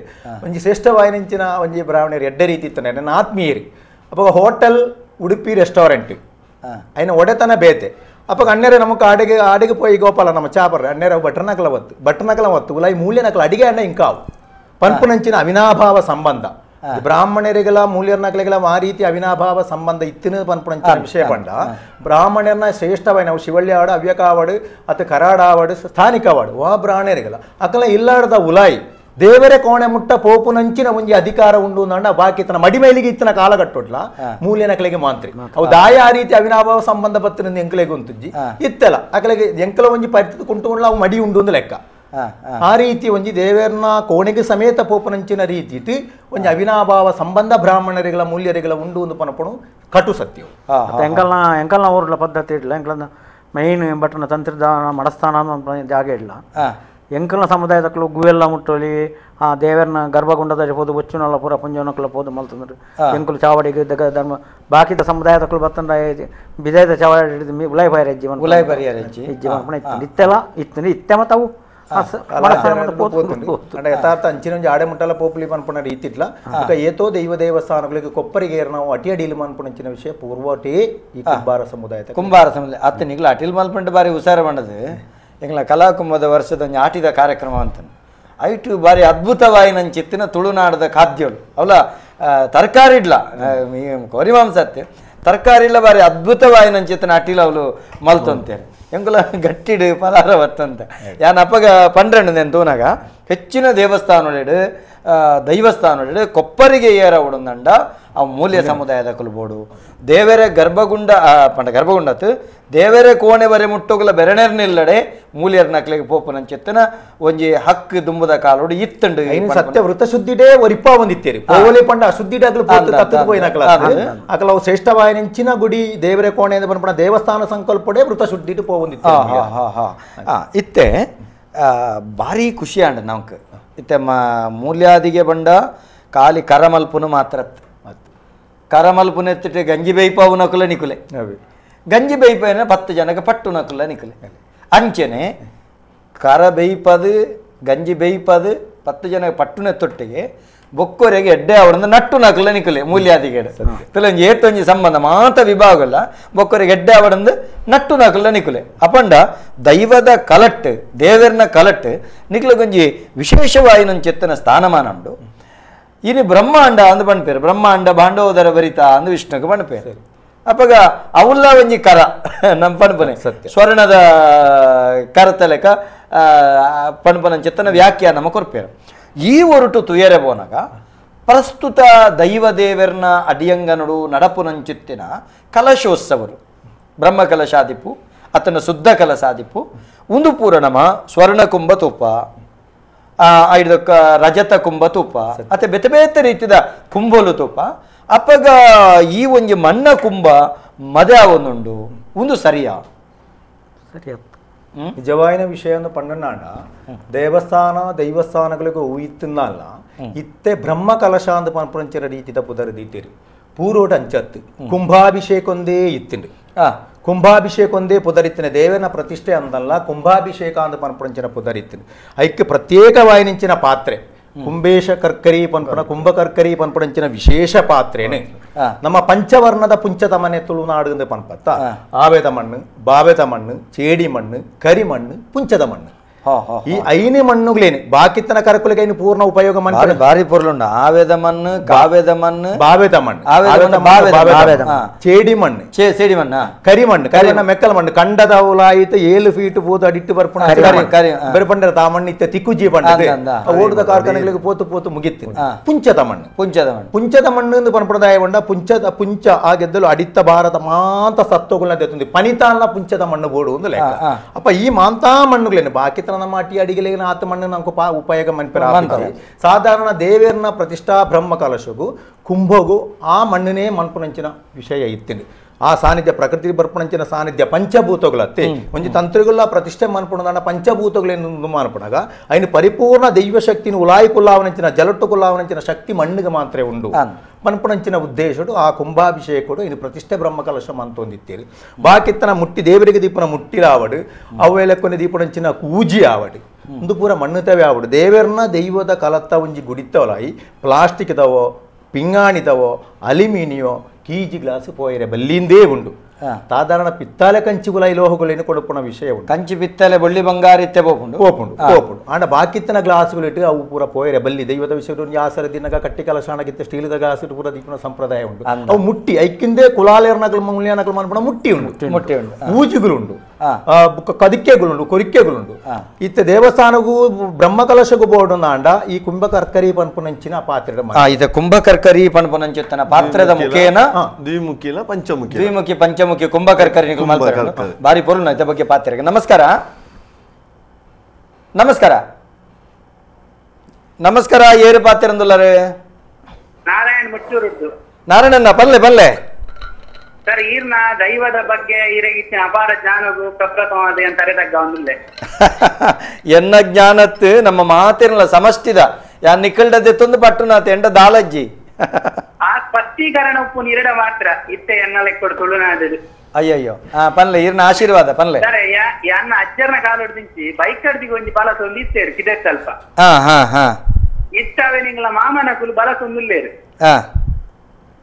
ಒಂಜಿ ಶ್ರೇಷ್ಠವಾಯಿನಿಂಚಿನ ಒಂಜಿ ಬ್ರಾಹ್ಮಣರು ಎಡ್ಡೆ ರೀತಿ ಇತ್ತಾನೆ ನನ್ನ ಆತ್ಮೀಯರಿ ಅಪ್ಪ ಹೋಟೆಲ್ ಉಡುಪಿ ರೆಸ್ಟೋರೆಂಟ್ ಅಯ್ನ ಒಡೆತನ ಬೇತೆ ಅಪ್ಪ ಅಣ್ಣೇರೆ ನಮಗೆ ಅಡಿಗೆ ಪೋಯಿ ಗೋಪಾಲ ನಮ್ಮ ಚಾಪರ್ ಅಣ್ಣೇರ ಬಟ್ಟನಕಲ ಹೊತ್ತು ಉಲಾಯಿ ಮೂಲ್ಯನಕಲ ಅಡಿಗೆ ಅಣ್ಣ ಇಂಕಾವು ಪನ್ಪುನಂಚಿನ ಅವಿನಾಭಾವ ಸಂಬಂಧ ಬ್ರಾಹ್ಮಣರಿಗೆಲ್ಲ ಮೂಲ್ಯರ್ನಕಲಿಗೆಲ್ಲ ಆ ರೀತಿ ಅವಿನಾಭಾವ ಸಂಬಂಧ ಇತ್ತಿನ ಪನ್ಪುಣಂಚಿನ ವಿಷಯ ಪಂಡ ಬ್ರಾಹ್ಮಣರ್ನ ಶ್ರೇಷ್ಠವಾಯಿ ನಾವು ಶಿವಳ್ಳಿ ಆಡು ಅವ್ಯಕಾವಾಡು ಅಥವಾ ಕರಾಡಾವಾಡು ಸ್ಥಾನಿಕವಾಡು ವಾ ಬ್ರಾಹ್ಮಣರಿಗೆಲ್ಲ ಅಕಲ ಇಲ್ಲಾಡದ ಉಲಾಯಿ ದೇವರೇ ಕೋಣೆ ಮುಟ್ಟ ಪೋಪುನಂಚಿನ ಒಂಜಿ ಅಧಿಕಾರ ಉಂಡು ಅಂಡ ಬಾಕಿ ತನ್ನ ಮಡಿಮೇಲಿಗೆ ಇತ್ತಿನ ಕಾಲಘಟ್ಟೊಡ್ಲ ಮೂಲ್ಯನಕಲಿಗೆ ಮಾಂತ್ರಿ ಅವು ದಾಯ ಆ ರೀತಿ ಅವಿನಾಭಾವ ಸಂಬಂಧ ಬತ್ತಿನ ಎಂಕಲೆಗೆ ಉಂತುಜ್ಜಿ ಇತ್ತಲ್ಲ ಅಕಲಿಗೆ ಎಂಕಲ ಒಂಜಿ ಪರಿಸ್ಥಿತಿ ಕುಂಟುಕೊಂಡ್ಲ ಅವು ಮಡಿ ಉಂಡು ಒಂದು ಲೆಕ್ಕ ಆ ರೀತಿ ಒಂಜಿ ದೇವರನ್ನ ಕೋಣೆಗೆ ಸಮೇತ ಪೋಪನಂಚಿನ ರೀತಿ ಒಂಜಿ ಅವಿನಾಭಾವ ಸಂಬಂಧ ಬ್ರಾಹ್ಮಣರಿಗಳ ಮೂಲ್ಯರಿಗಳ ಉಂಡು ಒಂದು ಪನಪಣು ಕಟು ಸತ್ಯವು ಎಂಕಲ್ನ ಊರ್ಲ ಪದ್ಧತಿ ಇಡ್ಲ ಎಂಕಲ್ನ ಮೈನ್ ಬಟ್ಟನ ತಂತ್ರದಾನ ಮಡಸ್ಥಾನ ಜಾಗ ಇಲ್ಲ ಎಂಕಲ್ನ ಸಮುದಾಯದಕ್ಕಲು ಗುವೆಲ್ಲ ಮುಟ್ಟೋಲಿ ಆ ದೇವರನ್ನ ಗರ್ಭಗುಂಡದ ಪೋದು ಬಚ್ಚುನಲ್ಲ ಪೂರ ಪುಂಜನಕ್ಕಲ ಪೋದು ಮಲ್ತಂದ್ರೆ ಎಂಕುಲು ಚಾವಡಿಗೆ ಧರ್ಮ ಬಾಕಿದ ಸಮುದಾಯದಕ್ಕಲು ಬತ್ತಂಡ ಬಿದಾಯದ ಚಾವಡಿ ಹಿಡಿದು ಉಲಾಯಿ ಬೈರಜ್ಜಿ ಇತ್ತೆಲ್ಲ ಇತ್ತೆ ಮತ್ತವು ಯಥಾರ್ಥ ಅಂಚಿನ ಆಡೆ ಮುಟ್ಟಲ ಪೋಪುಲಿ ಮನ್ಪುಣ ರೀತಿ ಇಟ್ಲ ಏತೋ ದೈವ ದೇವಸ್ಥಾನಗಳಿಗೆ ಕೊಪ್ಪರಿಗೆ ನಾವು ಅಟಿ ಅಡಿಲಿ ಮನ್ಪುಣಂಚಿನ ವಿಷಯ ಪೂರ್ವಟೇ ಈ ಕುಂಬಾರ ಸಮುದಾಯ ಅತ್ತ ನಿಗ್ಲ ಅಟಿಲ್ ಮಲ್ಪಂಟ ಬಾರಿ ಹುಷಾರ ಬಂಡದು ಎಂಗ್ಲ ಕಲಾಕುಂಭದ ವರ್ಷದ ಆಟಿದ ಕಾರ್ಯಕ್ರಮ ಅಂತ ಐಟು ಬಾರಿ ಅದ್ಭುತವಾಯಿನಂಚಿತ್ತಿನ ತುಳುನಾಡದ ಖಾದ್ಯಗಳು ಅವಲ ತರಕಾರಿ ಇಡ್ಲ ಕೊರಿಮಾಂಸತ್ತೆ ತರಕಾರಿ ಇಲ್ಲ ಬಾರಿ ಅದ್ಭುತವಾಯಿನಂಚಿತ್ತಿನ ಅಟಿಲ ಅವಳು ಮಲ್ತಂತೇಳಿ ಎಂಕುಲ ಗಟ್ಟಿಡು ಪಲಾರ ಬತ್ತಂತ ಯಾನ್ ಅಪ್ಪಗ ಪಂಡ್ರೆಂಡು ನೆನ್ ತೂನಾಗ ಹೆಚ್ಚಿನ ದೈವಸ್ಥಾನ ಕೊಪ್ಪರಿಗೆ ಏರ ಉಡಂದಂಡ ಆ ಮೂಲ್ಯ ಸಮುದಾಯದ ಕುಲ್ಬೋಡು ದೇವರೇ ಗರ್ಭಗುಂಡತ್ ದೇವರೇ ಕೋಣೆ ಬರೆ ಮುಟ್ಟೋಗಲ ಬೆರಣೆರ್ನಿಲ್ಲಡೆ ಮೂಲ್ಯರ್ ನಕ್ಲಿಗೆ ಪೋಪನಂಚಿತ್ತನ ಒಂಜಿ ಹಕ್ಕು ದುಂಬದ ಕಾಲೋಡು ಇತ್ತಂಡು ಸತ್ಯ ವೃತ್ತ ಶುದ್ಧಿಡೇ ಒರಿಪ್ಪ ಒಂದಿತ್ತೇರಿ ಪೋವಲಿ ಪಂಡ ಅಶುದ್ಧಿಡಾಗ್ಲು ತತ್ತದ ಪೋಯಿನಕಲ ಅಕಲ ಅವು ಶ್ರೇಷ್ಠವಾಯಿನಂಚಿನ ಗುಡಿ ದೇವರೇ ಕೋಣೆ ಅಂತ ಬಂದ್ಪಣ ದೇವಸ್ಥಾನ ಸಂಕಲ್ಪಡೆ ವೃತ್ತ ಶುದ್ಧಿಟ್ಟು ಪೋವಂದಿತ್ತೆ ಇತ್ತೆ ಭಾರಿ ಖುಷಿ ಅಂಡ ನಮ್ಗೆ ಇತ್ತೆ ಮೂಲ್ಯಾದಿಗೆ ಬಂಡ ಖಾಲಿ ಕರಮಲ್ಪುನು ಮಾತ್ರ ಕರಮಲ್ಪುನ ಎತ್ತಿಟ್ಟು ಗಂಜಿ ಬೈಪಾವು ನಕುಲ ನಿಕುಲೆ ಗಂಜಿ ಬೈಪೇನ 10 ಜನಕ್ಕೆ ಪಟ್ಟು ನಕುಲ ನಿಕುಲೆ ಅಂಚೆನೆ ಕರ ಬೇಯ್ಪದು ಗಂಜಿ ಬೇಯ್ಪದು 10 ಜನಕ್ಕೆ ಪಟ್ಟುನ ತೊಟ್ಟಿಗೆ ಬೊಕ್ಕೊರೆಗೆ ಎಡ್ಡೆ ಅವರನ್ನು ನಟ್ಟು ನಕುಲ ನಿಕುಲೆ ಮೂಲ್ಯಾದಿಗೆ ಕೆಲವೊಂದು ಏತೊಂಜಿ ಸಂಬಂಧ ಮಾತ ವಿಭಾಗಲ್ಲ ಬೊಕ್ಕೊರೆಗೆ ಎಡ್ಡೆ ಅವರಂದು ನಟ್ಟು ನಕುಲ ನಿಕುಲೆ ಅಪಂಡ ದೈವದ ಕಲಟ್ಟು ದೇವರನ ಕಲಟ್ಟು ನಿಕ್ಲಗೊಂಜಿ ವಿಶೇಷವಾಯಿನ ಚೆತ್ತನ ಸ್ಥಾನಮಾನ ಉಂಡು ಇನಿ ಬ್ರಹ್ಮಾಂಡ ಅಂದು ಬಣ್ಪೇರು ಬ್ರಹ್ಮಾಂಡ ಭಾಂಡೋದರ ಭರಿತ ಅಂದು ವಿಷ್ಣುಗೆ ಬಣ್ಪೇರು ಅಪ್ಪಗ ಅವಲ್ಲ ಒಂಜಿ ಕರ ನಮ್ಮ ಪಣಪನೆ ಸತ್ಯ ಸ್ವರ್ಣದ ಕರತಲೆಕ ಪಣಪನ ಚೆತ್ತನ ವ್ಯಾಖ್ಯಾನ ಕೊರ್ಪೇರು ಈ ಹೊರಟು ತುಯರೆ ಬೋನಾಗ ಪ್ರಸ್ತುತ ದೈವ ದೇವರನ ಅಡಿಯಂಗನಡು ನಡಪು ನಂಚಿತ್ತಿನ ಕಲಶೋತ್ಸವರು ಬ್ರಹ್ಮ ಕಲಶಾದಿಪ್ಪು ಅತನ ಶುದ್ಧ ಕಲಸಾದಿಪ್ಪು ಒಂದು ಪೂರಣಮ ಸ್ವರ್ಣ ಕುಂಭ ತುಪ್ಪ ಐದು ರಜತ ಕುಂಭ ತುಪ್ಪ ಅತ್ತೆ ಬೇತೆ ಬೇತೆ ರೀತಿಯ ಕುಂಭಲು ತುಪ್ಪ ಅಪ್ಪಗ ಈ ಒಂಜಿ ಮಣ್ಣ ಕುಂಭ ಮದೆ ಅವನುಂಡು ಒಂದು ಸರಿಯಾ ಸರಿಯ ನಿಜವಾಯಿನ ವಿಷಯವನ್ನು ಪಂಡನಾಡ ದೇವಸ್ಥಾನ ದೈವಸ್ಥಾನಗಳಿಗೆ ಊಯಿತ್ತಿನಲ್ಲ ಇತ್ತೆ ಬ್ರಹ್ಮ ಕಲಶ ಅಂತ ಪಂಪಂಚಿನ ರೀತಿದ ಪುದರದೀತಿರಿ ಪೂರೋಟ ಅಂಚತ್ತು ಕುಂಭಾಭಿಷೇಕೊಂದೇ ಇತ್ತಿಂಡು ಕುಂಭಾಭಿಷೇಕೊಂದೇ ಪುದರಿತ್ತಿನ ದೇವನ ಪ್ರತಿಷ್ಠೆ ಅಂದಲ್ಲ ಕುಂಭಾಭಿಷೇಕ ಅಂತ ಪಂಪಂಚಿನ ಪುದರಿತ್ತಿನ ಐಕ್ಯ ಪ್ರತ್ಯೇಕವಾಯಿನಿಂಚಿನ ಪಾತ್ರೆ ಕುಂಬೇಶ ಕರ್ಕರಿ ಪನ್ಪಣ ಕುಂಭಕರ್ಕರಿ ಪನ್ಪಡಂಚಿನ ವಿಶೇಷ ಪಾತ್ರೇನೆ ನಮ್ಮ ಪಂಚವರ್ಣದ ಪುಂಚದ ಮನೆ ತುಳುನಾಡು ಪನ್ಪತ್ತ ಆವೆದ ಮಣ್ಣು ಬಾವೆದ ಮಣ್ಣು ಚೇಡಿ ಮಣ್ಣು ಕರಿ ಮಣ್ಣು ಪುಂಚದ ಮಣ್ಣು ಈ ಐನಿ ಮಣ್ಣುಗಳೇನೆ ಬಾಕಿತ್ತನ ಕರಕುಲಿಗೆ ಪೂರ್ಣ ಉಪಯೋಗ ಮಾಡಿ ಭಾರಿ ಪೊರ್ಲುಂಡ ಆವೆದ ಮಣ್ಣು ಕಾವೆದ ಮಣ್ಣು ಬಾವೆದ ಮಣ್ಣು ಚೇಡಿ ಮಣ್ಣು ಸೇಡಿ ಮಣ್ಣ ಕರಿ ಮಣ್ಣು ಕರಿನ ಮೆಕ್ಕಲ ಮಣ್ಣು ಕಂಡದ ಉಲಾಯಿತ 7 ಫೀಟ್ ಬೋದು ಅಡಿಟ್ಟು ಬರ್ಪಣ ಬೆರಪಂಡ ತಾ ಮಣ್ಣು ಇತ್ತ ತಿಕ್ಕುಜಿ ಪಂಡ ಓಡದ ಕಾರ್ಖಾನೆಗಳಿಗೆ ಪೋತು ಪೋತು ಮುಗಿತ್ತು ಪುಂಚದ ಮಣ್ಣು ಪುಂಚದ ಮಣ್ಣು ಎಂದು ಪನ್ಪಡದಾಯ ಬಂಡ ಪುಂಚ ಆ ಗೆದ್ದಲು ಅಡಿತ್ತ ಭಾರತ ಮಾಂತ ಸತ್ತೋಗುಲ್ನ ತೆತ್ತುಂದಿ ಪನಿತಾಲ್ನ ಪುಂಚದ ಮಣ್ಣು ಬೋಡು ಒಂದು ಲೆಕ್ಕ ಅಪ್ಪ ಈ ಮಾಂತಾ ಮಣ್ಣುಗಳೇನು ಬಾಕಿ ಮಾಟಿ ಅಡಿಗೆಲಿಗೆ ಆತ ಮಣ್ಣು ನಮ್ಗೆ ಉಪಯೋಗ ಮನ್ಪೆರ ಸಾಧಾರಣ ದೇವೇರ್ನ ಪ್ರತಿಷ್ಠಾ ಬ್ರಹ್ಮ ಕಲಶಗೂ ಕುಂಭಗೂ ಆ ಮಣ್ಣನೇ ಮನ್ಪುನಂಚಿನ ವಿಷಯ ಇತ್ತಿಂಡು ಆ ಸಾನ್ನಿಧ್ಯ ಪ್ರಕೃತಿ ಬರ್ಪಣಂಚಿನ ಸಾನ್ನಿಧ್ಯ ಪಂಚಭೂತಗಳತ್ತೆ ಒಂಜಿ ತಂತ್ರಿಗುಲ್ಲ ಪ್ರತಿಷ್ಠೆ ಮನ್ಪುಣದ ಪಂಚಭೂತಗಳೇನು ಮಾನ್ಪುಣಗ ಅಯ್ನ ಪರಿಪೂರ್ಣ ದೈವ ಶಕ್ತಿನ ಉಲಾಯಿ ಕುಲ್ಲಾವನಂಚಿನ ಜಲಟ್ಟು ಕುಲ್ಲಾವನಂಚಿನ ಶಕ್ತಿ ಮಣ್ಣಿಗೆ ಮಾತ್ರ ಉಂಡು ಮನ್ಪುಣಂಚಿನ ಉದ್ದೇಶಡು ಆ ಕುಂಭಾಭಿಷೇಕಡು ಇನ್ನು ಪ್ರತಿಷ್ಠೆ ಬ್ರಹ್ಮಕಲಶ ಮಂತೊಂದಿತ್ತೀರಿ ಬಾಕಿತ್ತನ ಮುಟ್ಟಿ ದೇವರಿಗೆ ದೀಪನ ಮುಟ್ಟಿರಾವಡು ಅವೆಲ್ಲಕ್ಕೊನೆ ದೀಪನಂಚಿನ ಕೂಜಿ ಆವಡು ಒಂದು ಪೂರ ಮಣ್ಣುತ್ತವೆ ಆವಡು ದೇವರನ್ನ ದೈವದ ಕಲತ್ತ ಒಂಜಿ ಗುಡಿತ್ತವಲಾಯಿ ಪ್ಲಾಸ್ಟಿಕ್ ಇದಾವೋ ಪಿಂಗಾಣಿದವೋ ಅಲ್ಯೂಮಿನಿಯೋ ಕೀಜಿ ಗ್ಲಾಸ್ ಪೋಯರೆ ಬಲ್ಲಿಂದೇ ಉಂಡು ಸಾಧಾರಣ ಪಿತ್ತಾಲೆ ಕಂಚಿಗುಲ ಲೋಹಗಳೇನು ಕೊಡುಪುಣ ವಿಷಯ ಉಂಟು ಕಂಚಿ ಪಿತ್ತಲೆ ಬೊಳ್ಳಿ ಬಂಗಾರ ಇತ್ತೆ ಪೋಪುಂಡು ಆಂಡ ಬಾಕಿತ್ತನ ಗ್ಲಾಸ್ಗಳು ಇಟ್ಟು ಅವು ಪೂರ ಪೋಯರೆ ಬಲ್ಲಿ ದೈವದ ವಿಷಯ ಯಾಸರ ದಿನಗ ಕಟ್ಟಿ ಕಲಶಾಣಗಿತ್ತ ಸ್ಟೀಲ್ದ ಗ್ಲಾಸ್ ಇಟ್ಟು ಪೂರ ದೀಪನ ಸಂಪ್ರದಾಯ ಉಂಟು ಅವು ಮುಟ್ಟಿ ಐಕ್ಕಿಂದೇ ಕುಲಾಲೇರ್ನಗಳು ಮೂಲ್ಯಾನಗಳು ಮನ್ಪುಣ ಮುಟ್ಟಿ ಉಂಟು ಪೂಜೆಗಳುಂಟು ಕದಿಕೆಗಳುಂಡು ಕೊರಿಕೆಗಳುಂಡು ಇತ್ತ ದೇವಸ್ಥಾನಗೂ ಬ್ರಹ್ಮಕಲಶಗೂ ಬೋರ್ಡು ನಾಂಡ ಈ ಕುಂಭಕರ್ಕರಿ ಪನ್ಪುನಂಚಿನ ಪಾತ್ರೆ ಇದು ಕುಂಭಕರ್ಕರಿ ಪನ್ಪುನಂಚಿನ ಪಾತ್ರದ ಮುಖೇನ ದ್ವಿಮುಖಿ ಪಂಚಮುಖಿ ಕುಂಭಕರ್ಕರಿ ಬಾರಿ ಪೊರ್ಲು ಇದ್ರ ಬಗ್ಗೆ ಪಾತ್ರೆಗೆ ನಮಸ್ಕಾರ ನಮಸ್ಕಾರ ನಮಸ್ಕಾರ ಏರು ಪಾತ್ರೆಂದುಲ್ಲರೆ ನಾರಾಯಣ್ ಮುಚ್ಚೂರುದ್ದು ನಾರಾಯಣನ್ನ ಪಲ್ಲೆ ಪಲ್ಲೆ ಸರ್ ಈರ್ನ ದೈವದ ಬಗ್ಗೆ ಈರಗಿಚ್ಚಿನ ಅಪಾರ ಜ್ಞಾನಗೂ ಪ್ರಪ್ರಥಮವಾದ ಅಂತ ಅರೆದಗ್ಗ ಒಂದಿಲ್ಲೆ ಎನ್ನ ಜ್ಞಾನತ್ತು ನಮ್ಮ ಮಾತಿರಲ್ಲ ಸಮಷ್ಟಿದ ಯಾ ನಿಕ್ಕಲ್ಡದೆ ತಂದು ಪಟ್ಟುನಾಥ ಎಂಡ ದಾಳಜ್ಜಿ ಆ ಸ್ಪಷ್ಟೀಕರಣ ಉಪ್ಪು ನೀರಡ ಮಾತ್ರ ಇತ್ತೆ ಎನ್ನಲೆಕ್ ಕೊಡು ತುಳುನಾಡು ಅಯ್ಯಯ್ಯೋ ಪನ್ಲೆ ಈರ್ನ ಆಶೀರ್ವಾದ ಪನ್ಲೆ ಸರ್ ಯನ್ನ ಅಜ್ಜರ್ನ ಕಾಲೊಡ್ದಿಂಚಿ ಬೈಕ್ ಅಡ್ದಿಗೆ ಒಂಜಿ ಬಲ ಸೊಂದಿತ್ತೇರು ಕಿದೆ ಸ್ವಲ್ಪ ಇಷ್ಟವೇ ನಿಂಗಳ ಮಾಮನಕುಲು ಬಲ ಸೊಂದಿಲ್ಲೇರು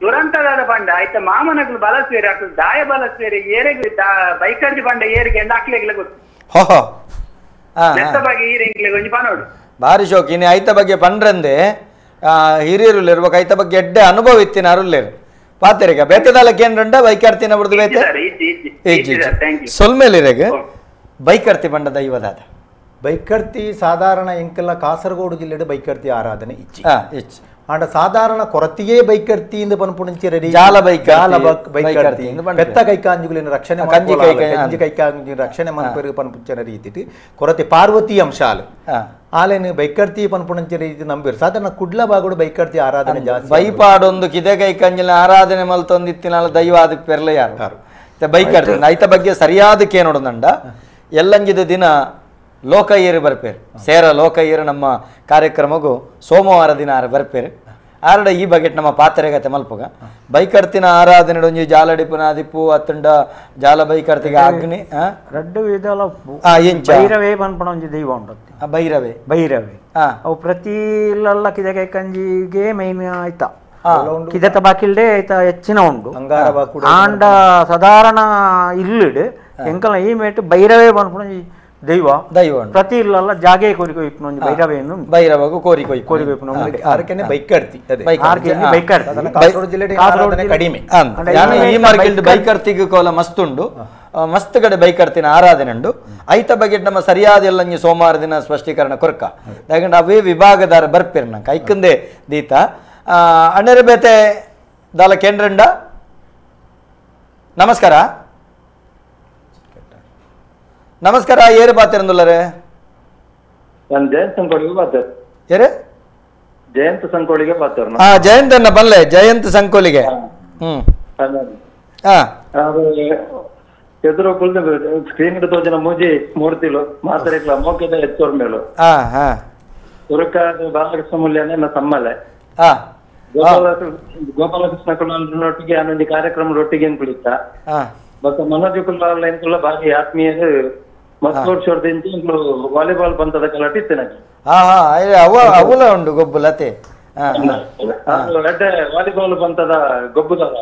ದುರಂತದಾದ ಪಂಡ ಆಯ್ತ ಮಾಮನಕುಲು ಬಲ ಸೇರಿ ಅಕಲು ದಾಯ ಬಲ ಸೇರಿ ಏರೆಗೆ ಬೈಕ್ ಅಡ್ದಿ ಪಂಡ ಏರಿಗೆ ಎಂದ ಅಕ್ಲೆಗ್ಲೆ ಗೊತ್ತು ನೆತ್ತ ಬಗ್ಗೆ ಈರೆಂಗ್ಲೆ ಒಂಜಿ ಪನೋಡು ಭಾರಿ ಶೋಕ್ ಇನ್ನು ಐತ ಬಗ್ಗೆ ಪಂಡ್ರಂದೆ ಹಿರಿಯರು ಇರ್ಬೇಕು ಐತ ಬಗ್ಗೆ ಎಡ್ಡೆ ಅನುಭವ ಇತ್ತಿನ ಅರುಲ್ಲೇರು ಪಾತೆರೆಗ ಬೇತೆದಾಲಕ್ಕೆ ಏನ್ರಂಡ ಬೈಕ್ ಆಡ್ತಿನ ಬಿಡ್ದು ಬೇತೆ ಸೊಲ್ಮೇಲಿರೆಗೆ ಬೈಕ್ ಆಡ್ತಿ ಪಂಡ ದೈವದಾದ ಬೈಕರ್ತಿ ಸಾಧಾರಣ ಎಂಕೆಲ್ಲ ಕಾಸರಗೋಡು ಜಿಲ್ಲೆಡು ಬೈಕರ್ತಿ ಆರಾಧನೆ ಇಚ್ಚಿ ಆಂಡ ಸಾಧಾರಣ ಕೊರತಿಯೇ ಬೈಕರ್ತಿ ಇಂದ ಪನ್ಪುಣಂಚಿರ ಜಾಲ ಬೈಕರ್ತಿ ಪೆತ್ತ ಕೈಕಾಂಜುಗಳಿನ ರಕ್ಷಣೆ ಕಂಜಿ ಕೈಕಾಂಜು ರಕ್ಷಣೆ ಮನ್ಪೆರು ಪನ್ಪುಂಚನ ರೀತಿ ಕೊರತೆ ಪಾರ್ವತಿ ಅಂಶಾಲು ಆಲೇನು ಬೈಕರ್ತಿ ಪನ್ಪುಣಂಚಿನ ರೀತಿ ನಂಬಿರು ಸಾಧಾರಣ ಕುಡ್ಲ ಬಾಗುಡು ಬೈಕರ್ತಿ ಆರಾಧನೆ ಜಾಸ್ತಿ ಬೈಪಾಡೊಂದು ಕಿದೆ ಕೈಕಾಂಜಿನ ಆರಾಧನೆ ಮಲ್ತೊಂದಿತ್ತಿನ ದೈವ ಅದಕ್ಕೆ ಪೆರ್ಲೆ ಯಾರು ಬೈಕರ್ತಿ ಐತ ಬಗ್ಗೆ ಸರಿಯಾದಕ್ಕೆ ನೋಡೋದಂಡ ಎಲ್ಲಂಜಿದ ದಿನ ಲೋಕಯ್ಯರು ಬರ್ಪೇರು ಸೇರ ಲೋಕಯ್ಯರು ನಮ್ಮ ಕಾರ್ಯಕ್ರಮಗೂ ಸೋಮವಾರ ದಿನ ಬರ್ಪೇರು ಆರಡ ಈ ಬಗೆಟ್ ನಮ್ಮ ಪಾತ್ರೆಗತೆ ಮಲ್ಪಗ ಬೈಕರ್ತಿನ ಆರಾಧನೆ ಒಂಜಿ ಜಾಲಡಿಪುನ ದಿಪ್ಪು ಅತ್ತಂಡ ಜಾಲ ಬೈಕರ್ತಿಗೆ ಅಗ್ನಿ ರಡ್ಡು ವಿಧಲ ಎಂಚ ಭೈರವೇ ಪನ್ಪಣ ಒಂಜಿ ದೈವ ಉಂಟು ಭೈರವೇ ಭೈರವೇ ಅವು ಪ್ರತಿ ಇಲ್ಲಲ್ಲ ಕಿದಕೆ ಕಂಜಿಗೆ ಮೈನ್ ಆಯ್ತಾ ಕಿದತ ಬಾಕಿಲ್ಡೆ ಆಯ್ತಾ ಹೆಚ್ಚಿನ ಉಂಡು ಆಂಡ ಸಾಧಾರಣ ಇಲ್ಲಿಡ್ ಎಂಕಲ ಈ ಮೇಟ್ ಭೈರವೇ ಪನ್ಪಣ ದೈವ ದೈವ ಪ್ರತಿ ಇಲ್ಲಲ್ಲ ಜಾಗೆ ಕೋರಿಕೊಯ್ಪುನ ಒಂಜಿ ಭೈರವೇನು ಭೈರವಗೂ ಕೋರಿಕೊಯ್ಪುನ ಆರಕೆನೆ ಬೈಕರ್ತಿ ಕಾಸರಗೋಡು ಜಿಲ್ಲೆ ಕಡಿಮೆ ಈ ಮಾರ್ಕೆಟ್ ಬೈಕರ್ತಿಗೆ ಕೋಲ ಮಸ್ತುಂಡು ಮಸ್ತ್ ಕಡೆ ಬೈಕರ್ತಿನ ಆರಾಧನೆ ಉಂಡು ಐತ ಬಗೆಟ್ ನಮ್ಮ ಸರಿಯಾದ ಎಲ್ಲ ಸೋಮವಾರ ದಿನ ಸ್ಪಷ್ಟೀಕರಣ ಕೊರಕ ಯಾಕಂದ್ರೆ ಅವೇ ವಿಭಾಗದಾರ ಬರ್ಪೇರು ನಂಗೆ ಐಕಂದೆ ದೀತ ಅಣ್ಣರ ಬೇತೆ ದಾಲ ಕೇಂದ್ರಂಡ ನಮಸ್ಕಾರ ನಮಸ್ಕಾರ ಏರು ಪಾತಿರಂದುಲ್ಲರೆ ನಾನು ಜಯಂತ್ ಸಂಕೋಳಿಗೆ ಪಾತೇರ್ ಏರೆ ಜಯಂತ್ ಸಂಕೋಳಿಗೆ ಪಾತೇರ್ ಜಯಂತ್ ಅನ್ನ ಬಲ್ಲೆ ಜಯಂತ್ ಸಂಕೋಲಿಗೆ ಎದುರು ಕುಲ್ದ ಸ್ಕ್ರೀನ್ ತೋಜನ ಮೂಜಿ ಮೂರ್ತಿಲು ಮಾತಾಡಿಕ್ಲ ಮೋಕೆದ ಎತ್ತೋರ್ ಮೇಲು ಉರುಕ ಬಾಲಕೃಷ್ಣ ಮೂಲ್ಯನೇ ನಾ ತಮ್ಮಲೆ ಗೋಪಾಲಕೃಷ್ಣ ಕುಲೊಟ್ಟಿಗೆ ಅನ್ನೊಂದು ಕಾರ್ಯಕ್ರಮ ಒಟ್ಟಿಗೆ ಏನ್ ಕುಳಿತ ಬಟ್ ಮನೋಜ್ ಕುಲಾಲ್ ಎಂಕುಲ ಬಾರಿ ಆತ್ಮೀಯರು ಮಸ್ಕೋಟ್ ಶೋರ್ದಿಂಚಿ ಇಂಕ್ಲು ವಾಲಿಬಾಲ್ ಪಂತದ ಕಲಾಟಿತ್ತೆ ನನಗೆ ಅವಲ ಉಂಡು ಗೊಬ್ಬುಲತೆ ಎಡ್ಡೆ ವಾಲಿಬಾಲ್ ಪಂತದ ಗೊಬ್ಬುದಾರ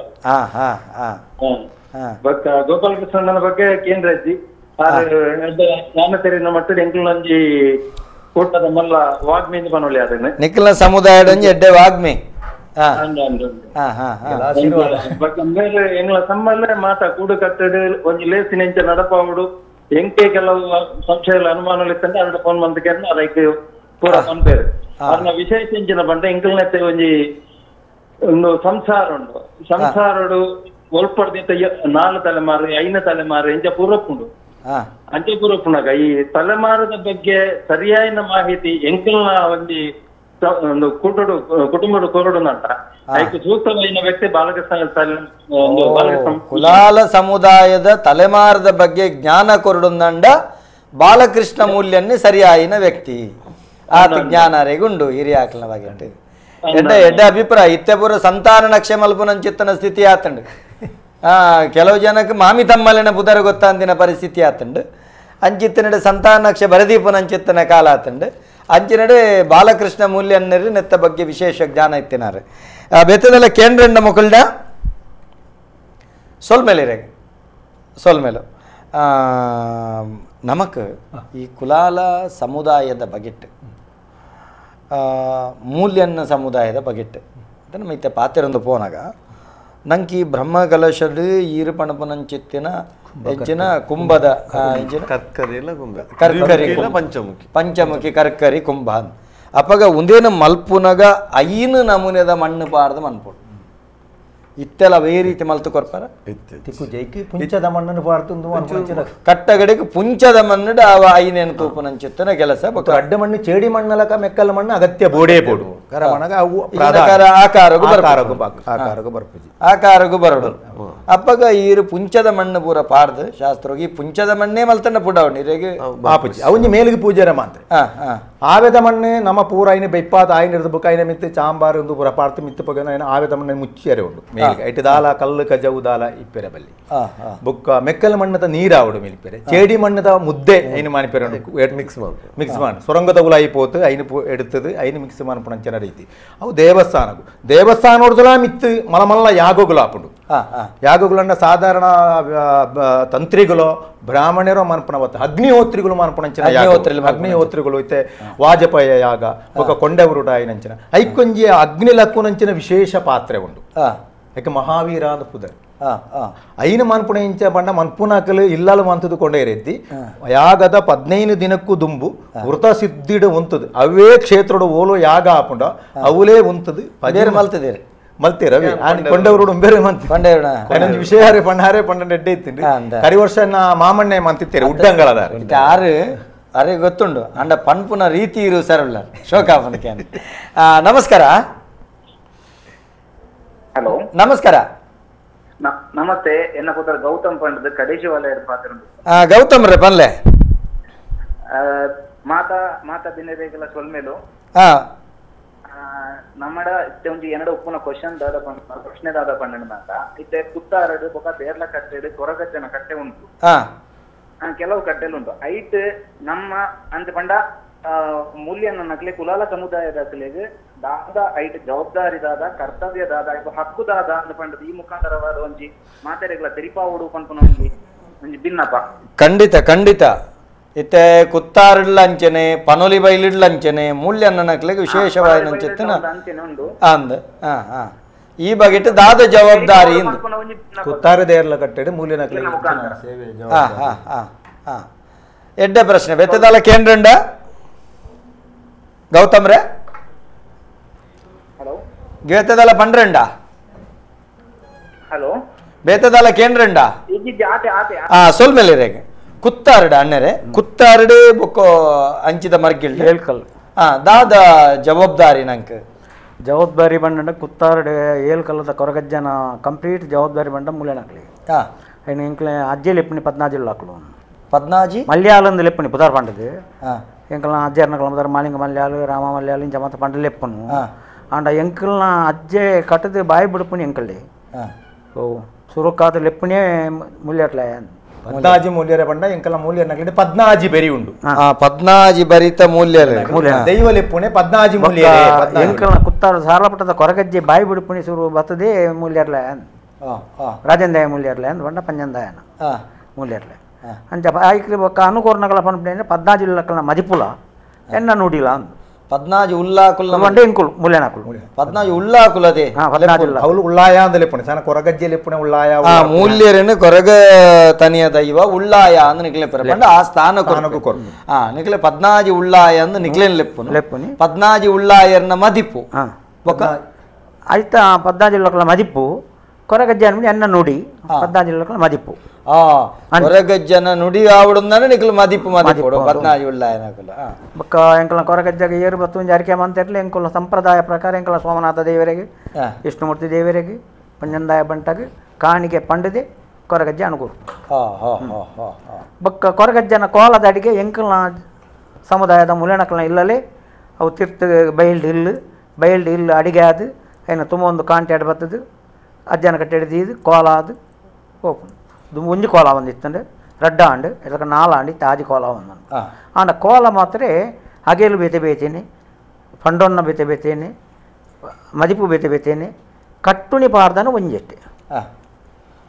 ಬಟ್ ಗೋಪಾಲಕೃಷ್ಣನ ಬಗ್ಗೆ ಕೇಂದ್ರ ಇದ್ದಿ ಎಡ್ಡೆ ನಾನು ತೆರಿನ ಮಟ್ಟದ ಎಂಕ್ಲು ಒಂಜಿ ಕೂಟದ ಮಲ್ಲ ವಾಗ್ಮೀನಿ ಪನೊಲಿ ಅದನ್ನ ನಿಖಿಲ ಸಮುದಾಯದ ಎಡ್ಡೆ ವಾಗ್ಮಿ ಎಂಗ್ಲ ತಮ್ಮಲ್ಲೇ ಮಾತ ಕೂಡು ಕಟ್ಟಡು ಒಂಜಿ ಲೇಸಿನೆಂಚ ನಡಪಾವುಡು ಎಂಕೆ ಕೆಲವು ಸಂಶಯ ಅನುಮಾನಗಳು ಇತ್ತಂದ್ರೆ ಅದ್ರ ಫೋನ್ ಮಂದಕ್ಕೆ ಅದಕ್ಕೆ ಪೂರ ಪಂಪೇರು ಅದನ್ನ ವಿಶೇಷ ಎಂಚಿನ ಬಂಡ ಎಂಕಲ್ನತ್ತೆ ಒಂಜಿ ಒಂದು ಸಂಸಾರ ಉಂಡು ಸಂಸಾರಡು ಒಲ್ಪಡ್ದಿತ್ತ 4 ತಲೆಮಾರು 5 ತಲೆಮಾರು ಎಂಚ ಪೂರಪ್ಪುಂಡು ಅಂಚೆ ಪೂರಪ್ಪುನಾಗ ಈ ತಲೆಮಾರದ ಬಗ್ಗೆ ಸರಿಯಾದ ಮಾಹಿತಿ ಎಂಕಲ್ನ ಒಂಜಿ ಒಂದು ಕುಟುಂಬದ ಕೊರಡುನಂತ ಅದಕ್ಕೆ ಸೂಕ್ತమైన ವ್ಯಕ್ತಿ ಬಾಲಕೃಷ್ಣ ಕುಲಾಲ ಸಮುದಾಯದ ತಲೆಮಾರದ ಬಗ್ಗೆ ಜ್ಞಾನ ಕೊರಡುಂದಂಡ ಬಾಲಕೃಷ್ಣ ಮೂಲ್ಯನ್ನೇ ಸರಿಯಾಯಿನ ವ್ಯಕ್ತಿ ಆತ ಜ್ಞಾನರೆಗುಂಡು ಹಿರಿಯಾಕಲನ ಬಗ್ಗೆ ಎಡ್ಡೆ ಅಭಿಪ್ರಾಯ ಇತ್ತೆಪುರ ಸಂತಾನ ನಕ್ಷೆ ಮಲ್ಪುನಂಚಿತ್ತನ ಸ್ಥಿತಿ ಆತಂಡು ಕೆಲವು ಜನಕ್ಕೆ ಮಾಮಿ ತಮ್ಮಲಿನ ಬುಧರ ಗೊತ್ತಾಂದಿನ ಪರಿಸ್ಥಿತಿ ಆತಂಡು ಅಂಚಿತ್ತನಡೆ ಸಂತಾನ ನಕ್ಷೆ ಬರದೀಪನಂಚಿತ್ತನ ಕಾಲ ಆತಂಡು ಅಂಚಿನಡೆ ಬಾಲಕೃಷ್ಣ ಮೂಲ್ಯನ್ನರು ನೆತ್ತ ಬಗ್ಗೆ ವಿಶೇಷ ಜ್ಞಾನ ಇತ್ತಿನಾರೆ ಬೆತ್ತದಲ್ಲ ಕೇಂದ್ರಂಡ ಮುಕುಲ್ಡ ಸೋಲ್ಮೇಲೆ ಸೋಲ್ಮೇಲು ನಮಕ್ ಈ ಕುಲಾಲ ಸಮುದಾಯದ ಬಗೆಟ್ ಮೂಲ್ಯನ್ನ ಸಮುದಾಯದ ಬಗೆಟ್ ಅಂತ ನಮ್ಮ ಇತ್ತೆ ಪಾತೆರೊಂದು ಪೋನಾಗ ನಂಗೆ ಬ್ರಹ್ಮಕಲಶಡ್ ಈರು ಪಣಪನಂಚಿತ್ತಿನ ಹೆಚ್ಚಿನ ಕುಂಭದ ಕರ್ಕರಿ ಪಂಚಮುಖಿ ಕರ್ಕರಿ ಕುಂಭ ಅಪ್ಪಗ ಒಂದೇನ ಮಲ್ಪುನಗ 5 ನಮೂನೆದ ಮಣ್ಣು ಪಾರ್ದ ಮನ್ಪುಡು ಇತ್ತೆಲ್ಲ ವೇ ರೀತಿ ಮಲ್ತು ಕೊರ್ಪಾರ ಪುಂಚದ ಮಣ್ಣನ್ನು ಪಾರ್ದು ಕಟ್ಟಗಡೆಗೆ ಪುಂಚದ ಮಣ್ಣು ಅವ 5 ತೂಪುನಂಚಿತ್ತನ ಕೆಲಸ ಅಡ್ಡ ಮಣ್ಣು ಚೇಡಿ ಮಣ್ಣಲಕ ಮೆಕ್ಕಲ ಮಣ್ಣು ಅಗತ್ಯ ಬೋಡೇ ಬೋಡು ಆಕಾರಗೂ ಬರಡು ಅಪ್ಪಗ ಈರು ಪುಂಚದ ಮಣ್ಣು ಪೂರ ಪಾರ್ದು ಶಾಸ್ತ್ರ ಈ ಪುಂಚದ ಮಣ್ಣೇ ಮಲ್ತನ್ನ ಪುಡವ್ ನೀರಿಗೆ ಅವನಿ ಮೇಲಿಗೆ ಪೂಜಾರ ಮಾತ್ರ ಆವೇದ ಮಣ್ಣು ನಮ್ಮ ಪೂರ ಐನ ಬೆಪ್ಪಾದ ಆಯ್ನ ಬುಕ್ ಐನ ಮಿತ್ತು ಚಾಂಬಾರ್ ಒಂದು ಪೂರ ಪಾರ್ತು ಮಿತ್ತು ಪಗ ಆವೇದ ಮಣ್ಣು ಮುಚ್ಚಿಯರೆ ಉಂಟು ಮೇಲಿಗೆ ಐಟು ದಾಲ ಕಲ್ಲು ಕಜವು ದಾಲ ಇಪ್ಪೆರೆ ಬಲ್ಲಿ ಬುಕ್ಕ ಮೆಕ್ಕಲ ಮಣ್ಣದ ನೀರಾವುಡು ಮೇಲಿಪ್ಪೆರೆ ಚೇಡಿ ಮಣ್ಣದ ಮುದ್ದೆ ಐನು ಮಾನಿಪೆರೆ ಮಿಕ್ಸ್ ಮಾಡಿ ಸೊರಂಗದ ಉಲ ಐಪೋತು ಐನು ಎಡುತ್ತದು ಐನು ಮಿಕ್ಸ್ ಮಾಡ್ಪಣಂಚಿನ ರೀತಿ ಅವು ದೇವಸ್ಥಾನಗು ದೇವಸ್ಥಾನ ನೋಡಿದಲ ಮಿತ್ತು ಮಲಮಲ್ಲ ಯಾಗೋಗುಲು ಆಪುಂಡು ಯಾಗೋಗುಲನ್ನ ಸಾಧಾರಣ ತಂತ್ರಿಗಳು ಬ್ರಾಹ್ಮಣರು ಮನ್ಪಣವತ್ತ ಅಗ್ನಿಹೋತ್ರಿಗಳು ಮನ್ಪಣಂಚಿನ ಅಗ್ನಿಹೋತ್ರಿಗಳು ಐತೆ ವಾಜಪೇಯ ಯಾಗ ఒక కొండెవరుడు ఆయనంచిన ఐకొంజి అగ్ని లక్కునంచిన విశేష పాత్ర ఉండు ಯಾಕೆ ಮಹಾವೀರಾದ ಪುದರ್ ಐನ ಮನ್ಪುಣೆಂಚ ಬಂಡ ಮನ್ಪುನಕಲು ಇಲ್ಲಲು ಮಂತದು ಕೊಂಡೇ ರೀತಿ ಯಾಗದ 15 ದಿನಕ್ಕೂ ದುಂಬು ವೃತ ಸಿದ್ಧಿಡು ಉಂತದು ಅವೇ ಕ್ಷೇತ್ರಡು ಓಲೋ ಯಾಗ ಆಪುಂಡ ಅವಲೇ ಉಂತದು ಪದೇರು ಮಲ್ತದೇರಿ ಮಲ್ತಿರವಿ ಕೊಂಡವರು ಬೇರೆ ಮಂತ್ ವಿಷಯ ಪಂಡಾರೆ ಪಂಡ ಎಡ್ಡೆ ಇತ್ತೀನಿ ಕರಿ ವರ್ಷ ನಾ ಮಾಮಣ್ಣೆ ಮಂತಿತ್ತೇರಿ ಉಡ್ಡಂಗಳದ ಆರು ಅರೆ ಗೊತ್ತುಂಡು ಅಂಡ ಪನ್ಪುನ ರೀತಿ ಇರು ಸರಲ್ಲ ಶೋಕಾಪನಕ್ಕೆ ನಮಸ್ಕಾರ ಹಲೋ ನಮಸ್ಕಾರ ನಮಸ್ತೆ ಎನ್ನ ಕೂತರ ಗೌತಮ್ ಪಂಡದ ಕಡೇಶಿ ವಲಯ ಪಾತ್ರ ಗೌತಮ್ ರೇ ಪನ್ಲೆ ಮಾತಾ ಮಾತಾ ದಿನರೇಗಲ ಸೊಲ್ಮೇಲು ನಮ್ಮಡ ಇತ್ತೆ ಒಂಜಿ ಎರಡು ಉಪ್ಪುನ ಕ್ವಶನ್ ಪ್ರಶ್ನೆ ದಾದ ಪಂಡ ಇತ್ತೆ ಕುತ್ತಾರಡು ಬೊಕ ಬೇರ್ಲ ಕಟ್ಟೆಡು ಕೊರಗಜ್ಜನ ಕಟ್ಟೆ ಉಂಟು ಕೆಲವು ಕಟ್ಟೆಲು ಉಂಟು ಐಟ್ ನಮ್ಮ ಅಂತ ಪಂಡ ಮೂಲ್ಯನ ನಕ್ಲೆ ಕುಲಾಲ ಸಮುದಾಯದ ಅಕ್ಲೆಗ್ ದಾದ ಐಟ್ ಜವಾಬ್ದಾರಿದಾದ ಕರ್ತವ್ಯದಾದ ಹಕ್ಕುದಾದ ಅಂತ ಪಂಡದ ಈ ಮುಖಾಂತರವಾದ ಒಂಜಿ ಮಾತೆರೆಗಳ ತೆರಿಪಾವುಡು ಪಂಪನ ಒಂಜಿ ಭಿನ್ನಪ ಖಂಡಿತ ಖಂಡಿತ ಇತ್ತೆ ಕುತ್ತಾರಿಡ್ಲ ಅಂಚನೆ ಪನೊಲಿ ಬೈಲಿಡ್ಲ ಅಂಚನೆ ಮೂಲ್ಯನ ನಕ್ಲೆಗ್ ವಿಶೇಷವಾದ ಅಂಚೆತ್ತಿನ ಅಂದ್ ಈ ಬಗೆಟ್ ದಾದ ಜವಾಬ್ದಾರಿ ಕುತ್ತಾರ ದೇರ್ಲ ಕಟ್ಟೆಡು ಮೂಲ್ಯ ನಕ್ಲೆ ಎಡ್ಡೆ ಪ್ರಶ್ನೆ ಬೆತ್ತದಾಲ ಕೇಂದ್ರಂಡ ಗೌತಮ್ರೆ ಬೇತದಾಲ ಪಂಡ್ರಂಡ ಹಲೋ ಬೇತದಾಲ ಕೇಂದ್ರಂಡ ಸೊಲ್ಮೇಲೆ ರೇಗೆ ಕುತ್ತಾರಡ ಅಣ್ಣರೆ ಕುತ್ತಾರಡೆ ಬೊಕ್ಕ ಅಂಚಿದ ಮರ್ಗಿಲ್ ಏಳ್ಕಲ್ ದಾದ ಜವಾಬ್ದಾರಿ ನಂಕ್ ಜವಾಬ್ದಾರಿ ಬಂಡ ಕುತ್ತಾರಡೆ ಏಳ್ಕಲ್ಲದ ಕೊರಗಜ್ಜನ ಕಂಪ್ಲೀಟ್ ಜವಾಬ್ದಾರಿ ಬಂಡ ಮೂಲೆನಕ್ಲಿ ఆయన ఇంకలే అజ్జే లెప్పని 14 లాకులు 14 మల్యాలందు లెప్పని పుదార్ పండది ఎంకల అజ్జర్నకల ముదార్ మాలింగ మల్యాలు రామ మల్యాలు ఇంజమత పండ లెప్పను అండ ఎంకల్న అజ్జే కట్టది బాయి బుడుపుని ఎంకల్లి ఓ సురుకాత లెప్పనే ముల్యట్లే 14 ಮೂಲ್ಯರ ಬಂಡ ಎಂಕಲ ಮೂಲ್ಯ ನಕ್ಲೆ 14 ಬೆರಿ ಉಂಡು 14 ಬರಿತ ಮೂಲ್ಯಲೆ ದೈವ ಲೆಪ್ಪುನೆ 14 ಮೂಲ್ಯ ಎಂಕಲ್ನ ಕುತ್ತಾರ ಸಾರಪಟ್ಟದ ಕೊರಗಜ್ಜೆ ಬಾಯಿ ಬುಡುಪುನಿ ಸುರು ಬತ್ತದೇ ಮೂಲ್ಯರ್ಲೆ ರಾಜಂದಾಯ ಮೂಲ್ಯರ್ಲೆ ಅಂದ್ ಬಂಡ ಪಂಜಂದಾಯನ ಮೂಲ್ಯರ್ಲೆ ಅಂಚ ಆಯ್ಕೆ ఒక అనుకోరణగల పనిపడిన 14 లక్షల మదిపుల ఎన్న నూడిలా 14 ఉల్లాకుల అంటే ఇంకులు మూల్యనాకులు 14 ఉల్లాకులదే 14 ಅವಳು ಉಳ್ಳಾಯ ಅಂತ ಲೆಪ್ಪುನೆ ಸಣ್ಣ ಕೊರಗಜ್ಜೆ ಲೆಪ್ಪುನೆ ಉಳ್ಳಾಯ ಮೂಲ್ಯರೇನು ಕೊರಗ ತನಿಯ ದೈವ ಉಳ್ಳಾಯ ಅಂದ್ ನಿಕ್ಲೆ ಪರಪಂಡ ಆ ಸ್ಥಾನ ಕೊರಗು ಕೊರ ನಿಕ್ಲೆ 14 ಉಳ್ಳಾಯ ಅಂದ್ ನಿಕ್ಲೆನ್ ಲೆಪ್ಪುನು ಲೆಪ್ಪುನಿ 14 ಉಳ್ಳಾಯರ್ನ ಮದಿಪು ఒక అయితే 14 లక్షల మదిపు కొరగజ్జ అని ఎన్న నూడి 14 లక్షల మదిపు కొరగజ్జన నుడి ఆవిడుందని నీకు మదిపు మదిపోడు 14 ఉಳ್ಳాయనకులు బొక్క ఎంకల కొరగజ్జగ ఏరు బత్తు జరికేమంతట్ಲೆ ಎಂಕುಲ ಸಂಪ್ರದಾಯ ಪ್ರಕಾರ ಎಂಕಲ ಸೋಮನಾಥ ದೇವರಿಗೆ ವಿಷ್ಣುಮೂರ್ತಿ ದೇವರಿಗೆ ಪಂಜಂದಾಯ ಬಂಟಗೆ ಕಾಣಿಕೆ ಪಂಡದೆ ಕೊರಗಜ್ಜೆ ಅನುಕೂಲ ಬೊಕ್ಕ ಕೊರಗಜ್ಜನ ಕೋಲದ ಅಡಿಗೆ ಎಂಕಲ್ನ ಸಮುದಾಯದ ಮುಲೆನಕಲ್ನ ಇಲ್ಲಲೇ ಅವು ತೀರ್ಥ ಬಯಲ್ಡ್ ಇಲ್ಲು ಅಡಿಗೆ ಅದು ಏನು ತುಂಬ ಒಂದು ಕಾಂಟ್ಯಾಡ್ ಬರ್ತದೆ ಅಜ್ಜನ ಕಟ್ಟೆ ಹಿಡಿದು ಕೋಲ ಅದು ಓಪನ್ ಒಂಜಿ ಕೋಲ ಒಂದಿತ್ತಂಡು ರಡ್ಡ ಆಂಡು ಇದಕ್ಕೆ 4 ಆಂಡಿ ತಾಜಿ ಕೋಲ ಒಂದನ್ನು ಆಂಡ ಕೋಲ ಮಾತ್ರ ಹಗೇಲು ಬೇತೆ ಬೇತೇನೆ ಪಂಡೊನ್ನ ಬೇತೆ ಬೇತೇನೆ ಮದಿಪು ಬೇತೆ ಬೇತೇನೆ ಕಟ್ಟುನಿ ಪಾರ್ದನ ಒಂಜೆಟ್ಟೆ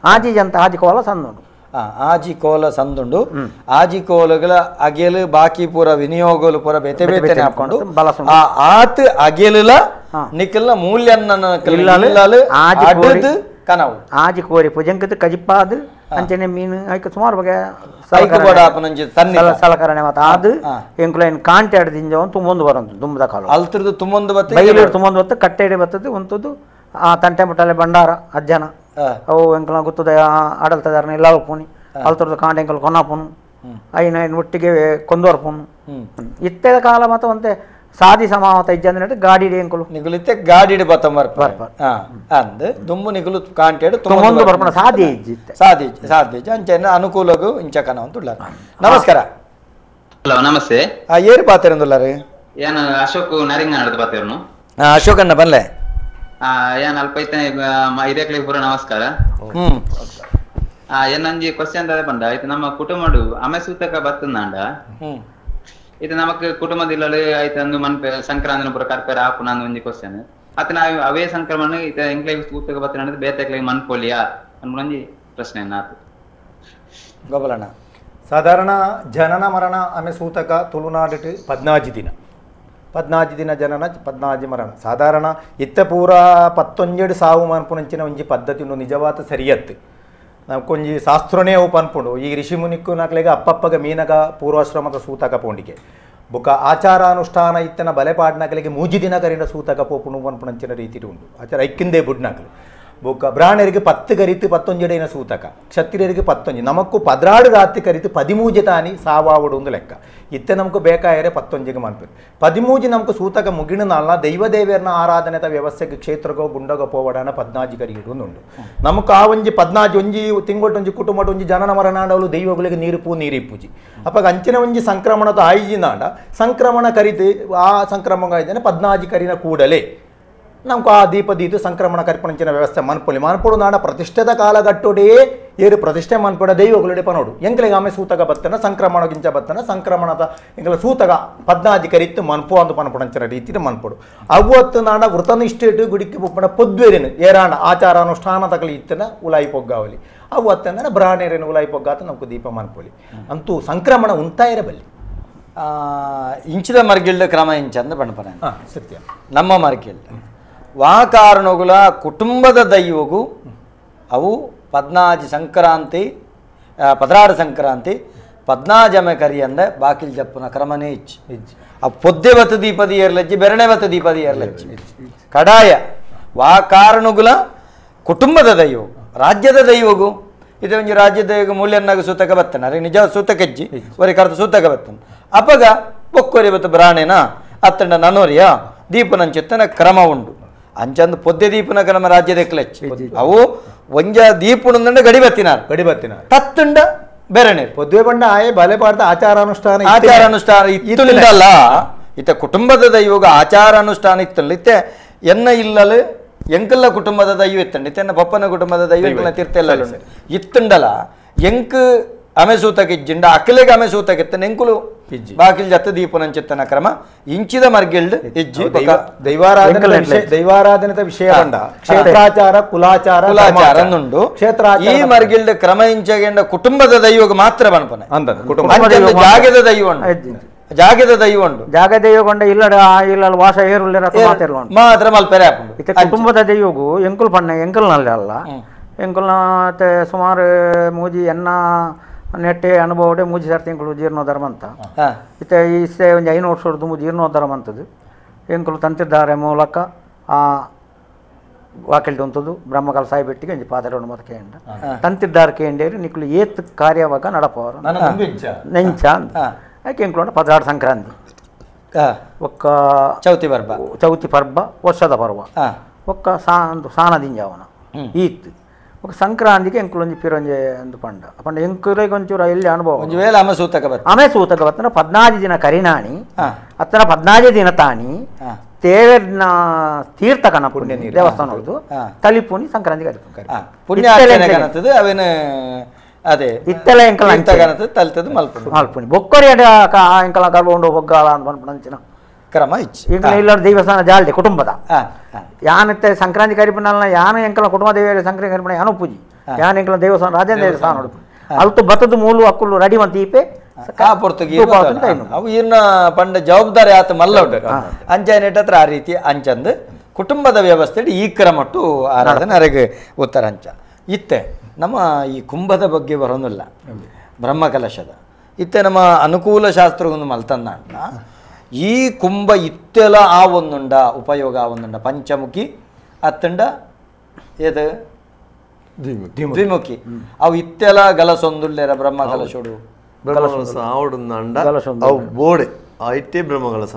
ಆಜಿ ಜಂತ ಆಜಿ ಕೋಲ ಸಂದುಂಡು ಆಜಿ ಕೋಲ ಸಂದುಂಡು ಆಜಿ ಕೋಲಗಳ ಅಗೆಲು ಬಾಕಿ ಪೂರ ವಿನಿಯೋಗಲು ಪೂರ ಬೇತೆ ಬೇತೆ ಹಾಕೊಂಡು ಆತ್ ಅಗೆಲುಲ ನಿಕಲ್ನ ಮೂಲ್ಯನ್ನ ಆಜಿ ಕನವು ಆಜಿ ಕೋರಿ ಪುಜಂಕದ ಕಜಿಪ್ಪಾದು ಅಂಚನೆ ಮೀನು ಐಕ ಸುಮಾರು ಬಗೆ ಸಲಕರಣೆ ಮತ್ತು ಅದು ಎಂಕ್ಲೈನ್ ಕಾಂಟ್ಯಾಡ್ ದಿಂಜವನ್ ತುಂಬೊಂದು ಬರಂತು ದುಂಬದ ಕಾಲು ಅಲ್ತಿರ್ದು ತುಂಬೊಂದು ಬತ್ತ ಬೈಲೇರು ತುಂಬೊಂದು ಬತ್ತ ಕಟ್ಟೆಡೆ ಬತ್ತದು ಒಂತದ್ದು ಆ ತಂಟೆ ಮುಟ್ಟಲೆ ಭಂಡಾರ ಅಜ್ಜನ ಅವು ಎಂಕಲ ಗೊತ್ತದ ಆಡಲ್ತದಾರನ ಇಲ್ಲ ಪುನಿ ಅಲ್ತಿರ್ದು ಕಾಂಟ ಎಂಕಲ್ ಕೊನಾಪುನು ಐನ ಒಟ್ಟಿಗೆ ಕೊಂದೋರ್ಪುನು ಇತ್ತೆದ ಕಾಲ ಮತ ಒಂತೆ ಸಾದಿ ಸಮಾವತ ಇಜ್ಜಂದ್ರೆ ಗಾಡಿ ಎಂಕಲು ನಿಗುಲಿತ್ತೆ ಗಾಡಿ ಬತ್ತಂಬರ್ ಅಂದ್ ದುಂಬು ನಿಗುಲು ಕಾಂಟೇಡು ತುಂಬೊಂದು ಬರ್ಪಣ ಸಾದಿ ಇಜ್ಜಿತ್ತೆ ಸಾದಿ ಅಂಚೆನ ಅನುಕೂಲಗು ಇಂಚಕನ ಅಂತ ಉಳ್ಳಾರ ನಮಸ್ಕಾರ ಹಲೋ ನಮಸ್ತೆ ಏರು ಪಾತಿರಂದುಲ್ಲಾರು ಏನು ಅಶೋಕ್ ನರಿಂಗ ನಡೆದು ಪಾತಿರ್ನು ಅಶೋಕಣ್ಣ ಬನ್ಲೆ ಏನು ಅಲ್ಪ ಇದಕ್ಕೆ ಪೂರ ನಮಸ್ಕಾರ ಏನಂಜಿ ಕ್ವಶನ್ ಬಂದ ಆಯ್ತು ನಮ್ಮ ಕುಟುಂಬಡು ಅಮೆಸೂತಕ ಬತ್ತಂದಾಂಡ ಇದು ನಮಕ್ ಕುಟುಂಬದಿಲ್ಲಲು ಆಯ್ತು ಅಂದು ಮನ್ಪೆ ಸಂಕ್ರಾಂತಿನ ಪೂರ ಕರ್ಪೇರ ಆಪುನ ಅಂದ್ ಒಂಜಿ ಕ್ವಶನ್ ಅತ್ತ ನಾವು ಅವೇ ಸಂಕ್ರಮಣ ಇತ ಎಂಕ್ಲೆಗ್ ಸೂತಕ ಬತ್ತನ ಬೇತೆಕ್ಲೆಗ್ ಮನ್ಪೊಲಿಯಾ ಅನ್ಕೊಂಡಿ ಪ್ರಶ್ನೆ ಆತು ಗೋಪಾಲಣ್ಣ ಸಾಧಾರಣ ಜನನ ಮರಣ ಆಮೆ ಸೂತಕ ತುಳುನಾಡಿಟ್ಟು 14 ದಿನ ಜನನ 14 ಮರಣ ಸಾಧಾರಣ ಇತ್ತ ಪೂರ 17 ಸಾವು ಮನ್ಪುನಂಚಿನ ಒಂಜಿ ಪದ್ಧತಿ ಉಂಡು ನಿಜವಾದ ಸರಿಯತ್ತು ನಾವು ಕೊಂಜಿ ಶಾಸ್ತ್ರನೇ ಅವು ಪನ್ಪುಂಡು ಈ ಋಷಿ ಮುನಿಕ್ಕು ನಾಕ್ಲೆಗ ಅಪ್ಪಪ್ಪಗ ಮೀನಗ ಪೂರ್ವಾಶ್ರಮದ ಸೂತಕ ಪೋಂಡಿಗೆ ಬೊಕ ಆಚಾರಾನುಷ್ಠಾನ ಇತ್ತನ ಬಲೆಪಾಡ್ನಕಲಿಗೆ 3 ದಿನ ಕರಿನ ಸೂತಕ ಪೋಪುನು ಪನ್ಪುನಂಚಿನ ರೀತಿ ಉಂಡು ಆಚಾರ ಐಕ್ಕಿಂದೇ ಬುಡ್ನಾಕ್ಲೆ ಬೊಕ್ಕ ಬ್ರಾಹ್ಮಣರಿಗೆ 10 ಕರಿತು 11 ಸೂತಕ, ಕ್ಷತ್ರಿಯರಿಗೆ 11, ನಮಕ್ಕು 16 ರಾತ್ರಿ ಕರಿತು 13 ತಾನಿ ಸಾವಾವಡು ಒಂದು ಲೆಕ್ಕ. ಇತ್ತೆ ನಮಕು ಬೇಕಾಯರೆ 11ಗೆ ಮನ್ಪೇರು 13 ನಮಕು ಸೂತಕ ಮುಗಿಣ ನಾಲ್ನ ದೈವದೇವರನ್ನ ಆರಾಧನೆದ ವ್ಯವಸ್ಥೆಗೆ ಕ್ಷೇತ್ರಗೋ ಗುಂಡಗೋ ಪೋವಡನ 14 ಕರಿಗಿಡು ಉಂಡು. ನಮಕು ಆ ಒಂಜಿ 14 ಒಂಜಿ ತಿಂಗೊಟ್ಟೊಂಜಿ ಕುಟುಂಬ ಒಂಜಿ ಜನನ ಮರಣಾಂಡವಲು ದೈವಗಳಿಗೆ ನೀರು ಪೂಜಿ ಅಪ್ಪಾಗ ಅಂಚಿನ ಒಂಜಿ ಸಂಕ್ರಮಣದ ಆಯ್ಜಿನಾಂಡ ಸಂಕ್ರಮಣ ಕರಿತು ಆ ಸಂಕ್ರಮಣ ಆಯ್ತಾನೆ 14 ಕರಿನ ಕೂಡಲೇ ನಮ್ಗೆ ಆ ದೀಪದೀತು ಸಂಕ್ರಮಣ ಕರ್ಪಣಂಚಿನ ವ್ಯವಸ್ಥೆ ಮನ್ಪೊಡು ನಾಡ ಪ್ರತಿಷ್ಠೆದ ಕಾಲಘಟ್ಟೋಡೇ ಏರು ಪ್ರತಿಷ್ಠೆ ಮನ್ಪೊಡ ದೈವಗಳು ಪನೋಡು ಎಂಕ್ಲೆಗೆ ಆಮೆ ಸೂತಕ ಬತ್ತನ ಸಂಕ್ರಮಣ ಗಿಂಚ ಬತ್ತನ ಸಂಕ್ರಮಣದ ಎಂಕ್ಲ ಸೂತಕ 14 ಕರಿತ್ತು ಮನ್ಪು ಅಂದು ಪನಪುಡಂಚಿನ ರೀತಿಯಲ್ಲಿ ಮನ್ಪೊಡು ಅವತ್ತು ನಾಡ ವೃತನಿಷ್ಠೆಟು ಗುಡಿಕ್ಕೆ ಬುಪ್ಪಣ ಪೊದ್ವೇರಿನ ಏರಾಣ ಆಚಾರಾನುಷ್ಠಾನ ತಗಲಿ ಇತ್ತನ ಉಲಾಯಿ ಪೊಗ್ಗಾವಲಿ ಅವತ್ತಂದ ಬ್ರಾಹ್ಮಣರೇನು ಉಲಾಯಿ ಪೊಗ್ಗಾತ ನಮ್ಗೆ ದೀಪ ಮನ್ಪೊಲಿ ಅಂತೂ ಸಂಕ್ರಮಣ ಉಂಟಾಯಿರಬಲ್ಲಿ ಇಂಚಿದ ಮರ್ಗಿಲ್ಡ ಕ್ರಮ ಇಂಚಂದ ಪಣಪನ ಸತ್ಯ ನಮ್ಮ ಮರ್ಗಿಲ್ಡ ವಾಕಾರಣಗಳ ಕುಟುಂಬದ ದೈವಗೂ ಅವು 14 ಸಂಕ್ರಾಂತಿ 16 ಸಂಕ್ರಾಂತಿ 14 ಕರಿ ಅಂದ ಬಾಕಿಲ್ ಜಪ್ಪನ ಕ್ರಮನೇ ಇಚ್ಚಿ ಆ ಪೊದ್ದೆ ಬತ್ತ ದೀಪದಿ ಏರ್ಲಜ್ಜಿ ಬೆರಣೆ ಬತ್ತ ದೀಪದಿ ಏರ್ಲಜ್ಜಿ ಕಡಾಯ ವಾಕಾರಣಗಳ ಕುಟುಂಬದ ದೈವ ರಾಜ್ಯದ ದೈವಗೂ ಇದು ಒಂಜಿ ರಾಜ್ಯದ ಮೂಲ್ಯನ್ನಾಗ ಸೂತಕ ಬತ್ತನ ಅರೆ ನಿಜ ಸೂತಕಜ್ಜಿ ಒರೆ ಕರೆದು ಸೂತಕ ಬತ್ತನ ಅಪಗ ಪೊಕ್ಕೊರಿ ಬತ್ತು ಬ್ರಾಣೆನ ಅತ್ತಂಡ ನನೋರಿಯ ದೀಪನಂಚಿತ್ತನ ಕ್ರಮ ಉಂಡು ಅಂಚಂದು ಪೊದ್ದೆ ದೀಪನ ಕ್ರಮ ರಾಜ್ಯದ ಕ್ಲಚ್ ಅವು ಒಂಜ ದೀಪುಣಂದ ಗಡಿ ಬತ್ತಿನ ತತ್ತುಂಡ ಬೆರಣೆ ಪೊದ್ವೆ ಬಂಡ ಆಯೆ ಬಲೆ ಪಾಡ್ದ ಆಚಾರಾನುಷ್ಠಾನ ಇತ್ತುಂಡಲ್ಲ ಇತ್ತ ಕುಟುಂಬದ ದೈವಗ ಆಚಾರಾನುಷ್ಠಾನ ಇತ್ತಲ್ಲ ಇತ್ತೆ ಎನ್ನ ಇಲ್ಲಲು ಎಂಕಲ್ಲ ಕುಟುಂಬದ ದೈವ ಇತ್ತಂಡ ಇತ್ತೆನ್ನ ಪಪ್ಪನ ಕುಟುಂಬದ ದೈವ ಎಂಕಲ್ನ ತೀರ್ಥ ಇಲ್ಲ ಇತ್ತುಂಡಲ ಎಂಕ್ ಅಮೆಸೂತಕ್ಕೆ ಇಜ್ಜಿಂಡ ಅಕ್ಕಲೆಗೆ ಅಮೆಸೂತಕ್ಕೆ ನೆಂಕುಲು ಬಾಕಿಲ್ ಜತ್ತ ದೀಪನಂಚಿತ್ತನ ಕ್ರಮ ಇಂಚಿದ ಮರ್ಗಿಲ್ಡ್ ಇಜ್ಜಿ ದೈವಾರಾಧನೆದ ವಿಷಯ ಬಂಡ ಕ್ಷೇತ್ರಾಚಾರ ಕುಲಾಚಾರ ಉಂಡು ಈ ಮರ್ಗಿಲ್ಡ್ ಕ್ರಮ ಇಂಚಗೆಂಡ ಕುಟುಂಬದ ದೈವಗ ಮಾತ್ರ ಬನ್ಪನೆ ಜಾಗದ ದೈವ ಜಾಗದ ದೈವ ಉಂಡು ಜಾಗ ದೈವಗೊಂಡ ಇಲ್ಲ ವಾಸ ಏರುಳ್ಳ ಮಾತ್ರ ಮಲ್ಪೆರೆ ಕುಟುಂಬದ ದೈವಗೂ ಎಂಕುಲ್ ಪಣ್ಣ ಎಂಕಲ್ನಲ್ಲಿ ಅಲ್ಲ ಎಂಕುಲ್ನ ಸುಮಾರು ಮೂಜಿ ಎನ್ನ ನೆಟ್ಟೆ ಅನುಭವಡೆ ಮೂಜಿ ಸಾರ್ ತಿಂಗಳು ಜೀರ್ಣೋದ್ಧರ್ಮ ಅಂತ ಇತ್ತೆ ಇಷ್ಟೇ ಒಂದು 500 ವರ್ಷದ ಜೀರ್ಣೋದ್ಧರ್ಮ ಅಂತದ್ದು ಎಂಕುಲು ತಂತಿದ್ದಾರೆ ಮೂಲಕ ಆ ವಾಕಿಲ್ದು ಅಂತದ್ದು ಬ್ರಹ್ಮಕಾಲ ಸಾಯಿಬೆಟ್ಟಿಗೆ ಒಂಜಿ ಪಾದರವನ್ನು ಮತಕ್ಕೆ ಎಂಡ ತಂತಿದ್ದಾರೆ ಕೇಂಡೇರಿ ನಿಕ್ಲು ಏತ್ ಕಾರ್ಯವಾಗ ನಡಪವರು ನೆಂಚ ಅಂತ ಯಾಕೆ ಎಂಕ್ಲು 16 ಸಂಕ್ರಾಂತಿ ಒಕ್ಕ ಚೌತಿ ಪರ್ಬ ವರ್ಷದ ಪರ್ವ ಒಕ್ಕ ಸಾನದಿಂಜಾವನ ಈತ್ ఒక సంక్రాంతికి ఎంకులొంజి పిరొంజి అందు పండ ఎంకులకి కొంచెం ఎల్లి అనుభవం ఆమె సూతక వత్తన 14 ದಿನ ಕರಿನಾಣಿ ಅತ್ತನ 14 ದಿನ ತಾನಿ ತೇವರ್ನ ತೀರ್ಥಕನ ಪುಣ್ಯ ದೇವಸ್ಥಾನದ್ದು ತಲಿಪುನಿ ಸಂಕ್ರಾಂತಿ ಪುಣ್ಯ ಅವೇನು ಅದೇ ಇತ್ತೆಲ್ಲ ಎಂಕಲ ತಲ್ತದು ಮಲ್ಪುನಿ ಬೊಕ್ಕರಿ ಎಂಕಲ ಕರ್ಕೊಂಡು ಹೋಗಾಲ ಅಂತ ಬಂದ್ಪಂಚಿನ ಕ್ರಮ ಇಚ್ಚಿ ಈಗ ಇಲ್ಲ ದೇವಸ್ಥಾನ ಜಾಲ್ದೆ ಕುಟುಂಬದ ಯಾನತ್ತೆ ಸಂಕ್ರಾಂತಿ ಕರಿಪನಲ್ಲ ಯಾನ ಎಂಕಲ ಕುಟುಂಬ ದೇವಿಯ ಸಂಕ್ರಾಂತಿ ಕರಿಪಣ ಯಾನು ಪೂಜಿ ಯಾನ ಎಂಕಲ ದೇವಸ್ಥಾನ ರಾಜೇಂದ್ರ ದೇವಸ್ಥಾನ ನೋಡು ಅಲ್ತು ಬತ್ತದ ಮೂಲು ಅಕ್ಕುಲು ರೆಡಿ ಮಂತ ಈಪೆ ಅವು ಇನ್ನ ಪಂಡ ಜವಾಬ್ದಾರಿ ಆತ ಮಲ್ಲ ಅಂಚಾಯನೆಟ್ ಹತ್ರ ಆ ರೀತಿ ಅಂಚಂದು ಕುಟುಂಬದ ವ್ಯವಸ್ಥೆ ಈ ಕ್ರಮಟ್ಟು ಆರಾಧನೆ ಅರೆಗೆ ಉತ್ತರ ಅಂಚ ಇತ್ತೆ ನಮ್ಮ ಈ ಕುಂಭದ ಬಗ್ಗೆ ಬರೋದಿಲ್ಲ ಬ್ರಹ್ಮಕಲಶದ ಇತ್ತೆ ನಮ್ಮ ಅನುಕೂಲ ಶಾಸ್ತ್ರವನ್ನು ಮಲ್ತಂದ ಈ ಕುಂಭ ಇತ್ತೆಲ ಆ ಒಂದುಂಡ ಉಪಯೋಗ ಆ ಒಂದುಂಡ ಪಂಚಮುಖಿ ಅತ್ತಂಡ ಏದು ದ್ವಿಮುಖಿ ಅವು ಇತ್ತೆಲ ಗಲಸೊಂದುಲ್ಲೇರ ಬ್ರಹ್ಮ ಕಲಶೋಡು ಬೋಡೆ ಐಟೇ ಬ್ರಹ್ಮ ಕಲಸ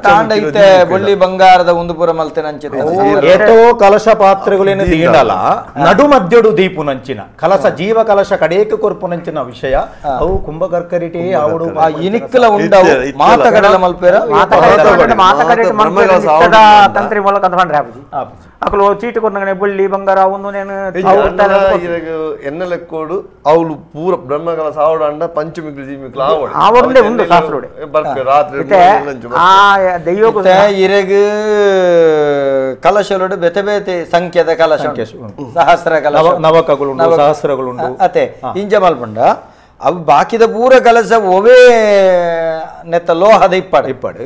ತಾಂಡ ಇತ್ತೆ ಬೊಳ್ಳಿ ಬಂಗಾರದ ಉಂದುಪುರ ಮಲ್ತೆನಂಚಿನ ಏತೋ ಕಲಶ ಪಾತ್ರೆಗಳೇನು ದೀಂಡಲ ನಡು ಮಧ್ಯಡು ದೀಪುನಂಚಿನ ಕಲಸ ಜೀವ ಕಲಶ ಕಡೇಕ ಕೊರ್ಪುನಂಚಿನ ವಿಷಯ ಅವು ಕುಂಭಕರ್ಕರಿಟೇ ಆವಡು ಇನಿಕ್ಕಲ ಉಂಡವು ಮಾತಕಡಲ ಮಲ್ಪೇರ ತಂತ್ರಿ ಮೂಲಕ ಅಕಲು ಚೀಟಿ ಕೊಟ್ಟಂಗನೆ ಬೊಳ್ಳಿ ಬಂಗಾರ ಒಂದು ಎನ್ನಲೆಕ್ಕೋಡು ಅವಳು ಪೂರ ಬ್ರಹ್ಮಕಲ ಸಾವಡ ಅಂಡ ಪಂಚಮಿಕ್ಲು ಜೀಮಿಕ್ಲು ಆವಡೇ ಉಂಡು ಶಾಸ್ತ್ರೋಡೆ ರಾತ್ರಿ ಇರೆಗು ಕಲಶಲೋಡು ಬೆತೆ ಬೇತೆ ಸಂಖ್ಯದ ಕಲಶ ಸಹಸ್ರ ಕಲಶ ನವಕಗಳುಂಡು ಸಹಸ್ರಗಳುಂಡು ಅತೆ ಇಂಜ ಮಲ್ಪಂಡ ಅವು ಬಾಕಿದ ಪೂರ ಕಲಶ ಒವೇ ನೆತ್ತ ಲೋಹದ ಇಪ್ಪಡು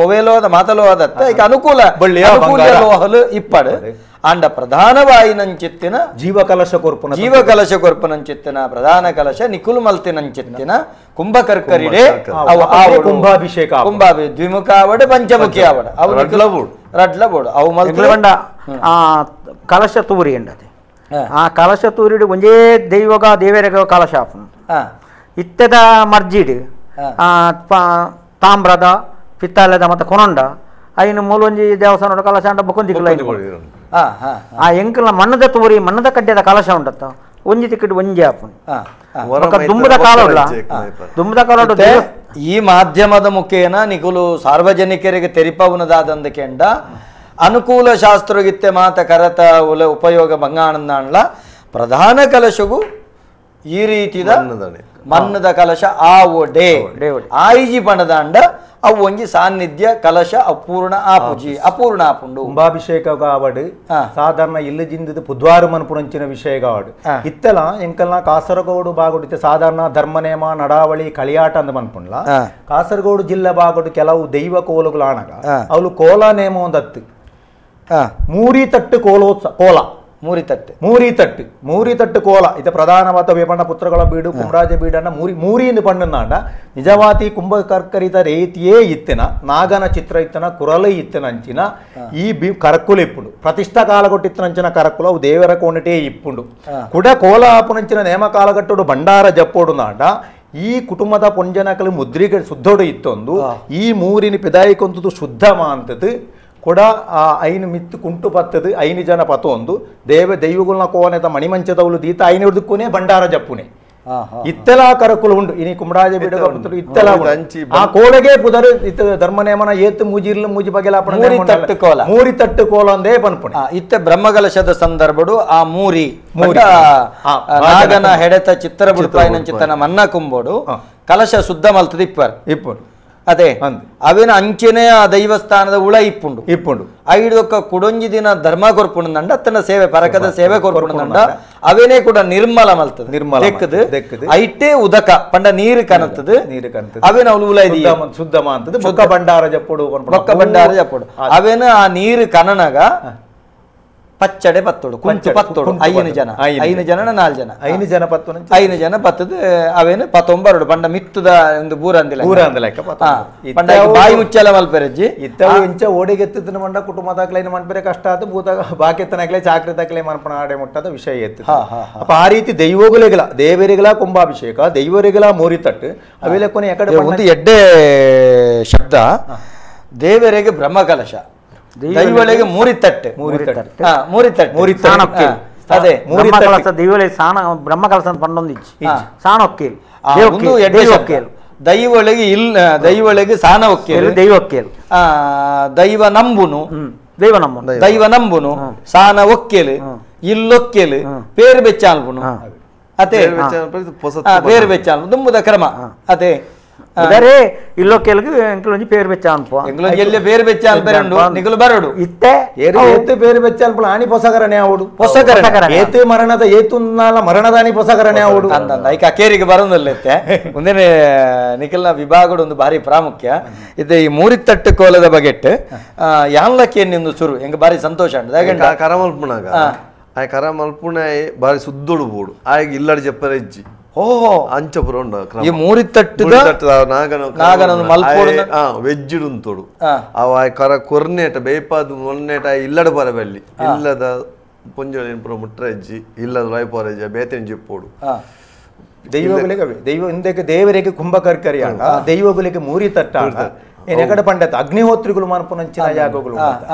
ಒವೇ ಲೋಹದ ಮಾತ ಲೋಹದತ್ತ ಈಗ ಅನುಕೂಲ ಲೋಹಲು ಇಪ್ಪಡು ಅಂಡ ಪ್ರಧಾನವಾಯಿನಂಚಿತ್ತಿನ ಜೀವಕಲಶ ಕೊರ್ಪುನಂಚಿತ್ತಿನ ಪ್ರಧಾನ ಕಲಶ ನಿಕುಲ್ ಮಲ್ತಿನಂಚಿತ್ತಿನ ಕುಂಭಕರ್ಕರಿಡೆ ಕುಂಭಾಭಿಷೇಕ ದ್ವಿಮುಖ ಆವಡ ಪಂಚಮುಖಿ ಆವಡ ಅವು ರಡ್ಲ ಬೋಡು ಅವು ಎಂಕ್ಲ ಬಂಡ ಕಲಶ ತೂರಿ ಎಂಡದೆ ಆ ಕಲಶ ತೂರಿಡು ಒಂಜೇ ದೈವಗ ದೇವರೆಗ ಕಲಶ ಆಪುಂಡು ಇತ್ತೆದ ಮರ್ಜಿಡ್ ತಾಮ್ರದ ಪಿತ್ತಾಳೆದ ಮತ್ತೆ ಕೊನೊಂಡ ಐನು ಮೂಲೊಂಜಿ ದೇವಸ್ಥಾನದ ಕಲಶ ಅಂಡ ಬೊಕೊಂದಿಕ್ಲ ಆ ಎಂಕಲ್ನ ಮಣ್ಣದ ತೂರಿ ಮಣ್ಣದ ಕಡ್ಡೆದ ಕಲಶ ಉಂಡತ್ತ ಒಂಜಿ ತಿಕ್ಕಟ್ಟು ಒಂಜಿ ಆಪುಂಡು ದುಂಬದ ಕಾಲ ದುಂಬದ ಕಾಲ ಈ ಮಾಧ್ಯಮದ ಮುಖೇನ ನಿಕುಲು ಸಾರ್ವಜನಿಕರಿಗೆ ತೆರಿಪವನದಾದಂದ ಕೆಂಡ ಅನುಕೂಲ ಶಾಸ್ತ್ರಗಿತ್ತೆ ಮಾತ ಕರತ ಉಪಯೋಗ ಬಂಗಾಣಂದಾಣ್ಲ ಪ್ರಧಾನ ಕಲಶಗೂ ಈ ರೀತಿದ ಮನ್ನದ ಕಲಶ ಆವೊಡೆ ಆಯಿಜಿ ಪಣದಾಂಡ ಅವು ಒಂಜಿ ಸಾನ್ನಿಧ್ಯ ಕಲಶ ಅಪೂರ್ಣ ಆಪುಜಿ ಅಪೂರ್ಣ ಆಪುಂಡು కుంభాభిషేక కావడు సాధారణ ఇల్లు జిందిది బుధవారం అనుపునంచిన విషయ కావడు ఇత్తల ఎంకల్న కాసరగోడు బాగుడితే సాధారణ ధర్మನೇಮ ನಡಾವಳಿ ಕಳಿಯಾಟ ಅಂದ ಮನ್ಪುಂಡ್ಲ ಕಾಸರಗೋಡು ಜಿಲ್ಲೆ ಬಾಗುಡು ಕೆಲವು ದೈವ ಕೋಲುಗಳು ಆನಗ ಅವಳು ಕೋಲ ನೇಮ ಒಂದತ್ತು ಮೂರಿ ತಟ್ಟು ಕೋಲ ಮೂರಿ ತಟ್ಟು ಕೋಲ ಇದು ಪ್ರಧಾನವಾದ ವೇಪಣ್ಣ ಪುತ್ರಗಳ ಬೀಡು ಕುಂಭರಾಜ ಬೀಡನ್ನ ಮೂರಿಯಿಂದ ಪಣ್ಣನಾಂಡ ನಿಜವಾತಿ ಕುಂಭಕರ್ಕರಿತ ರೀತಿಯೇ ಇತ್ತಿನ ನಾಗನ ಚಿತ್ರ ಇತ್ತನ ಕುರಲು ಇತ್ತಿನ ಅಂಚಿನ ಈ ಕರಕುಲು ಇಪ್ಪುಂಡು ಪ್ರತಿಷ್ಠಾ ಕಾಲಗೊಟ್ಟಿತ್ತಿನ ಅಂಚಿನ ಕರಕುಲು ಅವು ದೇವರ ಕೋಣಟೇ ಇಪ್ಪುಂಡು ಕುಡ ಕೋಲ ಆಪುನಂಚಿನ ನೇಮ ಕಾಲಗಟ್ಟುಡು ಭಂಡಾರ ಜಪ್ಪೋಡು ನಾಂಡ ಈ ಕುಟುಂಬದ ಪೊಂಜನಕಲು ಮುದ್ರಿಗೆ ಶುದ್ಧೋಡು ಇತ್ತೊಂದು ಈ ಮೂರಿನ ಪಿದಾಯಿಕೊಂತದು ಶುದ್ಧಮ ಅಂತದ್ದು ಕೂಡ ಆ ಐನು ಮಿತ್ತು ಕುಂಟು ಪತ್ತದು ಐನು ಜನ ಪತ್ತೊಂದು ದೈವಗುಲ್ನ ಕೋನೆದ ಮಣಿಮಂಚದವಳು ದೀತ ಐನು ಹಿಡಿದುಕೊನೆ ಭಂಡಾರ ಜಪ್ಪುನೆ ಇತ್ತೆಲ ಕರಕುಲು ಉಂಡು ಇನಿ ಕುಮರಾಜ ಬಿಡ ಇತ್ತೆಲ ಆ ಕೋಲೆಗೆ ಪುದರು ಇತ್ತ ಧರ್ಮನೇಮನ ಏತು ಮೂಜಿರ್ಲು ಮೂಜಿ ಬಗೆಲ ಮೂರಿ ತಟ್ಟು ಕೋಲ ಅಂದೇ ಪನ್ಪುಣೆ ಇತ್ತೆ ಬ್ರಹ್ಮಕಲಶದ ಸಂದರ್ಭಡು ಆ ಮೂರಿ ನಾಗನ ಹೆಡೆತ ಚಿತ್ರ ಬಿಡ್ಪಾಯಿನ ಚಿತ್ತನ ಮನ್ನ ಕುಂಬೋಡು ಕಲಶ ಶುದ್ಧ ಮಲ್ತದ ಇಪ್ಪರು ಅದೇ ಅವೇನ ಅಂಚೆನೆ ಆ ದೈವಸ್ಥಾನದ ಉಳ ಇಪ್ಪುಂಡು ಐಡೊಕ್ಕ ಕುಡೊಂಜಿ ದಿನ ಧರ್ಮ ಕೊರ್ಪುಂಡ ಅತ್ತನ ಸೇವೆ ಪರಕದ ಸೇವೆ ಕೊರ್ಪುಂಡ ಅವೇನೇ ಕೂಡ ನಿರ್ಮಲ ಮಲ್ತದ ದೆಕ್ಕದು ಐಟೇ ಉದಕ ಪಂಡ ನೀರು ಕನತದು ಅವೇನ ಅವಳು ಉಳ ಶುದ್ಧ ಮಾಂತದು ಬೊಕ್ಕ ಭಂಡಾರ ಜಪ್ಪೋಡು ಅವೇನ ಆ ನೀರು ಕನನಗ ಪಚ್ಚಡೆ ಪತ್ತೋಡು ಕುಂಚು ಪತ್ತೋಡು ಐನು ಜನ 4 ಜನ ಐನು ಜನ ಪತ್ತದ ಅವೇನು 19 ಪಂಡ ಮಿತ್ತದ ಒಂದು ಬೂರಂದಿಲ್ಲ ಪಂಡ ಬಾಯಿ ಮುಚ್ಚಲ ಮಲ್ಪೆರಜ್ಜಿ ಇತ್ತವು ಇಂಚ ಓಡಿಗೆತ್ತಿನ ಮಂಡ ಕುಟುಂಬದಾಗ್ಲೈನ ಮನ್ಪೆರೆ ಕಷ್ಟ ಆತು ಭೂತ ಬಾಕೆತ್ತನಾಗ್ಲೇ ಚಾಕ್ರಿತಾಗ್ಲೇ ಮನ್ಪಣ ಆಡೆ ಮುಟ್ಟದ ವಿಷಯ ಎತ್ತು ಅಪ್ಪ ಆ ರೀತಿ ದೈವಗುಲೆಗಳ ದೇವರಿಗಳ ಕುಂಭಾಭಿಷೇಕ ದೈವರಿಗಳ ಮೂರಿ ತಟ್ಟು ಅವೆಲ್ಲ ಕೊನೆ ಯಾಕಡೆ ಒಂದು ಎಡ್ಡೆ ಶಬ್ದ ದೇವರಿಗೆ ಬ್ರಹ್ಮಕಲಶ ದೈವಳಿಗೆ ಮೂರಿ ತಟ್ಟೆ ಅದೇ ದೈವಳಿಗೆ ಸಾಣ ಬ್ರಹ್ಮಕಲಶ ಅಂತ ಪಂಡೊಂದಿಚ್ಚಿ ಸಾಣ ಒಕ್ಕೇಲು ದೈವಳಿಗೆ ದೈವಳಿಗೆ ಸಾಣ ಒಕ್ಕೇಲು ದೈವ ನಂಬುನು ಸಾನ ಒಕ್ಕೇಲು ಇಲ್ಲೊಕ್ಕೇಲು ಪೇರು ಬೆಚ್ಚಾಲ್ಬುನು ಅದೇ ಪೇರು ಬೆಚ್ಚಾಲ್ಬು ದುಂಬುದ ಕ್ರಮ ಅದೇ ಇದರೇ ಇಲ್ಲೊಕ್ಕೆಲ್ಗೆ ಎಂಕ್ಲೊಂಜಿ ಪೇರು ಬೆಚ್ಚ ಅನ್ಪೋ ಎಂಕ್ಲೊಂಜಿ ಎಲ್ಲಿ ಪೇರು ಬೆಚ್ಚ ಅನ್ಪೆರಂಡು ನಿಕಲು ಬರಡು ಇತ್ತೆ ಏತು ಪೇರು ಬೆಚ್ಚ ಅನ್ಪಲ ಆನಿ ಪೊಸಕರಣೆ ಆವಡು ಏತು ಮರಣದ ಏತುನ್ನಾಲ ಮರಣದಾನಿ ಪೊಸಕರಣೆ ಆವಡು ಅಂದ ಐಕ ಕೇರಿಗೆ ಬರೋದಿಲ್ಲ ಇತ್ತೆ ಮುಂದೇನೆ ನಿಖಲ್ನ ವಿಭಾಗಡು ಒಂದು ಭಾರಿ ಪ್ರಾಮುಖ್ಯ ಇದೆ ಈ ಮೂರಿತ್ತಟ್ಟು ಕೋಲದ ಬಗೆಟ್ ಯಾನ್ಲಕ್ಕೆ ನಿಂದು ಸುರು ಎಂಗ ಭಾರಿ ಸಂತೋಷ ಅಂಡ್ ಯಾಕಂದ್ರೆ ಕರಮಲ್ಪುನಾಗ ಆ ಕರಮಲ್ಪುನ ಭಾರಿ ಸುದ್ದೊಡು ಬೋಡು ಆಗ ಇಲ್ಲಡಿ ಜಪ್ಪರೆಜ್ಜಿ ಓಹೋ ಅಂಚಪುರ ಈ ಮೂರಿತ್ತಟ್ಟದ ನಾಗನ ಮಲ್ಪೋಡು ವೆಜ್ಜಿಡುಂತೋಡು ಅವ ಕರ ಕೊರ್ನೇಟ ಬೇಪಾದ ಮೊನ್ನೇಟ ಇಲ್ಲಡ ಬರಬಲ್ಲಿ ಇಲ್ಲದ ಪೊಂಜಪುರ ಮುಟ್ರಜ್ಜಿ ಇಲ್ಲದ ಲೈಪೋರಜ್ಜಿ ಬೇತೇನ್ ಜಿಪ್ಪೋಡು ದೈವಗಳಿಗೆ ದೈವ ಇಂದಕ್ಕೆ ದೇವರಿಗೆ ಕುಂಭಕರ್ಕರಿಯಾಗ ದೈವಗಳಿಗೆ ಮೂರಿ ತಟ್ಟಾಗ ಏನೆಕಡೆ ಪಂಡತ ಅಗ್ನಿಹೋತ್ರಿಗಳು ಮನ್ಪುನಂಚಿನ ಯಾಗಗಳು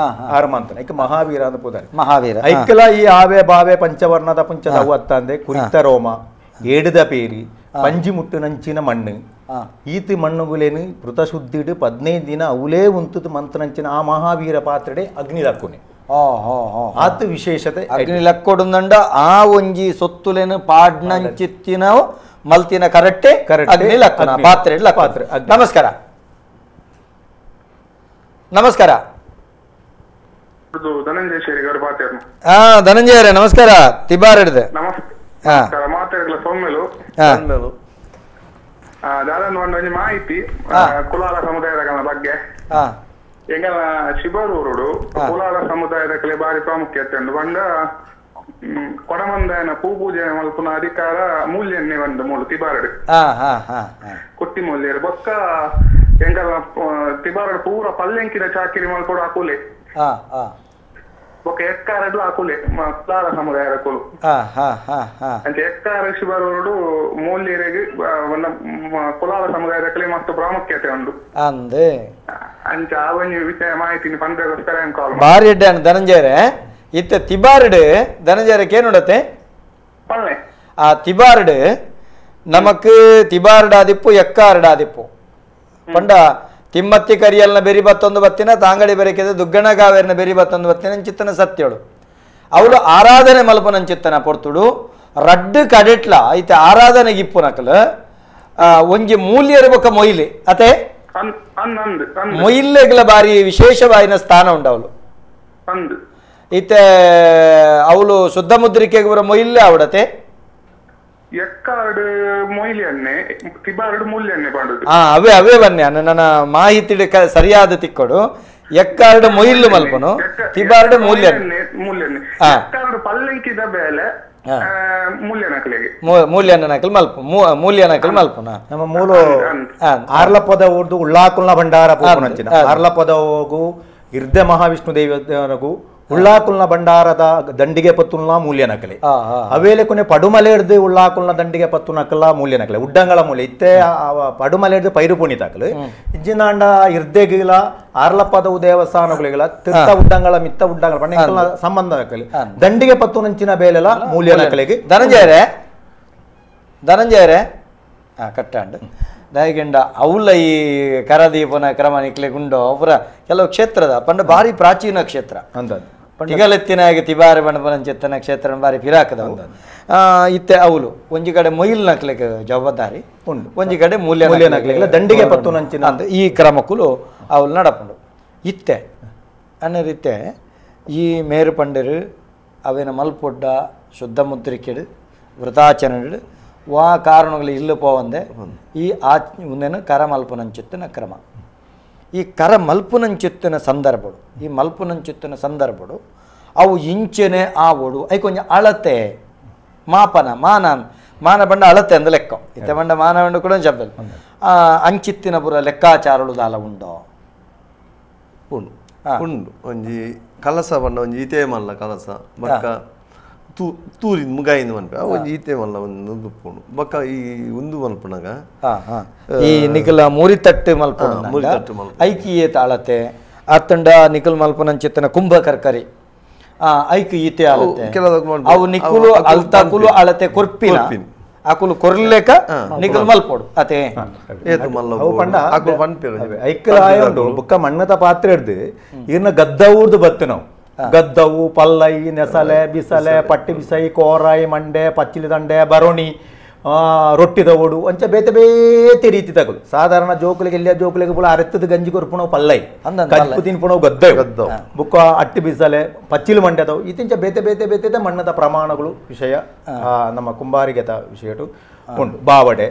ಆರಮಂತನ ಐಕ ಮಹಾವೀರ ಅಂತ ಪುದಾರಿ ಮಹಾವೀರ ಐಕ್ಕಲ ಈ ಆವೆ ಬಾವೆ ಪಂಚವರ್ಣದ ಪಂಚದ ಅವತ್ತಂದೆ ಕುರಿತ ರೋಮ ಏಡದ ಪೇರಿ ಪಂಜಿ ಮುಟ್ಟುನಂಚಿನ ಮಣ್ಣು ಈತಿ ಮಣ್ಣುಗುಲೇನು ಮೃತಶುದ್ಧಿಡು 15 ದಿನ ಅವಲೇ ಉಂತದ ಮಂತ್ರನಂಚಿನ ಆ ಮಹಾವೀರ ಪಾತ್ರೆಡೆ ಅಗ್ನಿ ಲಕ್ಕುನೆ ಆತು ವಿಶೇಷತೆ ಅಗ್ನಿ ಲಕ್ಕೊಡುಂದಂಡ ಆ ಒಂಜಿ ಸೊತ್ತುಲೇನು ಪಾಡ್ನಂಚಿತ್ತಿನ ಮಲ್ತಿನ ಕರೆಕ್ಟೆ ಅಗ್ನಿ ಲಕ್ಕುನ ಪಾತ್ರೆ ನಮಸ್ಕಾರ ಧನಂಜಯ ಅವರೇ ನಮಸ್ಕಾರ ತಿಬಾರ್ ಹಿಡಿದೆ ಮಾತಾಡಲ್ಲ ಸೌಮ್ಯಲು ದಾದನ್ ಒಂದು ಮಾಹಿತಿ ಕುಲಾಲ ಸಮುದಾಯದ ಬಗ್ಗೆ ಎಂಗಲ ಶಿಬರೂರುಡು ಕುಲಾಲ ಸಮುದಾಯದ ಕಲೆ ಬಾರಿ ಪ್ರಾಮುಖ್ಯತೆ ಉಂಟು ಬಂದ ಕೊಡಮಂದನ ಪೂಜೆ ಮಲ್ಪುನ ಅಧಿಕಾರ ಮೂಲ್ಯನ್ನೇ ಒಂದು ಮೂಲ ತಿಬಾರಡು ಕುಟ್ಟಿ ಮೂಲ್ಯರು ಬೊಕ್ಕ ಎಂಗಲ ತಿಬಾರಡು ಪೂರ ಪಲ್ಲೆಂಕಿದ ಚಾಕಿರಿ ಮಲ್ಪಡು ಹಾಕುಲೆ ఒక ఎక్కారడు ఆకులే మా కులాల సముదాయకులు అంటే ఎక్కారసి బరోడు మూల్యరేగి మా కులాల సముదాయకులే మస్తు ಪ್ರಾಮುಖ್ಯತೆ ಉಂಟು ಅಂದೆ ಅಂಚ ಅವನಿ ವಿಷಯ ಮಾಹಿತಿని ಪಂದ್ರಗೋಸ್ಕರ ಏನ್ ಕಾಲ್ ಬಾರಿ ಎಡ್ಡೆ ಅಣ್ಣ ಧನಂಜಯರೇ ಇತ್ತೆ ತಿಬಾರ್ಡ್ ಧನಂಜಯರಕ್ಕೆ ಏನೋಡತ್ತೆ ಪಲ್ಲೆ ಆ ತಿಬಾರ್ಡ್ ನಮಕ್ ತಿಬಾರ್ಡ್ ಆದಿಪ್ಪು ಎಕ್ಕಾರ್ಡ್ ಆದಿಪ್ಪು ಪಂಡ ತಿಮ್ಮತ್ತಿ ಕರಿಯಲ್ನ ಬೆರಿ ಬತ್ತೊಂದು ಬತ್ತಿನ ತಾಂಗಡಿ ಬೆರಕೆದ ದುಗ್ಗಣ ಗಾವೇರಿನ ಬೆರಿ ಬತ್ತೊಂದು ಬತ್ತಿನ ಚಿತ್ತನ ಸತ್ಯಳು ಅವಳು ಆರಾಧನೆ ಮಲ್ಪನಂಚಿತ್ತನ ಪೊರ್ತುಡು ರಡ್ಡು ಕಡೆಟ್ಲ ಐತೆ ಆರಾಧನೆಗೆ ಇಪ್ಪು ನಕಲು ಒಂಜಿ ಮೂಲ್ಯ ಇರ್ಬೇಕ ಮೊಯ್ಲಿ ಅತೆ ಮೊಯ್ಲೆಗಳ ಬಾರಿ ವಿಶೇಷವಾಯಿನ ಸ್ಥಾನ ಉಂಡು ಅವಳು ಈತೆ ಅವಳು ಶುದ್ಧ ಮುದ್ರಿಕೆಗೆ ಬರೋ ಮೊಯ್ಲೆ ಅವಡತೆ ಎಕ್ಕಾರ್ಡ್ ಮೊಯ್ಲಿಯನ್ನೇ ತಿಬಾರ್ಡ್ ಮೂಲ್ಯನ್ನೇ ಪಾಡುದು ಅವೇ ಬನ್ನಿ ನನ್ನ ಮಾಹಿತಿ ಸರಿಯಾದ ತಿಕ್ಕೊಡು ಎಕ್ಕಾರ್ಡ್ ಮೊಯ್ಲು ಮಲ್ಪನು ತಿಬಾರ್ಡ್ ಮೂಲ್ಯನ್ನೇ ಎಕ್ಕಾರ್ಡ್ ಪಲ್ಲೈಕಿದ ಬೇಲೆ ಮೂಲ್ಯನ ನಕಲ್ ಮಲ್ಪ ಮೂಲ್ಯ ನಕಲ್ ಮಲ್ಪನ ನಮ್ಮ ಮೂಲ ಆರ್ಲ ಪದ ಉರ್ದು ಉಳ್ಳಾಕುಲ್ನ ಭಂಡಾರ ಪೂಪನಂಚಿನ ಆರ್ಲ ಪದ ಹೋಗು ಇರ್ದೆ ಮಹಾವಿಷ್ಣು ದೇವನಗೂ ಉಳ್ಳಾಕುಲ್ನ ಭಂಡಾರದ ದಂಡಿಗೆ ಪತ್ತುಲ್ನ ಮೂಲ್ಯ ನಕಲೆ ಅವೇಲೆ ಕೊನೆ ಪಡುಮಲೆಡ್ದು ಉಳ್ಳಾಕುಲ್ನ ದಂಡಿಗೆ ಪತ್ತು ನಕಲ ಮೂಲ್ಯ ನಕಲೆ ಉಡ್ಡಂಗಳ ಮೂಲ್ಯ ಇತ್ತೆ ಪಡುಮಲೆಡ್ದು ಪೈರು ಪುಣಿತಾಕಲು ಇಜ್ಜಿನಾಂಡ ಇರ್ದೆಗಿಲ ಆರ್ಲಪದವು ದೇವಸ್ಥಾನಗಳಿಗೆಲ್ಲ ತಿರ್ತ ಉಡ್ಡಂಗಳ ಮಿತ್ತ ಉಡ್ಡಂಗಳ ಪಂಡ ಸಂಬಂಧ ನಕಲೆ ದಂಡಿಗೆ ಪತ್ತು ನಂಚಿನ ಬೇಲೆಲ್ಲ ಮೂಲ್ಯ ನಕಲೆಗೆ ಧನಂಜಯರೇ ಕಟ್ಟಾಂಡು ದಯಗೆಂಡ ಅವಳ ಈ ಕರದೀಪನ ಕ್ರಮ ನಿಕ್ಲೆ ಗುಂಡೋ ಪುರ ಕೆಲವು ಕ್ಷೇತ್ರದ ಪಂಡ ಭಾರಿ ಪ್ರಾಚೀನ ಕ್ಷೇತ್ರ ತಿಗಲೆತ್ತಿನಾಗಿ ತಿಬಾರಿ ಬಣ್ಣಪನಂಚೆತ್ತನ ಕ್ಷೇತ್ರ ಬಾರಿ ಫಿರಾಕದ ಇತ್ತೆ ಅವಳು ಒಂಜಿ ಕಡೆ ಮೊಯ್ಲ್ ನಕ್ಲೆಗೆ ಜವಾಬ್ದಾರಿ ಉಂಡು ಒಂಜಿ ಕಡೆ ಮೂಲ್ಯ ನಕ್ಲೆಗೆ ದಂಡಿಗೆ ಪತ್ತು ನಂಚಿನ ಅಂತ ಈ ಕ್ರಮಕ್ಕೂ ಅವಳು ನಡಪುಂಡು ಇತ್ತೆ ಅನ್ನರಿತ್ತೆ ಈ ಮೇರು ಪಂಡರು ಅವೇನ ಮಲ್ಪೊಡ್ಡ ಶುದ್ಧ ಮುದ್ರಿಕೆಡು ವೃತಾಚರಣೆಡು ವಾ ಕಾರಣಗಳು ಇಲ್ಲ ಪೋವಂದೆ ಈ ಮುಂದೇನು ಕರ ಮಲ್ಪನಂಚಿತ್ತಿನ ಕ್ರಮ ಈ ಕರ ಮಲ್ಪನಂಚಿತ್ತಿನ ಸಂದರ್ಭಗಳು ಈ ಮಲ್ಪನಂಚಿತ್ತಿನ ಸಂದರ್ಭಗಳು ಅವು ಇಂಚೆನೆ ಆವಡು ಅವು ಕೊಂಚ ಅಳತೆ ಮಾಪನ ಮಾನ ಬಂಡ ಅಳತೆ ಅಂದ ಲೆಕ್ಕ ಇತ್ತೆ ಬಂಡ ಮಾನ ಬಂಡ ಕೂಡ ಶಬ್ದ ಅಂಚಿತ್ತಿನ ಪುರ ಲೆಕ್ಕಾಚಾರಗಳು ದಾಲ ಉಂಡೋ ಉಂಡು ಒಂಜಿ ಕಲಸ ಬಂಡ ಒಂಜಿ ಈತೆ ಮಲ್ಲ ಕಲಸ ಬಕ್ಕ ತೂರಿದ ಮುಗಾಯಿಂದ ಮನ್ಪೆ ಒಂಜಿ ಈತೆ ಮಲ್ಲ ಒಂದು ದುಪ್ಪುಂಡು ಬಕ್ಕ ಈ ಒಂದು ಮಲ್ಪನಾಗ ಈ ನಿಖಲ ಮೂರಿತಟ್ಟು ಮಲ್ಪ ಐಕಿ ಅಳತೆ ಅತ್ತಂಡ ನಿಖಲ್ ಮಲ್ಪನಂಚಿತ್ತನ ಕುಂಭ ಕರ್ಕರಿ ಐಕು ಈತೆ ಅಳತೆ ಅವು ನಿಖುಲು ಅಲ್ತಾಕುಲು ಅಳತೆ ಕೊರ್ಪಿನ ಆಕುಲು ಕೊರ್ಲೇಕ ನಿಖಲ್ ಮಲ್ಪೋಡು ಅತೆ ಐಕಲ ಆಯೋಂಡು ಬುಕ್ಕ ಮಣ್ಣದ ಪಾತ್ರೆ ಹಿಡ್ದು ಇನ್ನ ಗದ್ದ ಊರ್ದು ಬತ್ತು ನಾವು ಗದ್ದವು ಪಲ್ಲೈ ನೆಸಲೆ ಬಿಸಲೆ ಪಟ್ಟಿ ಬಿಸೈ ಕೋರಾಯಿ ಮಂಡೆ ಪಚ್ಚಿಲಿ ದಂಡೆ ಬರೋಣಿ ರೊಟ್ಟಿ ತಗೋಡು ಅಂಚ ಬೇತೆ ಬೇತೆ ರೀತಿ ತಗೊಳ್ಳು ಸಾಧಾರಣ ಜೋಕುಲಿಗೆ ಎಲ್ಲ ಜೋಕುಲಿಗೆ ಪುಳ ಅರೆತ್ತದ ಗಂಜಿ ಕೊರ್ಪುಣವು ಪಲ್ಲೈ ಕಜ್ಪು ತಿನ್ಪುಣವು ಗದ್ದವು ಬುಕ್ಕ ಅಟ್ಟಿ ಬಿಸಲೆ ಪಚ್ಚಿಲು ಮಂಡೆ ಅದಾವು ಇತ್ತಿಂಚ ಬೇತೆ ಬೇತೆ ಬೇತೆ ಮಣ್ಣದ ಪ್ರಮಾಣಗಳು ವಿಷಯ ನಮ್ಮ ಕುಂಬಾರಿಗೆತ ವಿಷಯಟು ಉಂಟು ಬಾವಡೆ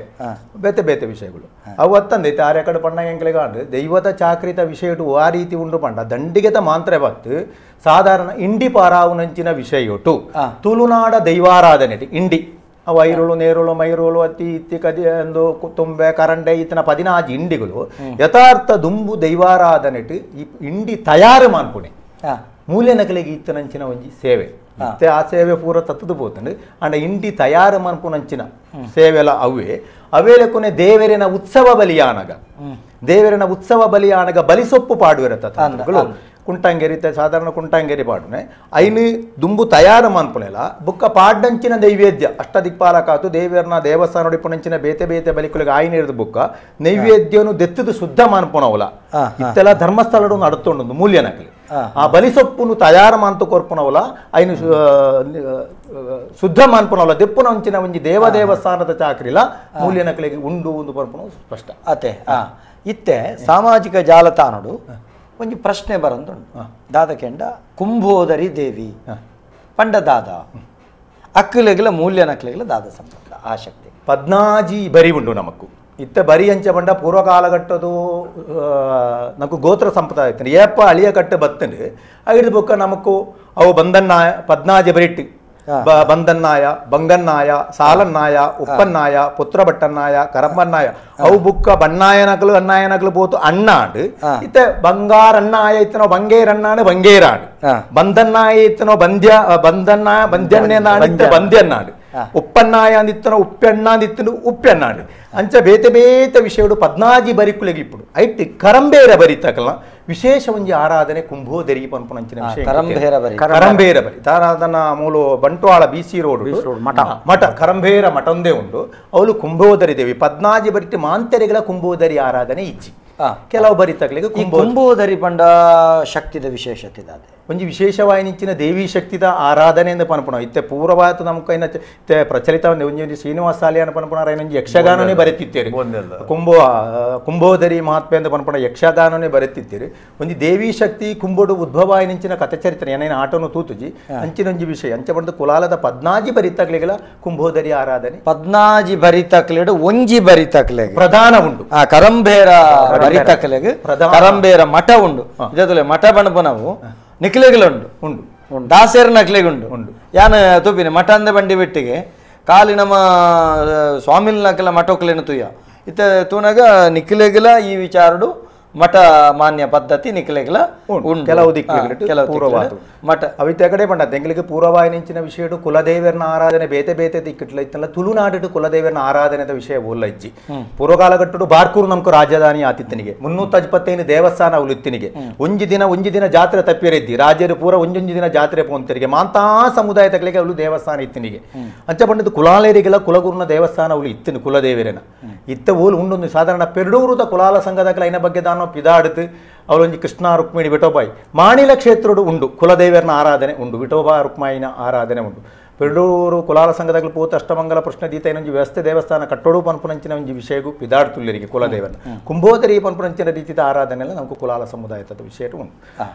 ಬೇತೆ ಬೇತೆ ವಿಷಯಗಳು ಅವತ್ತಂದೈತೆ ಆರ್ಯ ಕಡೆ ಪಣ್ಣ ಎಂಕ್ಲೆಗ ಅಂಡು ದೈವದ ಚಾಕ್ರಿತ ವಿಷಯಟು ಆ ರೀತಿ ಉಂಡು ಪಂಡ ದಂಡಿಗೆತ ಮಾತ್ರ ಬತ್ತು ಸಾಧಾರಣ ಇಂಡಿ ಪಾರಾವುನಂಚಿನ ವಿಷಯಟು ತುಳುನಾಡ ದೈವಾರಾಧನೆ ಇಂಡಿ ವೈರುಳು ನೇರುಳು ಮೈರುಳು ಅತ್ತಿ ಇತ್ತಿ ಕದಿ ಎಂದು ತುಂಬೆ ಕರಂಡೆ ಈತನ 16 ಇಂಡಿಗಳು ಯಥಾರ್ಥ ದುಂಬು ದೈವಾರಾಧನೆಟ್ ಈ ಇಂಡಿ ತಯಾರು ಮಾಡ್ಪುಣೆ ಮೂಲೆ ನಕಲಿಗೆ ಇತ್ತನಂಚಿನ ಒಂಜಿ ಸೇವೆ ಇತ್ತೆ ಆ ಸೇವೆ ಪೂರ ತತ್ತದು ಪೋತಂಡು ಅಂಡ ಇಂಡಿ ತಯಾರು ಮನ್ಪುನಂಚಿನ ಸೇವೆಲ ಅವೇಲೆ ಕೊನೆ ದೇವರಿನ ಉತ್ಸವ ಬಲಿಯಾನಗ ಬಲಿಸೊಪ್ಪು ಪಾಡುವಿರ ತತ್ವಗಳು ಕುಂಟಂಗೇರಿ ಸಾಧಾರಣ ಕುಂಟಂಗೇರಿ ಪಾಡುನೆ ಐನು ದುಂಬು ತಯಾರು ಮನ್ಪುನೆಲ ಬುಕ್ಕ ಪಾಡ್ಡಂಚಿನ ನೈವೇದ್ಯ ಅಷ್ಟದಿಕ್ಪಾಲಕಾತು ದೇವರನ ದೇವಸ್ಥಾನ ಹೊಡಿಪುನಂಚಿನ ಬೇತೆ ಬೇತೆ ಬಲಿಕುಲಿಗೆ ಆಯ್ನ ಇರೋದು ಬುಕ್ಕ ನೈವೇದ್ಯನು ದೆತ್ತದು ಶುದ್ಧ ಮನ್ಪುನವಲ ಇತ್ತೆಲ್ಲ ಧರ್ಮಸ್ಥಳಡು ನಡುತ್ತೊಂಡು ಮೂಲ್ಯ ನಕಲಿ ಆ ಬಲಿಸೊಪ್ಪುನು ತಯಾರು ಮಾಂತು ಕೊರ್ಪುನವಲ ಐನು ಶುದ್ಧ ಮಾನ್ಪುನವಲ ದೆಪ್ಪುನ ಒಂಚಿನ ಒಂಜಿ ದೇವಸ್ಥಾನದ ಚಾಕ್ರಿಲ ಮೂಲ್ಯ ನಕಲಿಗೆ ಉಂಡು ಒಂದು ಪರ್ಪುನ ಸ್ಪಷ್ಟ ಅತೆ ಇತ್ತೆ ಸಾಮಾಜಿಕ ಜಾಲತಾಣಡು ಒಂಜಿ ಪ್ರಶ್ನೆ ಬರಂದುಂಡು ದಾದಕೆಂಡ ಕುಂಭೋದರಿ ದೇವಿ ಪಂಡ ದಾದ ಅಕ್ಕಲೆಗಲ ಮೂಲ್ಯ ನಕ್ಲೆಗಲ ದಾದ ಸಂಪರ್ಕ ಆಸಕ್ತಿ 14 ಬರಿ ಉಂಡು ನಮಕ್ಕು ಇತ್ತ ಬರಿ ಅಂಚ ಬಂಡ ಪೂರ್ವಕಾಲಘಟ್ಟದು ನಮಕು ಗೋತ್ರ ಸಂಪ್ರದಾಯ ಏಪ ಅಳಿಯ ಕಟ್ಟು ಬತ್ತಂಡು ಐದು ಬುಕ್ಕ ನಮಕು ಅವು ಬಂದನ್ನ 14 ಬರಿಟ್ಟು ಬಂದನ್ನಾಯ ಬಂಗನ್ನಾಯ ಸಾಲನ್ನಾಯ ಉಪ್ಪನ್ನಾಯ ಪುತ್ರಭಟ್ಟನ್ನಾಯ ಕರಂಬನ್ನಾಯ ಅವು ಬುಕ್ಕ ಬಣ್ಣಾಯನಕಲು ಅನ್ನಾಯನಕಲು పోతు అన్నాడు ఇతే బంగారన్నాయ ఇతనో బంగేరన్నాడు బంగేరాడు ಬಂದನ್ನಾಯ ఇతనో ಬಂದ್ಯನ್ನೇನಾడు ఇతే ಬಂದ್ಯన్నాడు ఉప్పన్నాయ అందిత్తనో ఉప్పెన్న అందిత్తను ఉప్పెన్నాడు అంచ ಬೇತೆ ಬೇತೆ ವಿಷಯಗಳು 14 ಬರಿಕುಲೆಗೆ ఇప్పుడు ಐಟಿ ಕರಂಬೇರ ಬರಿತಕಲ ವಿಶೇಷ ಒಂಜಿ ಆರಾಧನೆ ಕುಂಭೋದರಿ ಪನ್ಪುನಂಚಿನ ವಿಷಯ ಕರಂಬೇರ ಬರಿ ತಾರಾಧನ ಮೂಲು ಬಂಟ್ವಾಳ BC ರೋಡ್ ಮಠ ಕರಂಬೇರ ಮಠ ಒಂದೇ ಉಂಟು ಅವಳು ಕುಂಭೋದರಿ ದೇವಿ 14 ಬರಿತಿ ಮಾಂತರಿಗಳ ಕುಂಭೋದರಿ ಆರಾಧನೆ ಇಚ್ಚಿ ಕೆಲವು ಬರಿತಕಲಿಗೆ ಕುಂಭೋದರಿ ಪಂಡ ಶಕ್ತಿದ ವಿಶೇಷತೆ ಅದೇ ಒಂಜಿ ವಿಶೇಷವಾಯಿನಿಚ್ಚಿನ ದೇವಿ ಶಕ್ತಿದ ಆರಾಧನೆ ಎಂದು ಪನ್ಪುಣ ಇತ್ತೆ ಪೂರ್ವಭಾರತ ನಮಕೈನ ಪ್ರಚಲಿತವಂದೆ ಒಂಜಿ ಶ್ರೀನಿವಾಸ ಸಾಲಿಯಾನ ಪನ್ಪುಣಾರ ಒಂಜಿ ಯಕ್ಷಗಾನನೇ ಬರೆತಿತ್ತೇರಿ ಕುಂಭೋದರಿ ಮಹಾತ್ಮೆ ಎಂದು ಪನ್ಪುಣ ಯಕ್ಷಗಾನನೇ ಬರೆತಿತ್ತೇರಿ ಒಂಜಿ ದೇವಿ ಶಕ್ತಿ ಕುಂಭೋಡು ಉದ್ಭವಾಯಿನಿಂಚಿನ ಕಥಚರಿತ್ರೆ ಏನೇನು ಆಟೋನು ತೂತುಜಿ ಅಂಚಿನೊಂಜಿ ವಿಷಯ ಅಂಚ ಬಂದು ಕುಲಾಲದ 14 ಬರಿತಕ್ಲೆಗಳ ಕುಂಭೋದರಿ ಆರಾಧನೆ 14 ಬರಿತಕ್ಲೆಡು ಒಂಜಿ ಬರಿತಕ್ಲೆ ಪ್ರಧಾನ ಉಂಟು ಕರಂಬೇರ ಬರಿತಕ್ಲೆಗೆ ಕರಂಬೇರ ಮಠ ಉಂಡು ಇದರಲ್ಲಿ ಮಠ ಬಣಪನವು ನಿಕ್ಲೆಗಳುಂಡು ಉಂಡು ದಾಸೇರ ನಕ್ಲೆಗುಂಡು ಉಂಡು ಯಾನ ತೂಪಿನ ಮಠ ಅಂದ ಬಂಡಿ ಬೆಟ್ಟಿಗೆ ಕಾಲಿ ನಮ್ಮ ಸ್ವಾಮಿಲ್ ನಕಲ ಮಠೋಕ್ಲೇನು ತುಯ್ಯ ಇತ್ತ ತೂನಾಗ ನಿಕ್ಲೆಗಲ ಈ ವಿಚಾರಡು ಮಠ ಮಾನ್ಯ ಪದ್ಧತಿ ನಿಕ್ಲೆಗಲ ಉಂಡು ಕೆಲವು ದಿಕ್ಕುಗಳು ಮಠ ಅವಿತ ಕಡೆ ಬಂಡ ತೆಂಗಳಿಗೆ ಪೂರ್ವವಾಯಿನಿಂಚಿನ ವಿಷಯಡು ಕುಲದೇವರನ ಆರಾಧನೆ ಬೇತೆ ಬೇತೆ ದಿಕ್ಕಟ್ಲ ಇತ್ತಲ್ಲ ತುಳುನಾಡು ಕುಲದೇವರನ ಆರಾಧನೆದ ವಿಷಯ ಓಲ್ಲ ಇಜ್ಜಿ ಪೂರ್ವಕಾಲಘಟ್ಟಡು ಬಾರ್ಕೂರು ನಮ್ಕು ರಾಜಧಾನಿ ಆತಿತ್ತನಿಗೆ 355 ದೇವಸ್ಥಾನ ಉಲಿತ್ತಿನಿಗೆ ಒಂಜಿ ದಿನ ಜಾತ್ರೆ ತಪ್ಪಿರಿದ್ದಿ ರಾಜರು ಪೂರ ಒಂಜೊಂಜಿ ದಿನ ಜಾತ್ರೆ ಪೋಂತರಿಗೆ ಮಾಂತಾ ಸಮುದಾಯ ತಗಲಿಗೆ ಅವಳು ದೇವಸ್ಥಾನ ಇತ್ತಿನಿಗೆ ಅಂಚ ಬಂಡದು ಕುಲಾಲೇರಿಗೆಲ್ಲ ಕುಲಗುರುನ ದೇವಸ್ಥಾನ ಅವಳು ಇತ್ತಿನ ಕುಲದೇವರನ ಇತ್ತ ಓಲು ಉಂಡೊಂದು ಸಾಧಾರಣ ಪೆರಡೂರುದ ಕುಲಾಲ ಸಂಘದಕಲ ಐನ ಬಗ್ಗೆ ದಾನೋ ಪಿದಾಡುತ್ತು ಅವಳೊಂಜಿ ಕೃಷ್ಣ ರುಕ್ಮಿಣಿ ವಿಠೋಬಾಯಿ ಮಾಣಿಲ ಕ್ಷೇತ್ರಡು ಉಂಡು ಕುಲದೇವರನ ಆರಾಧನೆ ಉಂಡು ವಿಠೋಬಾ ರುಕ್ಮಾಯಿನ ಆರಾಧನೆ ಉಂಡು ಪೆರಡೂರು ಕುಲಾಲ ಸಂಘದಾಗಲು ಪೋತ ಅಷ್ಟಮಂಗಲ ಪ್ರಶ್ನದೀತ ಏನೊಂಜಿ ವ್ಯವಸ್ಥೆ ದೇವಸ್ಥಾನ ಕಟ್ಟೋಡು ಪನ್ಪುನಂಚಿನ ಒಂಜಿ ವಿಷಯಗೂ ಪಿದಾಡ್ತುಲ್ಲರಿಗೆ ಕುಲದೇವನ ಕುಂಭೋದರಿ ಪನ್ಪುನಂಚಿನ ರೀತಿಯ ಆರಾಧನೆ ಎಲ್ಲ ನಮಗೂ ಕುಲಾಲ ಸಮುದಾಯದ ವಿಷಯ ಉಂಟು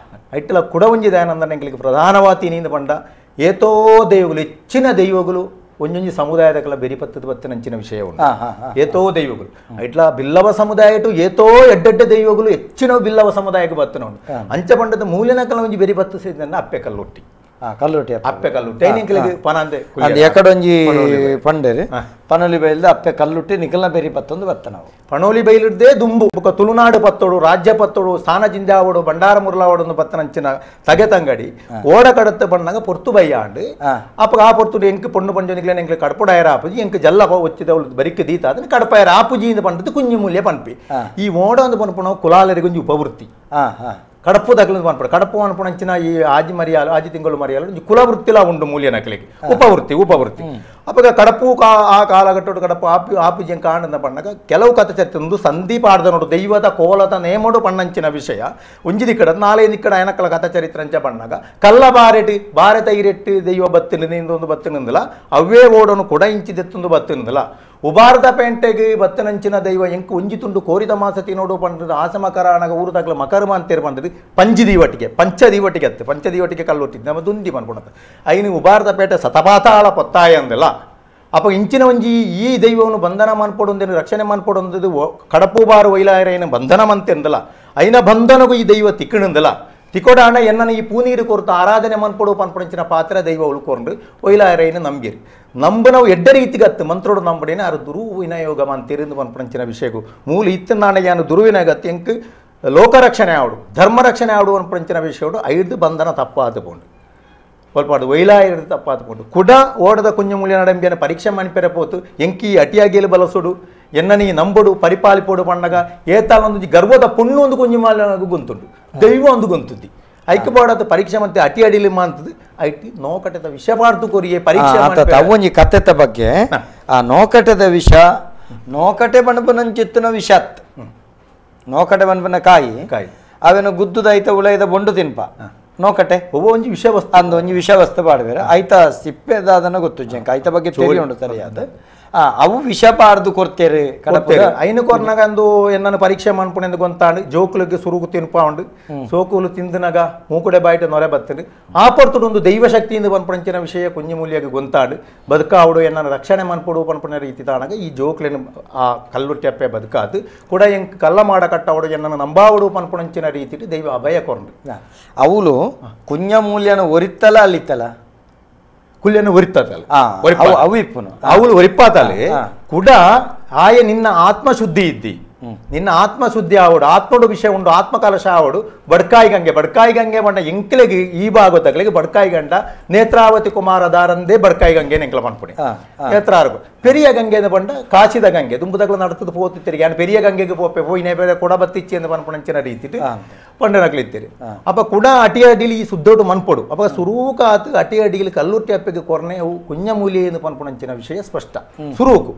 ಐಟ್ಲ ಕುಡ ಒಂಜಿ ದಯಾನಂದನ ಎಂಗಳಿಗೆ ಪ್ರಧಾನವಾತಿ ನೀಂದ ಬಂಡ ಏತೋ ದೈವಗಳು ಹೆಚ್ಚಿನ ದೈವಗಳು ಒಂಜೊಂಜಿ ಸಮುದಾಯದಕಲ ಬೆರಿಪತ್ತದ ಬತ್ತನಂಚಿನ ವಿಷಯ ಉಂಟು ಏತೋ ದೈವಗಳು ಐಟ್ಲ ಬಿಲ್ಲವ ಸಮುದಾಯ ಏತೋ ಎಡ್ಡೆಡ್ಡ ದೈವಗಳು ಹೆಚ್ಚಿನ ಬಿಲ್ಲವ ಸಮುದಾಯಕ್ಕೆ ಬತ್ತನ ಉಂಟು ಅಂಚ ಬಂಡದ ಮೂಲೆನಕಲ ಒಂಜಿ ಬೆರಿಪತ್ತು ಸೇರಿದ ಅಪ್ಪೆ ಕಲ್ಲೊಟ್ಟಿ ಕಲ್ಲುಟ್ಟಿ ಅಪ್ಪೆ ಕಲ್ಲುಟ್ಟಿ ಐನಿಂಕಲಿಗೆ ಪನಂದೆ ಅದು ಎಕಡೊಂಜಿ ಪಂಡೇರಿ ಪನೋಲಿ ಬೈಲ್ದ ಅಪ್ಪೆ ಕಲ್ಲುಟ್ಟಿ ನಿಕಲ್ನ ಬೆರಿ ಪತ್ತೊಂದು ಬತ್ತ ನಾವು ಪನೋಲಿ ಬೈಲಿಡ್ದೇ ದುಂಬು ಬೊಕ ತುಳುನಾಡು ಪತ್ತೋಡು ರಾಜ್ಯ ಪತ್ತೋಡು ಸ್ಥಾನ ಜಿಂಜಾವಡು ಬಂಡಾರ ಮುರ್ಲಾವಡು ಬತ್ತನಂಚಿನ ತಗೆತಂಗಡಿ ಓಡ ಕಡತ್ತ ಬಂದಾಗ ಪೊರ್ತು ಬಯ್ಯಾಂಡು ಅಪ್ಪ ಆ ಪೊರ್ತು ಎಂಕ್ ಪೊಣ್ಣು ಪಂಜೊನಿಗ್ಲೇನ ಎಂಕ್ ಕಡಪುಡಾಯರ ಆಪುಜಿ ಎಂಕ್ ಜಲ್ಲ ಒಚ್ಚಿದವಳು ಬರಿಕೆ ದೀತ ಅದನ್ನ ಕಡಪಾಯರ ಆಪುಜಿ ಇಂದ ಪಂಡದು ಕುಂಜಿ ಮೂಲ್ಯ ಪನ್ಪಿ ಈ ಓಡ ಒಂದು ಪನ್ಪುಣ ಕುಲಾಲರಿಗೊಂಜಿ ಉಪವೃತ್ತಿ ಕಡಪು ತಗಲು ಪನ್ಪಡ ಕಡಪು ಅನ್ಪುಣಂಚಿನ ಈ ಆಜಿ ಮರಿಯಾಲು ಆಜಿ ತಿಂಗಳು ಮರಿಯಾಲು ಕುಲವೃತ್ತಿಲ ಉಂಡು ಮೂಲ್ಯ ನಕಲಿಗೆ ಉಪವೃತ್ತಿ ಅಪ್ಪ ಕಡಪು ಆ ಕಾಲಘಟ್ಟೋಡು ಕಡಪು ಆಪುಜಿ ಕಾಣದ ಪಣ್ಣಗ ಕೆಲವು ಕಥೆ ಚರ್ಚೆ ಒಂದು ಸಂದೀಪ ಆಡ್ದ ನೋಡು ದೈವದ ಕೋಲದ ನೇಮಡು ಪಣ್ಣಂಚಿನ ವಿಷಯ ಒಂಜಿದಿ ಕಡ ನಾಳೆ ದಿಕ್ಕಡ ಏನಕ್ಕಲ ಕಥೆ ಚರಿತ್ರಂಚ ಪಣ್ಣಗ ಕಲ್ಲ ಬಾರೆ ತೈರೆಟ್ಟು ದೈವ ಬತ್ತಿನಿಂದೊಂದು ಬತ್ತಿನಿಂದಲ ಅವೇ ಓಡನು ಕೊಡ ಇಂಚಿದೆತ್ತೊಂದು ಬತ್ತಿನಿಂದಲ ಉಬಾರದ ಪೇಂಟೆಗೆ ಬತ್ತನಂಚಿನ ದೈವ ಎಂಕು ಒಂಜಿ ತುಂಡು ಕೋರಿದ ಮಾಸತಿ ನೋಡು ಪಂಡ್ರದು ಆಸಮಕರಾಣಗ ಊರು ತಗಲ ಮಕರ್ಮ ಅಂತೇರು ಪಂಡ್ರದು ಪಂಚದೀವಟಿಗೆ ಅತ್ತೆ ಪಂಚದೀವಟಿಗೆ ಕಲ್ಲೊಟ್ಟಿದ್ದು ನಮ್ಮ ದುಂದಿ ಪನ್ಪುಣತ ಐನು ಉಬಾರದ ಪೇಟೆ ಸತಪಾತಾಳ ಪೊತ್ತಾಯ ಅಂದಲ್ಲ ಅಪ್ಪ ಇಂಚಿನ ಒಂಜಿ ಈ ದೈವವನ್ನು ಬಂಧನ ಮನ್ಪೊಡೊಂದೇನು ರಕ್ಷಣೆ ಮನ್ಪೊಡೊಂದು ಕಡಪು ಬಾರು ವೈಲಾಯರ ಬಂಧನ ಮಂತೆ ಅಂದಲ್ಲ ಐನ ಬಂಧನಗೂ ಈ ದೈವ ತಿಕ್ಕಣಂದಲ್ಲ ತಿಕೋಡಾಣ ಎನ್ನ ಈ ಪೂನೀರು ಕೊರತು ಆರಾಧನೆ ಮನ್ಪೊಡು ಪನ್ಪುಣಂಚಿನ ಪಾತ್ರ ದೈವ ಉಳ್ಕೊಂಡು ಒಯ್ಲಾಯರೈನ ನಂಬಿರಿ ನಂಬು ನಾವು ಎಡ್ಡ ರೀತಿಗತ್ತು ಮಂತ್ರೋಡು ನಂಬಡೇನೆ ಅದು ದುರುವಿನಯೋಗ ಮಂತಿರಿಂದ ಪನ್ಪುಣಂಚಿನ ವಿಷಯಗೂ ಮೂಲ ಇತ್ತ ನಾಣೆಯಾನು ದುರುವಿನಗತ್ತು ಎಂಕ್ ಲೋಕರಕ್ಷಣೆ ಆವಡು ಧರ್ಮ ರಕ್ಷಣೆ ಆವಡು ಅನ್ಪುಣಂಚಿನ ವಿಷಯಡು ಐದು ಬಂಧನ ತಪ್ಪಾದುಕೊಂಡು ಸ್ವಲ್ಪ ವೈಲಾಯರ ತಪ್ಪಾದುಕೊಂಡು ಕುಡ ಓಡದ ಕುಂಜ ಮೂಲ್ಯ ನಡಂಬಿಯನ ಪರೀಕ್ಷೆ ಮಣಿಪೆರ ಪೋತು ಎಂಕಿ ಅಟಿಯಾಗಿಲು ಬಲಸುಡು ಎನ್ನನಿ ನಂಬುಡು ಪರಿಪಾಲಿಪೋಡು ಪಣ್ಣಗ ಏತಾಲೊಂದು ಗರ್ವದ ಪುಣ್ಣು ಒಂದು ಕುಂಜ ಮಾಲನಗೂ ಗುಂತುಂಡು ದೈವ ಒಂದು ಗುಂತುದ್ದಿ ಐಕ್ಯಪಾಡದ ಪರೀಕ್ಷೆ ಮತ್ತೆ ಅಟಿ ಅಡಿಲಿ ಮಾಂತದ್ದು ಐಟಿ ನೋಕಟದ ವಿಷ ಪಾಡ್ತು ಕೊರಿಯೇ ಪರೀಕ್ಷೆ ಅವೊಂಜಿ ಕಥೆತ ಬಗ್ಗೆ ಆ ನೋಕಟದ ವಿಷ ನೋಕಟೆ ಬಣಪನಂಚಿತ್ತಿನ ವಿಷತ್ ನೋಕಟೆ ಬಣಪನ ಕಾಯಿ ಅವೇನು ಗುದ್ದುದೈತ ಉಳೈದ ಬೊಂಡು ತಿನ್ಪ ನೋಕಟೆ ಒಂಜಿ ವಿಷ ವಸ್ತು ಅಂದ ಒಂಜಿ ವಿಷ ವಸ್ತು ಪಾಡ್ಬೇರೆ ಐತ ಸಿಪ್ಪೆದಾದನ ಗೊತ್ತು ಜಂಕ ಐತ ಬಗ್ಗೆ ತಿಳಿ ಉಂಡು ಸರಿಯಾದ ಅವು ವಿಷ ಪಾಡ್ದು ಕೊಡ್ತೇರೆ ಐನು ಕೊರ್ನಾಗ ಅಂದು ಎನ್ನನ್ನು ಪರೀಕ್ಷೆ ಮನ್ಪುಣೆಂದು ಗೊಂತಾಂಡು ಜೋಕುಲಿಗೆ ಸುರುಗು ತಿನ್ಪಾಂಡು ಸೋಕುಲು ತಿಂದಿನಾಗ ಮೂಕುಡೆ ಬಾಯಿಟ ನೊರೆ ಬತ್ತಂಡು ಆ ಪೊರ್ತುಡೊಂದು ದೈವ ಶಕ್ತಿಯಿಂದ ಪನ್ಪುಣಂಚಿನ ವಿಷಯ ಕುಂಜಿ ಮೂಲ್ಯಗೆ ಗೊಂತಾಂಡು ಬದುಕಾವಡು ಎನ್ನನ್ನು ರಕ್ಷಣೆ ಮನ್ಪೊಡು ಪನ್ಪುಣ ರೀತಿ ತಾಣಗ ಈ ಜೋಕ್ಲಿನ ಆ ಕಲ್ಲುಟ್ಟಿ ಅಪ್ಪೆ ಬದುಕಾದು ಕೂಡ ಎಂಕ್ ಕಲ್ಲ ಮಾಡ ಕಟ್ಟವಡು ಎನ್ನನ್ನು ನಂಬಾವಡು ಪನ್ಪುಣಂಚಿನ ರೀತಿ ದೈವ ಅಭಯ ಕೊರ್ಂಡು ಅವಳು ಕುಂಜ ಮೂಲ್ಯನ ಒರಿತ್ತಲ ಅಲ್ಲಿತ್ತಲ್ಲ ಕುಲ್ಯನ್ನು ಒರಿತಲ್ಲ ಅವು ಇಪ್ಪುನು ಅವಳು ಒರಿಪಾತಲ್ಲಿ ಕೂಡ ಆಯ ನಿನ್ನ ಆತ್ಮಶುದ್ಧಿ ಇದ್ದಿ ನಿನ್ನ ಆತ್ಮಶುದ್ಧಿ ಆವಡು ಆತ್ಮಡು ವಿಷಯ ಉಂಡು ಆತ್ಮಕಲಶ ಆವಡು ಬಡ್ಕಾಯಿ ಗಂಗೆ ಬಂಡ ಎಂಕ್ಲೆಗೆ ಈ ಭಾಗ ತಗಲಿಗೆ ಬಡ್ಕಾಯಿ ಗಂಡ ನೇತ್ರಾವತಿ ಕುಮಾರದಾರಂದೇ ಬಡ್ಕಾಯಿ ಗಂಗೆ ಎಂಕ್ಲ ಪನ್ಪುಣಿ ನೇತ್ರಾರ್ಗು ಪೆರಿಯ ಗಂಗೆ ಬಂಡ ಕಾಚಿದ ಗಂಗೆ ದುಂಬುದಗಳು ನಡತದ ಪೋತಿತ್ತಿರಿ ಯಾನು ಪೆರಿಯ ಗಂಗೆಗೆ ಪೋಪೆ ಪೋಯಿನೇ ಬೇರೆ ಕೊಡ ಬತ್ತಿಚ್ಚಿ ಎಂದು ಪನ್ಪುಣಂಚಿನ ರೀತಿ ಪಂಡನಕ್ಲಿತ್ತೀರಿ ಅಪ್ಪ ಕುಡ ಅಟಿ ಅಡಿಲಿ ಈ ಸುದ್ದೋಟು ಮನ್ಪೊಡು ಅಪ್ಪ ಸುರೂಕ ಆತು ಅಟಿ ಅಡಿಲಿ ಕಲ್ಲುರ್ಟಿ ಅಪ್ಪಗೆ ಕೊರ್ನೆ ಅವು ಕುಂಜ ಮೂಲಿ ಎಂದು ಪನ್ಪುಣಂಚಿನ ವಿಷಯ ಸ್ಪಷ್ಟ ಸುರೂಕು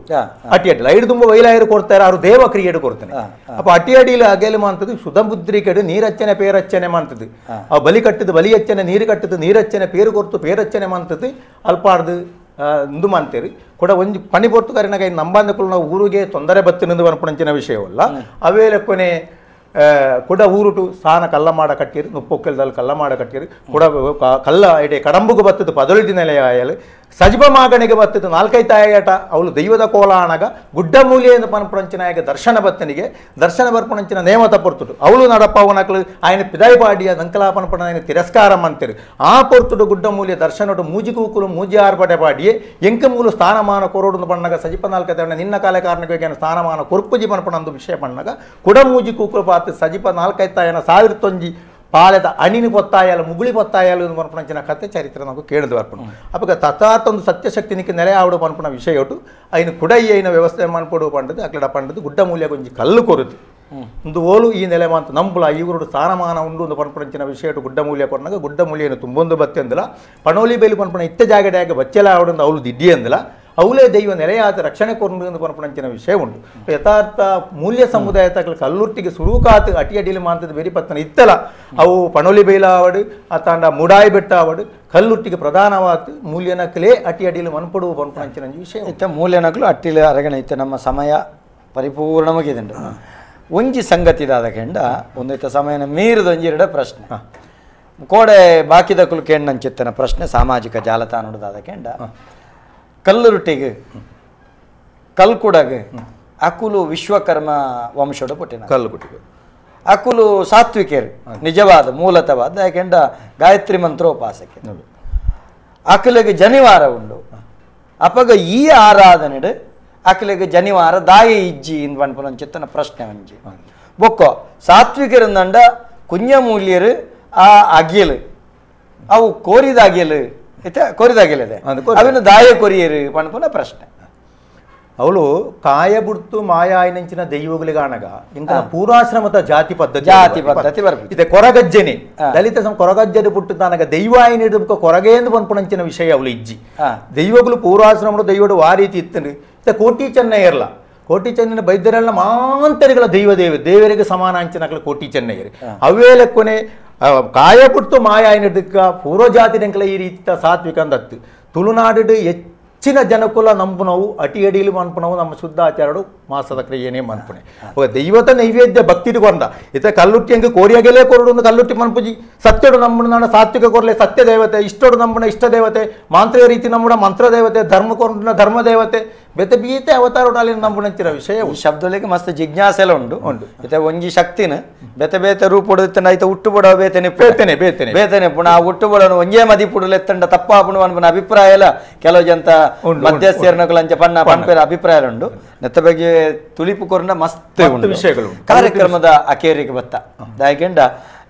ಅಟಿ ಅಡಿಲಿ ಐದು ತುಂಬ ವೈಲಾಯರು ಕೊಡ್ತಾರೆ ಅವರು ದೇವ ಕ್ರಿಯೆಡ್ ಕೊಡ್ತಾನೆ ಅಪ್ಪ ಅಟಿ ಅಡಿಲಿ ಅಗೆಲು ಮಾಡ್ತದೆ ಸುಧಬುದ್ರಿಕೆಡು ನೀರಚ್ಚನೆ ಪೇರಚ್ಚನೆ ಮಾಡ್ತದೆ ಅವು ಬಲಿ ಕಟ್ಟದು ಬಲಿ ಹಚ್ಚನೆ ನೀರು ಕಟ್ಟದು ನೀರಚ್ಚನೆ ಪೇರು ಕೊರ್ತು ಪೇರಚ್ಚನೆ ಮಾಡ್ತದೆ ಅಲ್ಪಾರ್ದು ಇಂದು ಮಾಡ್ತೀರಿ ಕೂಡ ಒಂದು ಪನಿ ಪೊರ್ತು ಕರಿನಾಗ ನಂಬಂದಕ್ಕೂ ನಾವು ಊರಿಗೆ ತೊಂದರೆ ಬತ್ತಿನದು ಅನ್ಪುಣಂಚಿನ ವಿಷಯವಲ್ಲ ಅವೇಲೆ ಕೊನೆ ಕೂಡ ಊರುಟು ಸಾನ ಕಲ್ಲ ಮಾಡ ಕಟ್ಟಿರಿ ನುಪ್ಪೊಕ್ಕಲ್ದಲ್ಲಿ ಕಲ್ಲ ಮಾಡ ಕಟ್ಟಿರಿ ಕೂಡ ಕಲ್ಲ ಇಡೀ ಕಡಂಬುಗು ಬತ್ತದು ಪದೊಳಿಟಿ ನೆಲೆಯಾಯಲು ಸಜಿಬ ಮಾಗಣಿಗೆ ಬತ್ತದು ನಾಲ್ಕೈದು ಆಯಟ ಅವಳು ದೈವದ ಕೋಲಾಣಗ ಗುಡ್ಡ ಮೂಲೆ ಎಂದು ಪನ್ಪುಣಂಚಿನಾಯಕ ದರ್ಶನ ಬತ್ತನಿಗೆ ದರ್ಶನ ಬರ್ಪುಣಂಚಿನ ನೇಮತ ಪೊರ್ತುಡು ಅವಳು ನಡಪವನಕಲು ఆయన ಪಿದಾಯಿ ಪಾಡಿಯ ದಂಕಲಾ ಪನ್ಪಣ ఆయన ತಿರಸ್ಕಾರಂ ಅಂತೀರಿ ಆ ಪೊರ್ತುಡು ಗುಡ್ಡ ಮೂಲೆ ದರ್ಶನಡು ಮೂಜಿ ಕೂಕುಲು ಮೂಜಿ ಆರ್ಪಟೆ ಪಾಡಿಯೇ ಎಂಕ ಮೂಲು ಸ್ಥಾನಮಾನ ಕೊರೋಡು ಪಣ್ಣಗ ಸಜಿಪ ನಾಲ್ಕೈತೆ ನಿನ್ನ ಕಾಲ ಕಾರಣಕ್ಕೆ ಸ್ಥಾನಮಾನ ಕೊರ್ಪುಜಿ ಪನ್ಪಣಂದು ವಿಷಯ ಪಣ್ಣಗ ಕುಡ ಮೂಜಿ ಕೂಕುಲು ಪಾತು ಸಜಿಪ ನಾಲ್ಕೈತಾಯನ ಸಾವಿರತ್ತೊಂಜಿ ಪಾಲೆದ ಅಣಿನಿ ಪೊತ್ತಾಯಲು ಮುಗುಳಿ ಪೊತ್ತಾಯಲು ಎಂದು ಪನ್ಪುಣಂಚಿನ ಕಥೆ ಚರಿತ್ರೆ ನಾವು ಕೇಳಿದು ಬರ್ಪುಣ ಅವಾಗ ತಥಾತೊಂದು ಸತ್ಯಶಕ್ತಿನಿಕ್ಕೆ ನೆಲೆ ಆವಡು ಪನ್ಪುಣ ವಿಷಯ ಒಟ್ಟು ಐನು ಕುಡೈ ಐನ ವ್ಯವಸ್ಥೆ ಮಾಡ್ಕೊಡು ಪಂಡದು ಅಕ್ಲಡ ಪಂಡದು ಗುಡ್ಡ ಮೂಲ್ಯ ಕೊಂಚಿ ಕಲ್ಲು ಕೊರುದು ಒಂದು ಓಲು ಈ ನೆಲೆ ಮಾತು ನಂಬುಲ ಇವರು ಸ್ಥಾನಮಾನ ಉಂಡು ಒಂದು ಪನ್ಪುಣಂಚಿನ ವಿಷಯ ಗುಡ್ಡ ಮೂಲ್ಯ ಕೊಟ್ಟಾಗ ಗುಡ್ಡ ಮೂಲ್ಯನು ತುಂಬೊಂದು ಬತ್ತೆ ಅಂದಿಲ್ಲ ಪಣೋಲಿ ಬೇಲಿ ಪನ್ಪುಣ ಇತ್ತ ಜಾಗಡೆಯಾಗ ಬಚ್ಚೆಲ ಆವಡು ಅವಳು ದಿಡ್ಡಿ ಅಂದಿಲ್ಲ ಅವಲೇ ದೈವ ನೆಲೆಯಾದ ರಕ್ಷಣೆ ಕೊರಡು ಎಂದು ಪನ್ಪುಣಂಚಿನ ವಿಷಯ ಉಂಟು ಯಥಾರ್ಥ ಮೂಲ್ಯ ಸಮುದಾಯ ತಗಲು ಕಲ್ಲುರ್ಟಿಗೆ ಸುರೂಕಾತು ಅಟಿ ಅಡಿಲಿ ಮಾಂತದ ಬೇರೆ ಪತ್ತನ ಇತ್ತಲ್ಲ ಅವು ಪಣೋಲಿ ಬೈಲ ಆವಡು ಅತ್ತಾಂಡ ಮುಡಾಯಿ ಬೆಟ್ಟ ಆವಡು ಕಲ್ಲುರ್ಟಿಗೆ ಪ್ರಧಾನವಾದ ಮೂಲ್ಯನಕಲೇ ಅಟಿ ಅಡಿಲಿ ಮನ್ಪಡುವ ಪನ್ಪುಣಂಚಿನ ವಿಷಯ ಇತ್ತ ಮೂಲ್ಯನಕಲು ಅಟ್ಟಿಲಿ ಅರಗಣ ಇತ್ತ ನಮ್ಮ ಸಮಯ ಪರಿಪೂರ್ಣವಾಗಿದೆ ಒಂಜಿ ಸಂಗತಿದಾದ ಕೆಂಡ ಒಂದಿತ್ತ ಸಮಯನ ಮೀರಿದ ಒಂಜಿರಡ ಪ್ರಶ್ನೆ ಕೋಡೆ ಬಾಕಿದಕ್ಕಲು ಕೇಂಡಂಚಿತ್ತನ ಪ್ರಶ್ನೆ ಸಾಮಾಜಿಕ ಜಾಲತಾಣದಾದ ಕೆಂಡ ಕಲ್ಲುರುಟಿಗೆ ಕಲ್ಕುಡಗೆ ಅಕುಲು ವಿಶ್ವಕರ್ಮ ವಂಶದ ಪುಟ್ಟಿನ ಕಲ್ಲುಗುಟ್ಟಿಗೆ ಅಕುಲು ಸಾತ್ವಿಕರು ನಿಜವಾದ ಮೂಲತವಾದ ಯಾಕೆಂಡ ಗಾಯತ್ರಿ ಮಂತ್ರೋಪಾಸಕ್ಕೆ ಅಕಲಿಗೆ ಜನಿವಾರ ಉಂಡು ಅಪಗ ಈ ಆರಾಧನೆಡು ಅಕಲಿಗೆ ಜನಿವಾರ ದಾಯ ಇಜ್ಜಿ ಇಂದು ಪನ್ಪುನಂಚಿತ್ತನ ಪ್ರಶ್ನೆ ಒಂಜಿ ಬೊಕ್ಕ ಸಾತ್ವಿಕರಿಂದಂಡ ಕುಂಜ ಮೂಲ್ಯರು ಆ ಅಗಿಲು ಅವು ಕೋರಿದ ಅಗಿಲು ಕೊರಿದಾಗಿಲ್ಲದೆ ಅವನು ದಾಯ ಕೊರಿಯರು ಪಣಪುನ ಪ್ರಶ್ನೆ ಅವಳು ಕಾಯ ಬುಡ್ತು ಮಾಯ ಆಯ್ನಂಚಿನ ದೈವಗಳಿಗಾಣಗ ಇಂಥ ಪೂರ್ವಾಶ್ರಮದ ಜಾತಿ ಪದ್ಧತಿ ಇದೆ ಕೊರಗಜ್ಜನೆ ದಲಿತ ಕೊರಗಜ್ಜನೆ ಪುಟ್ಟು ತಾನಗ ದೈವ ಆಯ್ನ ಕೊರಗೇಂದು ಪನ್ಪುಣಂಚಿನ ವಿಷಯ ಅವಳು ಇಜ್ಜಿ ದೈವಗಳು ಪೂರ್ವಾಶ್ರಮದ ದೈವಡು ಆ ರೀತಿ ಇತ್ತಂದ್ರೆ ಇತ್ತ ಕೋಟಿ ಚೆನ್ನಯ್ಯರ್ಲ ಕೋಟಿ ಚೆನ್ನಯ್ಯನ ಬೈದ್ಯರೆಲ್ಲ ಮಾಂತರಿಗಳ ದೇವರಿಗೆ ಸಮಾನ ಅಂಚಿನಕಲ ಕೋಟಿ ಚೆನ್ನಯ್ಯರು ಅವೇ ಲೆಕ್ಕನೆ ಕಾಯ ಪುಟ್ಟು ಮಾಯ ಆಯ್ನದಕ್ಕ ಪೂರ್ವಜಾತಿನೆಂಕಲ ಈ ರೀತಿ ಸಾತ್ವಿಕ ಅಂದತ್ತು ತುಳುನಾಡು ಹೆಚ್ಚಿನ ಜನಕುಲ ನಂಬುನವು ಅಟಿ ಅಡಿಲಿ ಮನ್ಪುನವು ನಮ್ಮ ಶುದ್ಧಾಚಾರಡು ಮಾಸದ ಕ್ರಿಯೆನೇ ಮನ್ಪುಣೆ ದೈವತ ನೈವೇದ್ಯ ಭಕ್ತಿಡು ಕೊಂಡ ಇತ ಕಲ್ಲುಟ್ಟಿ ಹಂಗೆ ಕೋರಿಯಾಗೆಲೇ ಕೊರಡು ಕಲ್ಲುಟ್ಟಿ ಮನ್ಪುಜಿ ಸತ್ಯಡು ನಂಬುಣ ಸಾತ್ವಿಕ ಕೊರಲೆ ಸತ್ಯ ದೇವತೆ ಇಷ್ಟಡು ನಂಬುಣ ಇಷ್ಟ ದೇವತೆ ಮಾಂತ್ರಿಕ ರೀತಿ ನಂಬುಣ ಮಂತ್ರ ದೇವತೆ ಧರ್ಮ ಕೊರಡುನ ಧರ್ಮ ದೇವತೆ ಬೆತೆ ಬೀತೆ ಅವತಾರೋಡು ಅಲ್ಲಿ ನಂಬುಣಂಚಿನ ವಿಷಯ ಶಬ್ದಲಿಗೆ ಮಸ್ತ್ ಜಿಜ್ಞಾಸೆಲ್ಲ ಉಂಡು ಇತ ಒಂಜಿ ಶಕ್ತಿನ ಬೆತೆ ಬೇತೆ ರೂಪುಡುತ್ತನ ಐತ ಉಟ್ಟುಬುಡ ಬೇತನೆ ಬೇತನೆ ಪುನಃ ಉಟ್ಟುಬುಡನು ಒಂಜೇ ಮದಿ ಪುಡುಲೆತ್ತಂಡ ತಪ್ಪಾಪುಣ ಅನ್ಪನ ಅಭಿಪ್ರಾಯ ಎಲ್ಲ ಕೆಲವು ಜಂತ ಮಧ್ಯಸ್ಥೇರ್ನಕುಲಂಚ ಪನ್ನ ಪನ್ಪೇರ ಅಭಿಪ್ರಾಯ ಉಂಡು ನೆತ್ತ ಬಗ್ಗೆ ತುಳಿಪು ಕೊರನ ಮಸ್ತ್ ವಿಷಯಗಳು ಕಾರ್ಯಕ್ರಮದ ಅಕೇರಿಗೆ ಬತ್ತ ಯಾಕೆಂಡ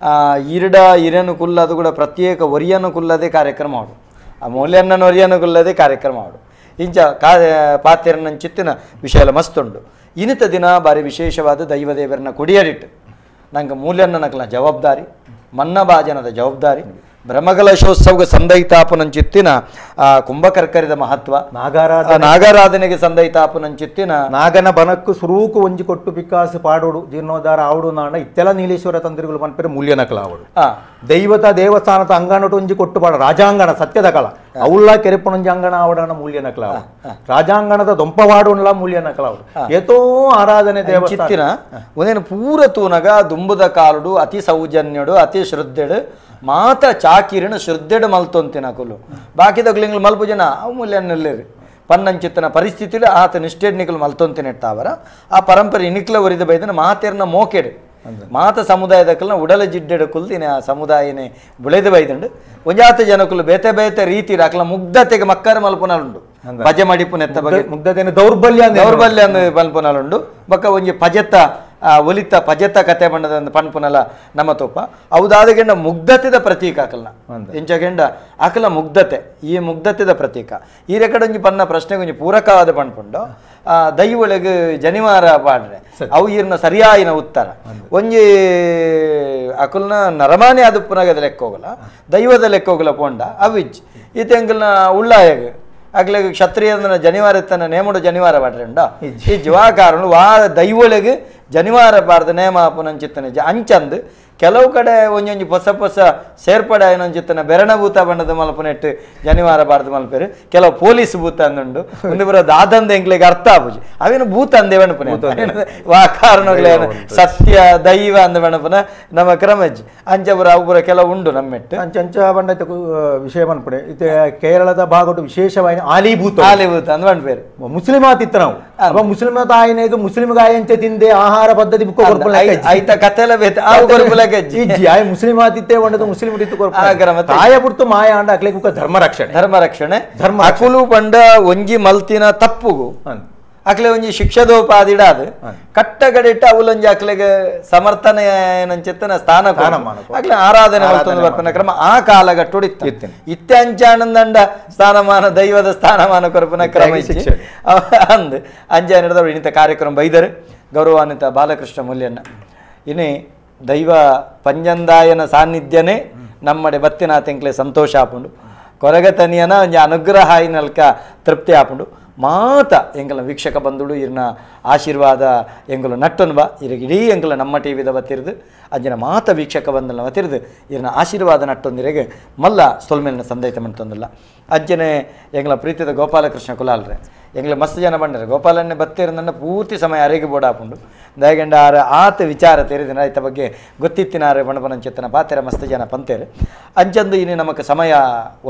ಇರಡ ಇರನು ಕುಲ್ಲದು ಕೂಡ ಪ್ರತ್ಯೇಕ ಒರಿಯನು ಕುಲ್ಲದೆ ಕಾರ್ಯಕ್ರಮ ಆಡು ಆ ಮೌಲ್ಯನ್ನ ಒರಿಯನು ಕುಲ್ಲದೆ ಕಾರ್ಯಕ್ರಮ ಆಡು ಇಂಚ ಪಾತ್ರೆನಂಚಿತ್ತಿನ ವಿಷಯ ಎಲ್ಲ ಮಸ್ತ್ ಉಂಡು ಇನ್ನಿತ ದಿನ ಬಾರಿ ವಿಶೇಷವಾದ ದೈವದೇವರನ್ನ ಕುಡಿಯರಿಟ್ಟು ನಂಗೆ ಮೂಲ್ಯನ್ನನಕಲ ಜವಾಬ್ದಾರಿ ಮನ್ನಭಾಜನದ ಜವಾಬ್ದಾರಿ ಬ್ರಹ್ಮಕಲಶೋತ್ಸವಕ್ಕೆ ಸಂದೈತಾಪುನಂಚಿತ್ತಿನ ಕುಂಭಕರ್ಕರಿದ ಮಹತ್ವ ನಾಗಾರಾಧನೆಗೆ ಸಂದೈತಾಪುನಂಚಿತ್ತಿನ ನಾಗನ ಬನಕ್ಕು ಸುರೂಕು ಒಂಜಿ ಕೊಟ್ಟು ಪಿಕ್ಕಾಸು ಪಾಡೋಡು ಜೀರ್ಣೋದ್ಧಾರ ಆವಡು ನಾಡ ಇತ್ತೆಲ್ಲ ನೀಲೇಶ್ವರ ತಂತ್ರಿಗಳು ಮನ್ಪೇರು ಮೂಲ್ಯನಕಲ ಆವಡು ದೈವತ ದೇವಸ್ಥಾನದ ಅಂಗನಟು ಒಂಜಿ ಕೊಟ್ಟು ಪಾಡ ರಾಜಾಂಗಣ ಸತ್ಯದ ಕಲ ಅವಳ ಕೆರೆಪುಣಂಜಿ ಅಂಗಣ ಆವಡಣ ಮೂಲ್ಯನಕಲ ರಾಜಾಂಗಣದ ದೊಂಪವಾಡುಣ್ಲ ಮೂಲ್ಯನಕಲ ಆವಡು ಏತೋ ಆರಾಧನೆ ದೇವಸ್ಥಾನ ಒಂದೇನು ಪೂರ ತೂನಗ ದುಂಬುದ ಕಾಲುಡು ಅತಿ ಸೌಜನ್ಯಡು ಅತಿ ಶ್ರದ್ಧೆಡು ಮಾತ ಚಾಕಿರಿನ ಶ್ರದ್ಧೆಡು ಮಲ್ತೊಂತಿನ ಕುಲು ಬಾಕಿದಗ್ಲಿಂಗ್ಲು ಮಲ್ಪು ಜನ ಅವು ಮೂಲ್ಯನ್ನಲ್ಲೇರಿ ಪನ್ನಂಚಿತ್ತನ ಪರಿಸ್ಥಿತಿಲು ಆತ ನಿಷ್ಠೆಡ್ ನಿಕಲು ಮಲ್ತೊಂತಿನ ಇಟ್ಟಾವರ ಆ ಪರಂಪರೆ ಇನಿಕ್ಲ ಒರಿದ ಬೈದನ ಮಾತೇರ್ನ ಮೋಕೆಡು ಮಾತ ಸಮುದಾಯದಕ್ಕಲ್ಲ ಉಡಲ ಜಿಡ್ಡೆಡ ಕುಲ್ದಿನ ಆ ಸಮುದಾಯನೇ ಬೆಳೆದು ಬೈದಂಡು ಒಂಜಾತ ಜನಕ್ಕಲು ಬೇತೆ ಬೇತೆ ರೀತಿ ಅಕ್ಲ ಮುಗ್ಧತೆಗೆ ಮಕ್ಕರ ಮಲ್ಪನಲುಂಡು ಪಜೆ ಮಡಿಪುನ ಎತ್ತ ಬಗ್ಗೆ ಮುಗ್ಧತೆನ ದೌರ್ಬಲ್ಯ ಮಲ್ಪನಲುಂಡು ಬೊಕ್ಕ ಒಂಜಿ ಪಜೆತ್ತ ಒಲಿತ ಪಜೆತ್ತ ಕತೆ ಬಣ್ಣದ ಪನ್ಪುನಲ ನಮ್ಮ ತೋಪ ಅವದಾದಗೆಂಡ ಮುಗ್ಧತೆದ ಪ್ರತೀಕ ಆಕಲ್ನ ಎಂಚಗೆಂಡ ಆಕಲ ಮುಗ್ಧತೆ ಈ ಮುಗ್ಧತೆದ ಪ್ರತೀಕ ಈ ರೆಕಡೆ ಒಂಜಿ ಪನ್ನ ಪ್ರಶ್ನೆಗೆ ಒಂಜಿ ಪೂರಕವಾದ ಪನ್ಪುಂಡು ದೈವೊಳಗೆ ಜನಿವಾರ ಪಾಡ್ರೆ ಅವು ಈರ್ನ ಸರಿಯಾಯಿನ ಉತ್ತರ ಒಂಜಿ ಅಕಲ್ನ ನರಮಾನೆ ಅದು ಪುನಗದ ಲೆಕ್ಕ ಹೋಗಲ್ಲ ದೈವದ ಲೆಕ್ಕ ಹೋಗಲ್ಲ ಪೋಂಡ ಅವಿಜ್ ಈತೆಂಗಲ್ನ ಉಳ್ಳಾಯಗ ಆಗ್ಲಿಗೆ ಕ್ಷತ್ರಿಯ ಜನಿವಾರ ತನ್ನ ನೇಮಡು ಜನಿವಾರ ಪಾಡ್ರೆಂಡ ಈ ಜವಾ ಕಾರಣ ವಾ ದೈವೊಳಗೆ ಜನಿವಾರ ಪಾಡ್ದ ನೇಮ ಪುನಂಚಿತ್ತನೆ ಅಂಚಂದು ಕೆಲವು ಕಡೆ ಒಂಜೊಂಜಿ ಹೊಸ ಸೇರ್ಪಡೆ ಏನಂಚಿತ್ತನ ಬೆರಣಭೂತ ಬಣ್ಣದ ಮಲ್ಪನೆಟ್ಟು ಜನಿವಾರ ಪಾಡ್ದು ಮಲ್ಪೇರು ಕೆಲವು ಪೊಲೀಸ್ ಭೂತ ಅಂದುಂಡು ಒಂದು ಬರೋ ದಾದಂದ ಎಂಗ್ಲಿಗೆ ಅರ್ಥ ಆಪುಜಿ ಅವೇನು ಭೂತ ಅಂದೆ ಬಣಪುನ ವಾ ಕಾರಣಗಳೇನು ಸತ್ಯ ದೈವ ಅಂದ ಬಣಪುನ ನಮ್ಮ ಕ್ರಮಜ್ಜಿ ಅಂಚಬುರ ಅವುಬುರ ಕೆಲವು ಉಂಡು ನಮ್ಮೆಟ್ಟು ಅಂಚ ಬಂಡ ವಿಷಯ ಬನ್ಪುಡೆ ಇದು ಕೇರಳದ ಭಾಗಟ್ಟು ವಿಶೇಷವಾಗಿ ಆಲಿಭೂತ ಅಂದ್ ಬಣ್ಪೇರು ಮುಸ್ಲಿಮಾತಿತ್ತ ನಾವು ಅವ ಮುಸ್ಲಿಮತ ಆಯ್ನೆಗೆ ಮುಸ್ಲಿಮ್ ಗಾಯಂಚೆ ತಿಂದೆ ಆಹಾರ ಪದ್ಧತಿ ಐತ ಕಥೆಲ ಬೇತ ಮುಸ್ಲಿಂ ಆತಿತ್ತೆ ಒಂಡದು ಮುಸ್ಲಿಂ ಆಯ ಬಿಡ್ತು ಮಾಯ ಅಂಡ ಅಕ್ಲೆ ಧರ್ಮ ರಕ್ಷಣೆ ಅಕುಲು ಬಂಡ ಒಂಜಿ ಮಲ್ತಿನ ತಪ್ಪುಗು ಅಕ್ಲೆ ಒಂಜಿ ಶಿಕ್ಷದೋಪಾದಿಡಾದು ಕಟ್ಟಗಡಿಟ್ಟ ಅವಲೊಂಜಿ ಅಕ್ಲೆಗೆ ಸಮರ್ಥನೆ ಏನಂಚಿತ್ತನ ಸ್ಥಾನ ಅಕ್ಲೆ ಆರಾಧನೆ ಬರ್ಪನ ಕ್ರಮ ಆ ಕಾಲಘಟ್ಟ ಹೊಡಿತ್ತು ಇತ್ಯಂಚಾನಂದಂಡ ಸ್ಥಾನಮಾನ ದೈವದ ಸ್ಥಾನಮಾನ ಕೊರಪನ ಕ್ರಮ ಅಂದ್ ಅಂಜ ನಡೆದ ಇನ್ನಿತ ಕಾರ್ಯಕ್ರಮ ಬೈದರೆ ಗೌರವಾನ್ವಿತ ಬಾಲಕೃಷ್ಣ ಮೂಲ್ಯಣ್ಣ ಇನ್ನೇ ದೈವ ಪಂಜಂದಾಯನ ಸಾನ್ನಿಧ್ಯನೇ ನಮ್ಮಡೆ ಬತ್ತಿನ ತೆಂಕ್ಲೆ ಸಂತೋಷ ಆಪುಂಡು ಕೊರಗತನಿಯನ ಒಂಜಿ ಅನುಗ್ರಹ ಆಯ್ನಲ್ಕ ತೃಪ್ತಿ ಆಪುಂಡು ಮಾತ ಎಂಗಲ ವೀಕ್ಷಕ ಬಂದುಡು ಇರ್ನ ಆಶೀರ್ವಾದ ಎಂಗಲು ನಟ್ಟನು ಬಾ ಇರಗೆ ಇಡೀ ಎಂಗಲ ನಮ್ಮ ಟಿವಿದ ಬತ್ತಿರ್ದು ಅಂಜಿನ ಮಾತ ವೀಕ್ಷಕ ಬಂದಲ್ಲ ಬತ್ತಿರ್ದು ಇರ್ನ ಆಶೀರ್ವಾದ ನಟ್ಟೊಂದಿರೆಗೆ ಮಲ್ಲ ಸೊಲ್ಮೇಲಿನ ಸಂದೈತ ಮಂತೊಂದಿಲ್ಲ ಅಂಚನೆ ಎಂಗಲ ಪ್ರೀತಿದ ಗೋಪಾಲಕೃಷ್ಣ ಕುಲಾಲ್ರೆ ಎಂಗ್ಲ ಮಸ್ತ್ ಜನ ಬಂಡರೆ ಗೋಪಾಲನ್ನೇ ಬತ್ತಿರಂದ ಪೂರ್ತಿ ಸಮಯ ಅರೆಗೆ ಬೋಡಾಪುಂಡು ದಯಗಂಡ ಆತ ವಿಚಾರ ತೆರೆದಿನ ರೈತ ಬಗ್ಗೆ ಗೊತ್ತಿತ್ತಿನಾರೆ ಬಣಪನಂಚೆತ್ತನ ಪಾತೆರ ಮಸ್ತ್ ಜನ ಪಂತೇರೆ ಅಂಚಂದು ಇನ್ನು ನಮಗೆ ಸಮಯ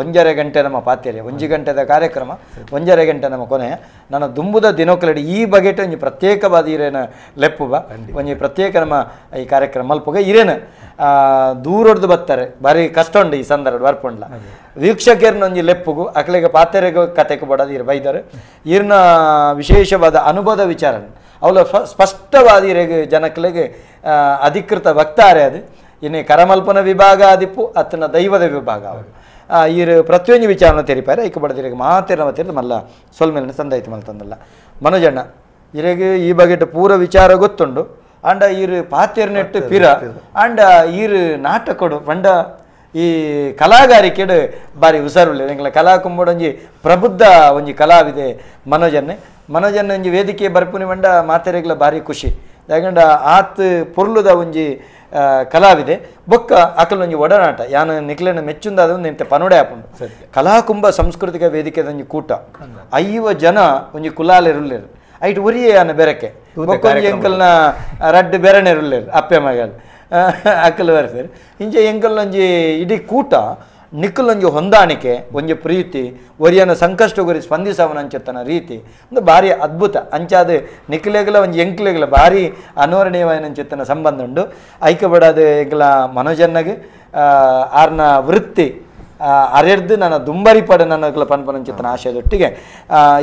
1.5 ಗಂಟೆ ನಮ್ಮ ಪಾತೆರೆ 1 ಗಂಟೆದ ಕಾರ್ಯಕ್ರಮ 1.5 ಗಂಟೆ ನಮ್ಮ ಕೊನೆಯ ನನ್ನ ದುಂಬುದ ದಿನೋಕಲಡಿ ಈ ಬಗೆಟ್ ಒಂಜಿ ಪ್ರತ್ಯೇಕವಾದ ಇರೇನ ಲೆಪ್ಪುಬ ಒಂಜಿ ಪ್ರತ್ಯೇಕ ನಮ್ಮ ಈ ಕಾರ್ಯಕ್ರಮ ಮಲ್ಪುಗ ಇರೇನು ದೂರೊಡ್ದು ಬರ್ತಾರೆ ಭಾರಿ ಕಷ್ಟ ಉಂಡು ಈ ಸಂದರ್ಭ ಬರ್ಪುಂಡ್ಲ ವೀಕ್ಷಕರ್ನ ಒಂಜಿ ಲೆಪ್ಪುಗು ಅಕ್ಲೆಗೆ ಪಾತೆರೆಗೂ ಕತೆಗೆ ಬಡದು ಇರು ಬೈದರು ಇರ್ನ ವಿಶೇಷವಾದ ಅನುಭವದ ವಿಚಾರ ಅವಳ ಸ್ಪಷ್ಟವಾದ ಇರೆಗೆ ಜನಕ್ಲೆಗೆ ಅಧಿಕೃತ ವಕ್ತಾರೆ ಅದು ಇನ್ನು ಕರಮಲ್ಪನ ವಿಭಾಗ ಆದಿಪ್ಪು ಅತ್ತನ ದೈವದ ವಿಭಾಗ ಅವರು ಇರು ಪ್ರತಿಯೊಂದು ವಿಚಾರನ ತೆರಿಪಾರೆ ಐಕ ಬಡದಿರೆಗೆ ಮಾತೆರ ಮತ್ತಿರೋದು ಮಲ್ಲ ಸೊಲ್ಮೇಲಿನ ಸಂದಾಯ್ತು ಮಲ್ತಂದಲ್ಲ ಮನೋಜಣ್ಣ ಇರೆಗೆ ಈ ಬಗೆಟ್ ಪೂರ ವಿಚಾರ ಗೊತ್ತುಂಡು ಅಂಡ ಈರು ಪಾತೆರ್ನೆಟ್ಟು ಪಿರ ಅಂಡ ಈರು ನಾಟಕಡು ಪಂಡ ಈ ಕಲಾಗಾರಿಕೆಡು ಬಾರಿ ಉಸರುಳ್ಳಿ ಎಂಗ್ಲ ಕಲಾ ಕುಂಬಡೊಂಜಿ ಪ್ರಬುದ್ಧ ಒಂಜಿ ಕಲಾವಿದೆ ಮನೋಜನ್ನೆ ಒಂಜಿ ವೇದಿಕೆ ಬರ್ಪುನಿ ಬಂಡ ಮಾತೆರೆಗ್ಲ ಭಾರಿ ಖುಷಿ ಯಾಕಂಡ ಆತ್ ಪೊರ್ಲುದ ಒಂಜಿ ಕಲಾವಿದೆ ಬೊಕ್ಕ ಅಕಲೊಂಜಿ ಒಡನಾಟ ಯಾನು ನಿಕ್ಲೆನ ಮೆಚ್ಚುಂದಾದ ಇಂತ ಪನೋಡೆ ಆಪುಂಡು ಕಲಾಕುಂಭ ಸಾಂಸ್ಕೃತಿಕ ವೇದಿಕೆ ಒಂಜಿ ಕೂಟ 5 ಜನ ಒಂಜಿ ಕುಲಾಲೆರುಲ್ಲೇರು ಐಟ್ ಒರಿಯೇ ಅನ್ನ ಬೆರಕೆ ಬೊಕ್ಕೊಂಜಿ ಎಂಕಲ್ನ ರಡ್ಡು ಬೆರಣೆರುಲ್ಲೇರು ಅಪ್ಪೆ ಮಗಳು ಅಕ್ಕಲು ಬರ್ತಾರೆ ಇಂಚೆ ಎಂಕಲ್ಲೊಂಜಿ ಇಡೀ ಕೂಟ ನಿಕ್ಕಲೊಂಜಿ ಹೊಂದಾಣಿಕೆ ಒಂಜಿ ಪ್ರೀತಿ ಒರಿಯನ ಸಂಕಷ್ಟ ಗುರಿ ಸ್ಪಂದಿಸವನಂಚೆತ್ತನ ರೀತಿ ಒಂದು ಭಾರಿ ಅದ್ಭುತ ಅಂಚಾದ ನಿಕ್ಲೆಗಲ ಒಂಜಿ ಎಂಕ್ಲೆಗಲ ಭಾರಿ ಅನುವರಣೀಯವಾಯನಂಚೆತ್ತನ ಸಂಬಂಧ ಉಂಡು ಐಕ ಬಡದು ಎಂಕಲ ಮನೋಜನ್ನಗೆ ಆರ್ನ ವೃತ್ತಿ ಅರೆರ್ದು ನನ್ನ ದುಂಬರಿ ಪಡ ನನ್ನ ಪನ್ಪನಂಚಿತ್ತನ ಆಶಯದೊಟ್ಟಿಗೆ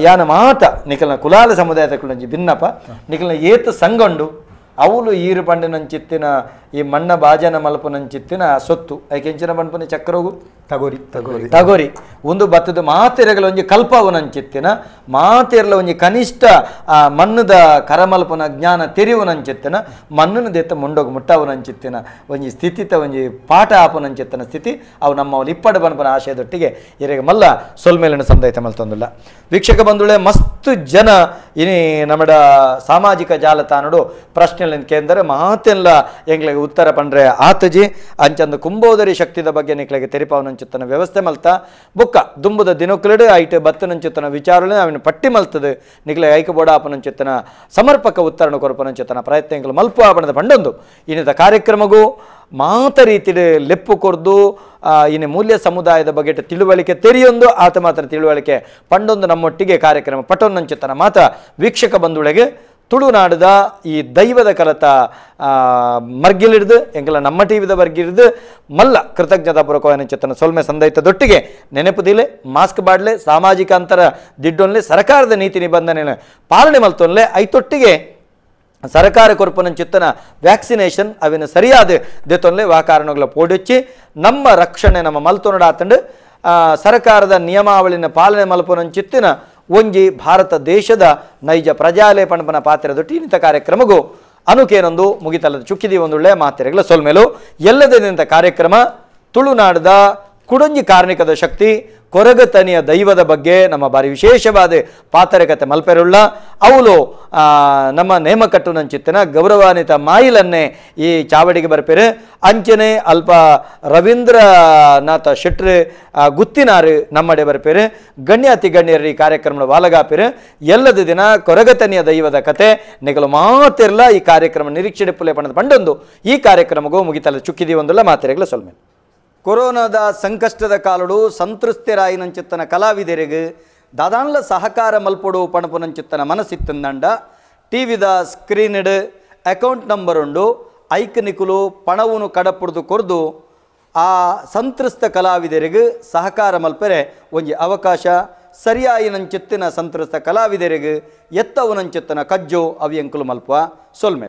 ಯಾನ ಮಾತ ನಿಖಲ್ನ ಕುಲಾಲ ಸಮುದಾಯದೊಂಜಿ ಭಿನ್ನಪ ನಿಖಲ್ನ ಏತ ಸಂಗೊಂಡು ಅವಳು ಈರು ಪಂಡಿನಂಚಿತ್ತಿನ ಈ ಮಣ್ಣ ಬಾಜನ ಮಲ್ಪನಂಚಿತ್ತಿನ ಸೊತ್ತು ಐಕೆಂಚಿನ ಪನ್ಪನ ಚಕ್ರವು ತಗೋರಿ ಒಂದು ಬತ್ತದ ಮಾತೆರೆಗಳ ಒಂಜಿ ಕಲ್ಪವನಂಚಿತ್ತಿನ ಮಾತೆರ್ಲ ಒಂಜಿ ಕನಿಷ್ಠ ಮಣ್ಣದ ಕರಮಲ್ಪನ ಜ್ಞಾನ ತೆರಿವನಂಚಿತ್ತಿನ ಮಣ್ಣನ ದೆತ್ತ ಮುಂಡೋಗು ಮುಟ್ಟವನಂಚಿತ್ತಿನ ಒಂಜಿ ಸ್ಥಿತಿತ ಒಂಜಿ ಪಾಠ ಆಪನಂಚಿತ್ತಿನ ಸ್ಥಿತಿ ಅವು ನಮ್ಮ ಇಪ್ಪಡ ಪನ್ಪನ ಆಶಯದೊಟ್ಟಿಗೆ ಇರೆಗೆ ಮಲ್ಲ ಸೊಲ್ಮೇಲಿನ ಸಂದೈತ ಮಲ್ತೊಂದಿಲ್ಲ ವೀಕ್ಷಕ ಬಂಧುಳೆ ಮಸ್ತ್ ಜನ ಇನಿ ನಮ್ಮಡ ಸಾಮಾಜಿಕ ಜಾಲತಾಣಡು ಪ್ರಶ್ನೆ ಕೇಂದ್ರ ಮಾತೆಲ್ಲ ಎಂಗ್ಲಿಗೆ ಉತ್ತರ ಪಂಡ್ರೆ ಆತಜಿ ಅಂಚಂದು ಕುಂಬೋದರಿ ಶಕ್ತಿದ ಬಗ್ಗೆ ನಿಕ್ಲೆಗೆ ತೆರಿಪಾವನಂಚಿತ್ತನ ವ್ಯವಸ್ಥೆ ಮಲ್ತ ಬುಕ್ಕ ದುಂಬುದ ದಿನಕ್ಲೆಡು ಐಟ್ ಬತ್ತನಂಚಿತ್ತನ ವಿಚಾರಳೆ ಅವನ ಪಟ್ಟಿ ಮಲ್ತದೆ ನಿಕ್ಲೆ ಐಕ ಬೋಡಾಪನಂಚಿತ್ತನ ಸಮರ್ಪಕ ಉತ್ತರಣ ಕೊರಪನಂಚಿತ್ತನ ಪ್ರಯತ್ನಗಳು ಮಲ್ಪು ಆಪಣದ ಪಂಡೊಂದು ಇನ್ನಿತ ಕಾರ್ಯಕ್ರಮಗೂ ಮಾತ ರೀತಿಡ್ ಲೆಪ್ಪು ಕೊರ್ದು ಇನ್ನು ಮೂಲ್ಯ ಸಮುದಾಯದ ಬಗ್ಗೆ ತಿಳುವಳಿಕೆ ತೆರೆಯೊಂದು ಆತ ಮಾತ್ರ ತಿಳುವಳಿಕೆ ಪಂಡೊಂದು ನಮ್ಮೊಟ್ಟಿಗೆ ಕಾರ್ಯಕ್ರಮ ಪಟೊನ್ನಂಚಿತ್ತನ ಮಾತ ವೀಕ್ಷಕ ಬಂಧುಳೆಗೆ ತುಳುನಾಡದ ಈ ದೈವದ ಕಲತ ಮರ್ಗಿಲಿಡ್ದು ಎಂಕಲ ನಮ್ಮ ಟಿವಿದ ಬರ್ಗಿಡ್ದು ಮಲ್ಲ ಕೃತಜ್ಞತಾಪೂರ್ವಕವಾದ ಚಿತ್ತನ ಸೊಲ್ಮೆ ಸಂದೈತದೊಟ್ಟಿಗೆ ನೆನಪುದಿಲೆ ಮಾಸ್ಕ್ ಬಾಡ್ಲೆ ಸಾಮಾಜಿಕ ಅಂತರ ದಿಡ್ಡೊನ್ಲೆ ಸರ್ಕಾರದ ನೀತಿ ನಿಬಂಧನೆ ಪಾಲನೆ ಮಲ್ತೊನ್ಲೆ ಐತೊಟ್ಟಿಗೆ ಸರ್ಕಾರ ಕೊರ್ಪನ ಚಿತ್ತನ ವ್ಯಾಕ್ಸಿನೇಷನ್ ಅವಿನ ಸರಿಯಾದ ದೇತೊನ್ಲೆ ವಾ ಕಾರಣಗಳ ಪೋಡಿಚ್ಚಿ ನಮ್ಮ ರಕ್ಷಣೆ ನಮ್ಮ ಮಲ್ತೊನಡಾತಂಡು ಸರ್ಕಾರದ ನಿಯಮಾವಳಿನ ಪಾಲನೆ ಮಲ್ಪನ ಚಿತ್ತಿನ ಒಂಜಿ ಭಾರತ ದೇಶದ ನೈಜ ಪ್ರಜಾಲಯ ಪಣಪನ ಪಾತ್ರದ ಟೀನಿತ ಕಾರ್ಯಕ್ರಮಗೂ ಅನುಕೇನೊಂದು ಮುಗಿತಲ್ಲದ ಚುಕ್ಕಿದಿ ಒಂದುಳ್ಳೆ ಮಾತೆರೆಗಳ ಸೊಲ್ಮೇಲು ಎಲ್ಲದ ಕಾರ್ಯಕ್ರಮ ತುಳುನಾಡದ ಕುಡಂಜಿ ಕಾರ್ಮಿಕದ ಶಕ್ತಿ ಕೊರಗತನಿಯ ದೈವದ ಬಗ್ಗೆ ನಮ್ಮ ಬಾರಿ ವಿಶೇಷವಾದ ಪಾತರಕತೆ ಮಲ್ಪೆರುಳ್ಳ ಅವಳು ನಮ್ಮ ನೇಮಕಟ್ಟು ನಂಚಿತ್ತಿನ ಗೌರವಾನ್ವಿತ ಮಾಯಿಲನ್ನೇ ಈ ಚಾವಡಿಗೆ ಬರ್ಪೇರು ಅಂಚನೆ ಅಲ್ಪ ರವೀಂದ್ರನಾಥ ಶೆಟ್ರು ಗುತ್ತಿನಾರು ನಮ್ಮಡೆ ಬರ್ಪೇರು ಗಣ್ಯಾತಿ ಗಣ್ಯರು ಈ ಕಾರ್ಯಕ್ರಮದ ವಾಲಗಾಪೇರು ಎಲ್ಲದ ದಿನ ಕೊರಗತನಿಯ ದೈವದ ಕತೆ ನಿಗಲು ಮಾತಿರಲ್ಲ ಈ ಕಾರ್ಯಕ್ರಮ ನಿರೀಕ್ಷೆ ಪುಲೆ ಪಣದ ಪಂಡೊಂದು ಈ ಕಾರ್ಯಕ್ರಮಗೂ ಮುಗಿತಲ್ಲ ಚುಕ್ಕಿದಿ ಒಂದುಲ್ಲ ಮಾತೆರೆಗಳ ಸೊಲ್ಮೆ ಕೊರೋನಾದ ಸಂಕಷ್ಟದ ಕಾಲಡು ಸಂತೃಪ್ತಿರಾಯಿನಂಚಿತ್ತನ ಕಲಾವಿದರಿಗೆ ದಾದಾನ್ಲ ಸಹಕಾರ ಮಲ್ಪೊಡು ಪಣಪುನಂಚಿತ್ತನ ಮನಸ್ಸಿತ್ತಂದಂಡ ಟಿವಿದ ಸ್ಕ್ರೀನ್ಡ್ ಅಕೌಂಟ್ ನಂಬರ್ ಉಂಡು ಐಕ್ ನಿಕುಲು ಪಣವನ್ನು ಕಡಪುಡ್ದು ಕೊರ್ದು ಆ ಸಂತ್ರಸ್ತ ಕಲಾವಿದರಿಗೆ ಸಹಕಾರ ಮಲ್ಪರೆ ಒಂಜಿ ಅವಕಾಶ ಸರಿಯಾಯಿನಂಚಿತ್ತಿನ ಸಂತ್ರಸ್ತ ಕಲಾವಿದರಿಗೆ ಎತ್ತವನಂಚಿತ್ತನ ಕಜ್ಜು ಅವಿಯಂಕುಲು ಮಲ್ಪ ಸೊಲ್ಮೆ